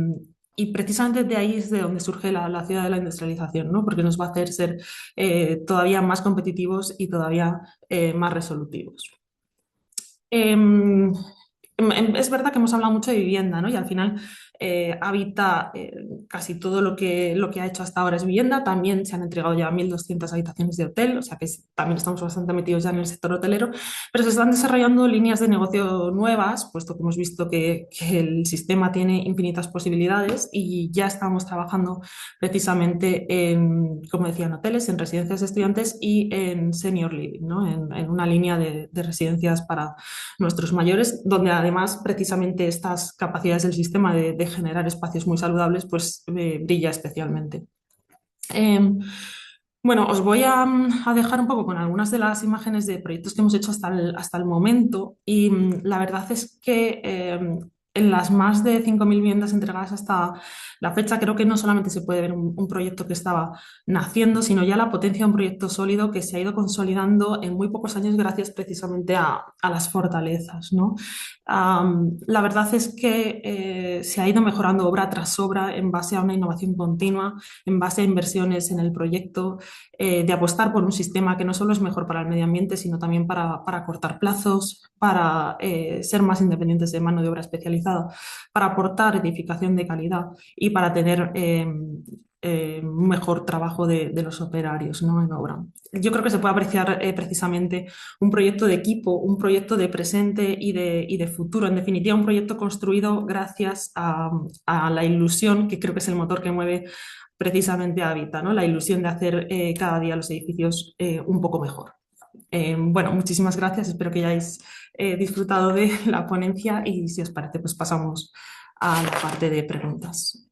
precisamente de ahí es de donde surge la ciudad de la industrialización, ¿no? Porque nos va a hacer ser todavía más competitivos y todavía más resolutivos. Em, es verdad que hemos hablado mucho de vivienda, ¿no? Y al final habita casi todo lo que ha hecho hasta ahora es vivienda. También se han entregado ya 1.200 habitaciones de hotel, o sea que también estamos bastante metidos ya en el sector hotelero, pero se están desarrollando líneas de negocio nuevas, puesto que hemos visto que el sistema tiene infinitas posibilidades y ya estamos trabajando precisamente en, como decía, en hoteles, en residencias de estudiantes y en senior living, ¿no? En una línea de residencias para nuestros mayores, donde además precisamente estas capacidades del sistema de generar espacios muy saludables, pues brilla especialmente. Bueno, os voy a dejar un poco con algunas de las imágenes de proyectos que hemos hecho hasta el momento y la verdad es que en las más de 5.000 viviendas entregadas hasta la fecha, creo que no solamente se puede ver un proyecto que estaba naciendo, sino ya la potencia de un proyecto sólido que se ha ido consolidando en muy pocos años gracias precisamente a las fortalezas, ¿no? La verdad es que se ha ido mejorando obra tras obra en base a una innovación continua, en base a inversiones en el proyecto, de apostar por un sistema que no solo es mejor para el medio ambiente, sino también para cortar plazos, para ser más independientes de mano de obra especializada, para aportar edificación de calidad y para tener un mejor trabajo de los operarios, ¿no? En obra. Yo creo que se puede apreciar precisamente un proyecto de equipo, un proyecto de presente y de futuro. En definitiva, un proyecto construido gracias a la ilusión, que creo que es el motor que mueve precisamente a Habita, ¿no? La ilusión de hacer cada día los edificios un poco mejor. Bueno, muchísimas gracias. Espero que hayáis disfrutado de la ponencia y si os parece, pues pasamos a la parte de preguntas.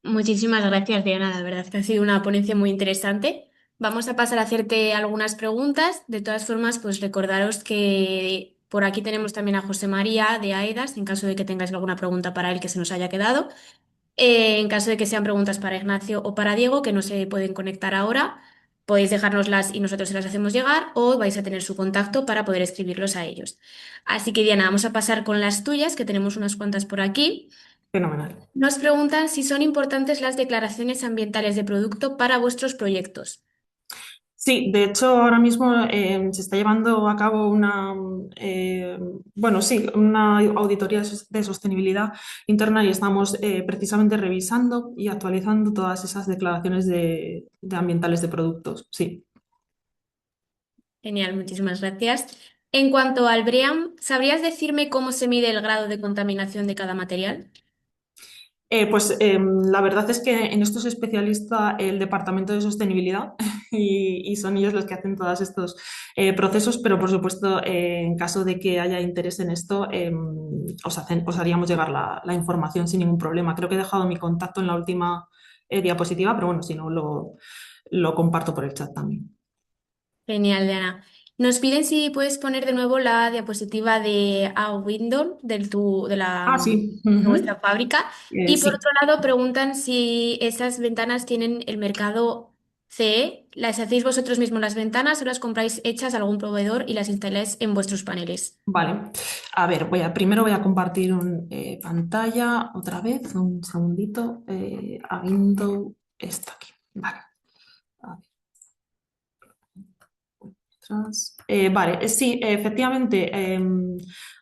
Muchísimas gracias, Diana. La verdad que ha sido una ponencia muy interesante. Vamos a pasar a hacerte algunas preguntas. De todas formas, pues recordaros que por aquí tenemos también a José María de AEDAS, en caso de que tengáis alguna pregunta para él que se nos haya quedado. En caso de que sean preguntas para Ignacio o para Diego, que no se pueden conectar ahora, podéis dejárnoslas y nosotros se las hacemos llegar o vais a tener su contacto para poder escribirlos a ellos. Así que, Diana, vamos a pasar con las tuyas, que tenemos unas cuantas por aquí. Fenomenal. Nos preguntan si son importantes las declaraciones ambientales de producto para vuestros proyectos. Sí, de hecho ahora mismo se está llevando a cabo bueno, sí, una auditoría de sostenibilidad interna y estamos precisamente revisando y actualizando todas esas declaraciones de ambientales de productos. Sí. Genial, muchísimas gracias. En cuanto al BREEAM, ¿sabrías decirme cómo se mide el grado de contaminación de cada material? Pues la verdad es que en esto se especializa el Departamento de Sostenibilidad y son ellos los que hacen todos estos procesos, pero por supuesto, en caso de que haya interés en esto, os haríamos llegar la información sin ningún problema. Creo que he dejado mi contacto en la última diapositiva, pero bueno, si no, lo comparto por el chat también. Genial, Diana. Nos piden si puedes poner de nuevo la diapositiva de A Window Ah, sí. de vuestra fábrica. Y por Sí. otro lado, preguntan si esas ventanas tienen el mercado CE. ¿Las hacéis vosotros mismos las ventanas o las compráis hechas a algún proveedor y las instaláis en vuestros paneles? Vale, a ver, primero voy a compartir pantalla otra vez, un segundito, a Windows, está aquí, vale. A ver, atrás. Vale, sí, efectivamente,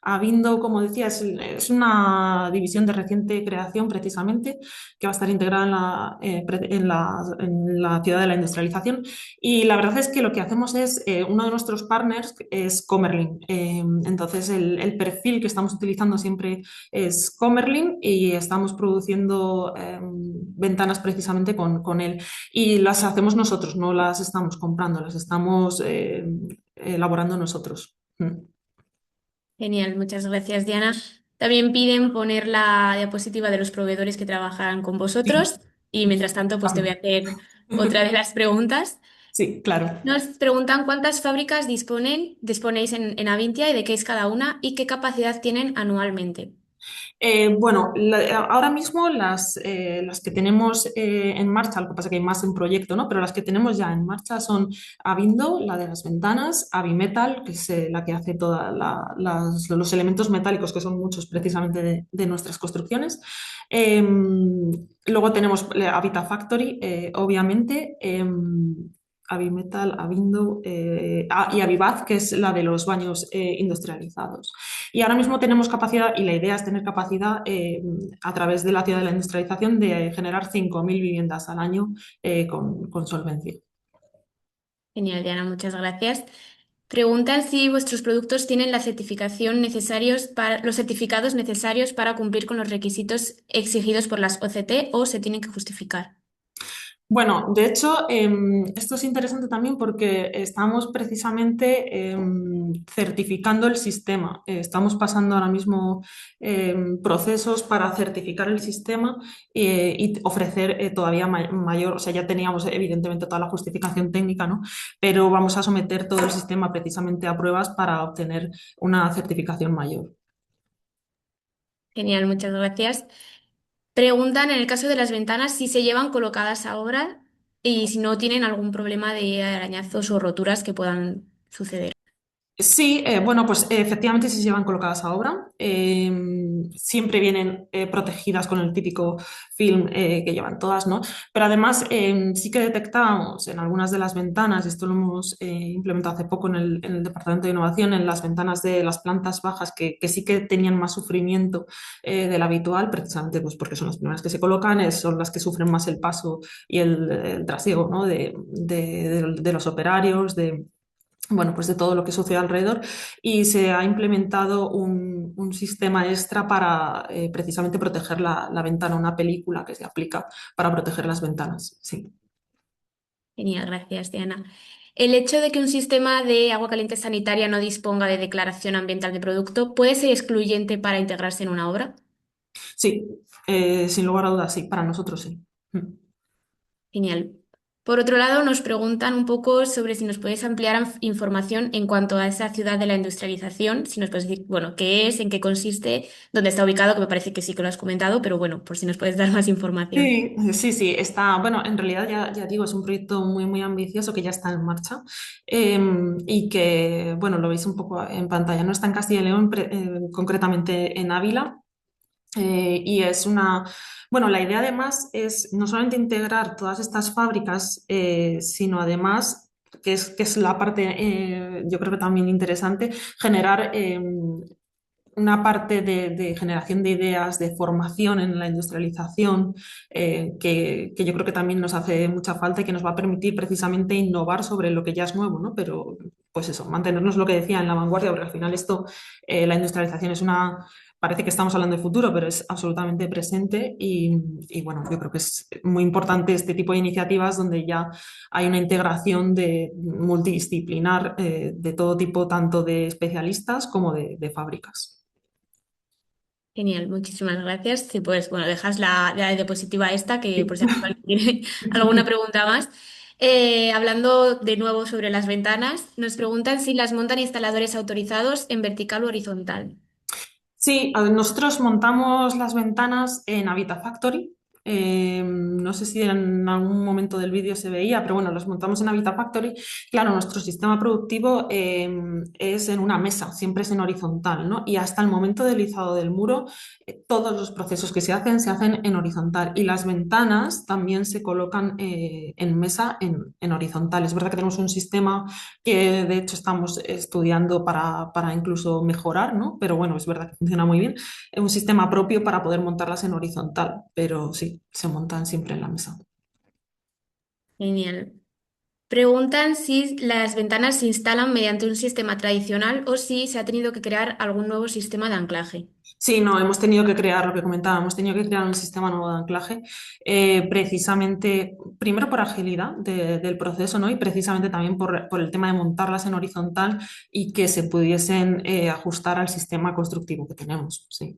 Avindo, como decía, es una división de reciente creación precisamente que va a estar integrada en la ciudad de la industrialización y la verdad es que lo que hacemos es, uno de nuestros partners es Comerlin, entonces el perfil que estamos utilizando siempre es Comerlin y estamos produciendo ventanas precisamente con él y las hacemos nosotros, no las estamos comprando, las estamos elaborando nosotros. Genial, muchas gracias, Diana. También piden poner la diapositiva de los proveedores que trabajan con Sí, vosotros y mientras tanto, pues te voy a también. hacer otra de las preguntas. Sí, claro. Nos preguntan cuántas fábricas disponéis en Avintia y de qué es cada una y qué capacidad tienen anualmente. Bueno, ahora mismo las que tenemos en marcha, lo que pasa es que hay más en proyecto, ¿no? Pero las que tenemos ya en marcha son Avindo, la de las ventanas, Avimetal, que es la que hace todos los elementos metálicos, que son muchos precisamente de nuestras construcciones. Luego tenemos Habitat Factory, obviamente. Avimetal, Avindo y Avivaz, que es la de los baños industrializados. Y ahora mismo tenemos capacidad, y la idea es tener capacidad a través de la ciudad de la industrialización de generar 5.000 viviendas al año con solvencia. Genial, Diana, muchas gracias. Preguntan si vuestros productos tienen la certificación los certificados necesarios para cumplir con los requisitos exigidos por las OCT o se tienen que justificar. Bueno, de hecho, esto es interesante también porque estamos precisamente certificando el sistema. Estamos pasando ahora mismo procesos para certificar el sistema y ofrecer todavía mayor, o sea, ya teníamos evidentemente toda la justificación técnica, ¿no? Pero vamos a someter todo el sistema precisamente a pruebas para obtener una certificación mayor. Genial, muchas gracias. Preguntan en el caso de las ventanas si se llevan colocadas ahora y si no tienen algún problema de arañazos o roturas que puedan suceder. Sí, bueno, pues efectivamente sí se llevan colocadas a obra. Siempre vienen protegidas con el típico film que llevan todas, ¿no? Pero además sí que detectábamos en algunas de las ventanas, esto lo hemos implementado hace poco en el Departamento de Innovación, en las ventanas de las plantas bajas que sí que tenían más sufrimiento del habitual, precisamente pues porque son las primeras que se colocan, son las que sufren más el paso y el trasiego, ¿no? de los operarios, bueno, pues de todo lo que sucede alrededor y se ha implementado un sistema extra para precisamente proteger la ventana, una película que se aplica para proteger las ventanas. Sí. Genial, gracias, Diana. El hecho de que un sistema de agua caliente sanitaria no disponga de declaración ambiental de producto puede ser excluyente para integrarse en una obra. Sí, sin lugar a dudas, sí, para nosotros sí. Mm. Genial. Por otro lado, nos preguntan un poco sobre si nos puedes ampliar información en cuanto a esa ciudad de la industrialización, si nos puedes decir, bueno, qué es, en qué consiste, dónde está ubicado, que me parece que sí que lo has comentado, pero bueno, por si nos puedes dar más información. Sí, sí, sí, está, bueno, en realidad ya digo, es un proyecto muy, muy ambicioso que ya está en marcha y que, bueno, lo veis un poco en pantalla, no está en Castilla y León, concretamente en Ávila. Y es bueno, la idea además es no solamente integrar todas estas fábricas, sino además, que es la parte, yo creo que también interesante, generar una parte de generación de ideas, de formación en la industrialización, que yo creo que también nos hace mucha falta y que nos va a permitir precisamente innovar sobre lo que ya es nuevo, ¿no? Pero, pues eso, mantenernos lo que decía en la vanguardia, porque al final esto, la industrialización es parece que estamos hablando de futuro, pero es absolutamente presente y bueno, yo creo que es muy importante este tipo de iniciativas donde ya hay una integración multidisciplinar de todo tipo, tanto de especialistas como de fábricas. Genial, muchísimas gracias. Sí, pues bueno, dejas la diapositiva esta, que Sí. por si acaso alguien tiene alguna pregunta más. Hablando de nuevo sobre las ventanas, nos preguntan si las montan instaladores autorizados en vertical o horizontal. Sí, nosotros montamos las ventanas en Habitat Factory. No sé si en algún momento del vídeo se veía, pero bueno, las montamos en Habitat Factory. Claro, nuestro sistema productivo es en una mesa, siempre es en horizontal, ¿no? Y hasta el momento del izado del muro, todos los procesos que se hacen en horizontal. Y las ventanas también se colocan en mesa en horizontal. Es verdad que tenemos un sistema que de hecho estamos estudiando para incluso mejorar, ¿no? Pero bueno, es verdad que funciona muy bien. Es un sistema propio para poder montarlas en horizontal, pero sí, se montan siempre en la mesa. Genial. Preguntan si las ventanas se instalan mediante un sistema tradicional o si se ha tenido que crear algún nuevo sistema de anclaje. Sí, no, hemos tenido que crear lo que comentaba, hemos tenido que crear un sistema nuevo de anclaje, precisamente, primero por agilidad del proceso, ¿no? Y precisamente también por el tema de montarlas en horizontal y que se pudiesen ajustar al sistema constructivo que tenemos. Sí.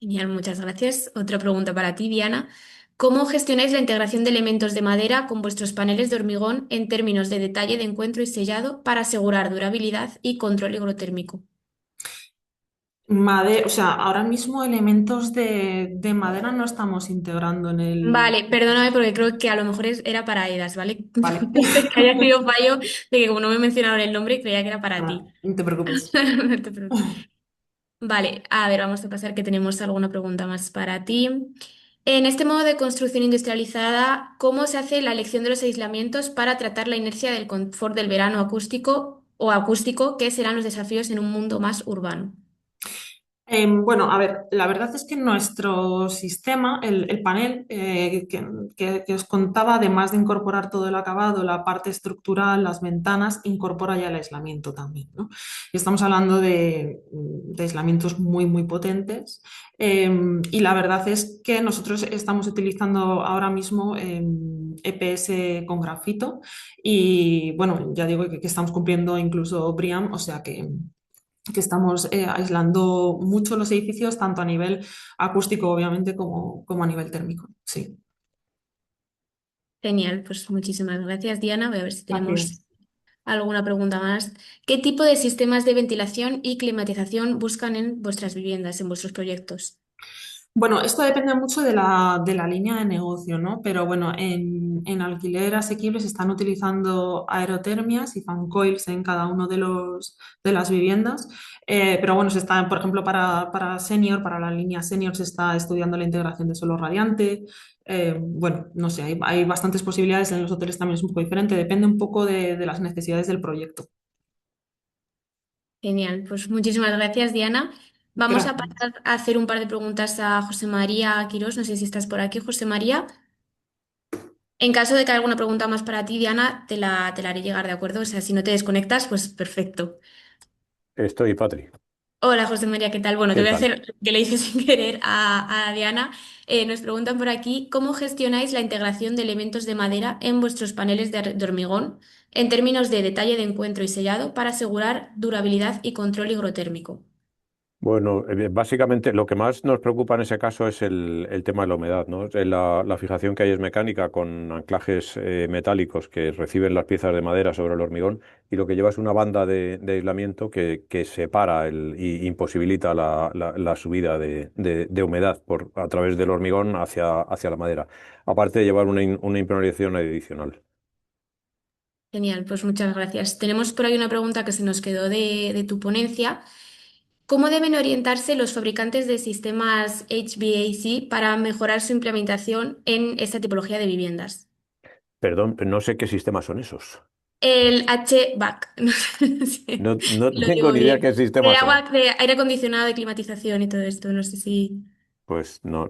Genial, muchas gracias. Otra pregunta para ti, Diana. ¿Cómo gestionáis la integración de elementos de madera con vuestros paneles de hormigón en términos de detalle de encuentro y sellado para asegurar durabilidad y control hidrotérmico? O sea, ahora mismo elementos de madera no estamos integrando en el... Vale, perdóname porque creo que a lo mejor era para EDAS, ¿vale? Vale, Puede ser que haya sido fallo de que como no me mencionaron el nombre, creía que era para nada, ti. no te preocupes. No te preocupes. Vale, a ver, vamos a pasar que tenemos alguna pregunta más para ti. En este modo de construcción industrializada, ¿cómo se hace la elección de los aislamientos para tratar la inercia del confort del verano acústico o acústico, que serán los desafíos en un mundo más urbano? Bueno, a ver, la verdad es que nuestro sistema, el panel que os contaba, además de incorporar todo el acabado, la parte estructural, las ventanas, incorpora ya el aislamiento también, ¿no? Y estamos hablando de aislamientos muy, muy potentes. Y la verdad es que nosotros estamos utilizando ahora mismo EPS con grafito y, bueno, ya digo que estamos cumpliendo incluso BREEAM, o sea que estamos aislando mucho los edificios, tanto a nivel acústico, obviamente, como a nivel térmico. Sí, Genial, pues muchísimas gracias, Diana. Voy a ver si tenemos gracias. alguna pregunta más. ¿Qué tipo de sistemas de ventilación y climatización buscan en vuestras viviendas, en vuestros proyectos? Bueno, esto depende mucho de la línea de negocio, ¿no? Pero bueno, en alquiler asequible se están utilizando aerotermias y fan coils en cada uno de las viviendas. Pero bueno, se está, por ejemplo, para senior, para la línea senior, se está estudiando la integración de suelo radiante. Bueno, no sé, hay bastantes posibilidades. En los hoteles también es un poco diferente. Depende un poco de las necesidades del proyecto. Genial, pues muchísimas gracias, Diana. Vamos a Gracias. pasar a hacer un par de preguntas a José María Quirós. No sé si estás por aquí, José María. En caso de que haya alguna pregunta más para ti, Diana, te la haré llegar, ¿de acuerdo? O sea, si no te desconectas, pues perfecto. Estoy, Patri. Hola, José María, ¿qué tal? Bueno, te ¿Qué voy a tal? hacer lo que le hice sin querer a Diana. Nos preguntan por aquí, ¿cómo gestionáis la integración de elementos de madera en vuestros paneles de hormigón en términos de detalle de encuentro y sellado para asegurar durabilidad y control higrotérmico? Bueno, básicamente lo que más nos preocupa en ese caso es el tema de la humedad, ¿no? La fijación que hay es mecánica con anclajes metálicos que reciben las piezas de madera sobre el hormigón y lo que lleva es una banda de aislamiento que separa y imposibilita la subida de humedad a través del hormigón hacia la madera, aparte de llevar una impermeabilización adicional. Genial, pues muchas gracias. Tenemos por ahí una pregunta que se nos quedó de tu ponencia. ¿Cómo deben orientarse los fabricantes de sistemas HVAC para mejorar su implementación en esta tipología de viviendas? Perdón, no sé qué sistemas son esos. El HVAC, no sé No, no si lo tengo digo ni idea bien. qué De sistemas son. agua, de aire acondicionado, de climatización y todo esto. No sé si... Pues no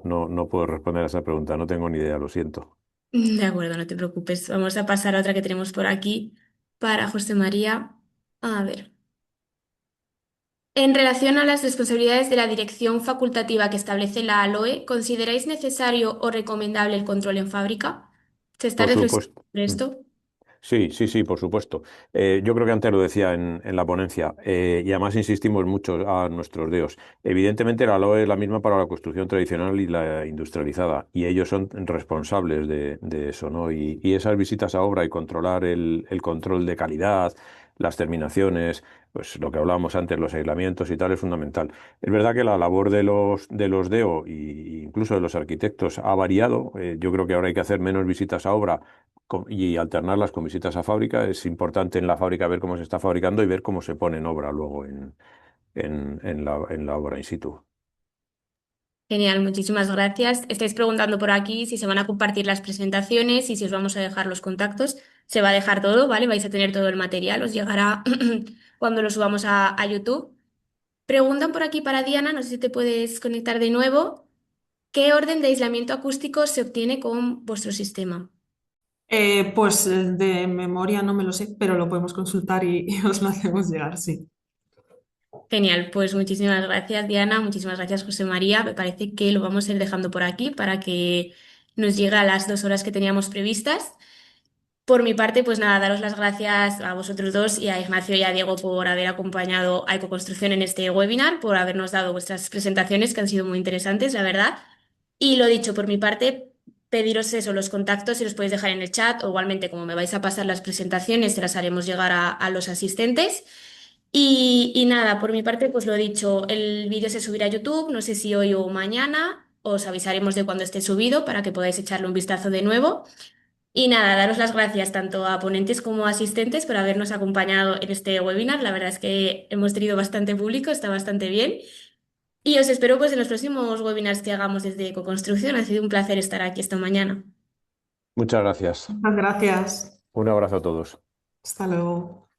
puedo responder a esa pregunta, no tengo ni idea, lo siento. De acuerdo, no te preocupes. Vamos a pasar a otra que tenemos por aquí para José María. A ver. En relación a las responsabilidades de la dirección facultativa que establece la ALOE, ¿consideráis necesario o recomendable el control en fábrica? ¿Se está Por reflexionando supuesto. sobre Mm. esto? Sí, por supuesto. Yo creo que antes lo decía en la ponencia y además insistimos mucho a nuestros deos. Evidentemente la LOE es la misma para la construcción tradicional y la industrializada y ellos son responsables de eso, ¿no? Y esas visitas a obra y controlar el control de calidad, las terminaciones, pues lo que hablábamos antes, los aislamientos y tal es fundamental. Es verdad que la labor de los DEO e incluso de los arquitectos ha variado. Yo creo que ahora hay que hacer menos visitas a obra y alternarlas con visitas a fábrica. Es importante en la fábrica ver cómo se está fabricando y ver cómo se pone en obra luego en la obra in situ. Genial, muchísimas gracias. Estáis preguntando por aquí si se van a compartir las presentaciones y si os vamos a dejar los contactos. Se va a dejar todo, ¿vale? Vais a tener todo el material, os llegará cuando lo subamos a YouTube. Preguntan por aquí para Diana, no sé si te puedes conectar de nuevo. ¿Qué orden de aislamiento acústico se obtiene con vuestro sistema? Pues de memoria no me lo sé, pero lo podemos consultar y os lo hacemos llegar, sí. Genial, pues muchísimas gracias, Diana, muchísimas gracias, José María. Me parece que lo vamos a ir dejando por aquí para que nos llegue a las 2 horas que teníamos previstas. Por mi parte, pues nada, daros las gracias a vosotros dos y a Ignacio y a Diego por haber acompañado a Ecoconstrucción en este webinar, por habernos dado vuestras presentaciones que han sido muy interesantes, la verdad. Y lo dicho, por mi parte, pediros eso, los contactos, si los podéis dejar en el chat o igualmente como me vais a pasar las presentaciones, se las haremos llegar a los asistentes. Y nada, por mi parte, pues lo dicho, el vídeo se subirá a YouTube, no sé si hoy o mañana, os avisaremos de cuando esté subido para que podáis echarle un vistazo de nuevo. Y nada, daros las gracias tanto a ponentes como a asistentes por habernos acompañado en este webinar. La verdad es que hemos tenido bastante público, está bastante bien. Y os espero pues en los próximos webinars que hagamos desde Ecoconstrucción. Ha sido un placer estar aquí esta mañana. Muchas gracias. Muchas gracias. Un abrazo a todos. Hasta luego.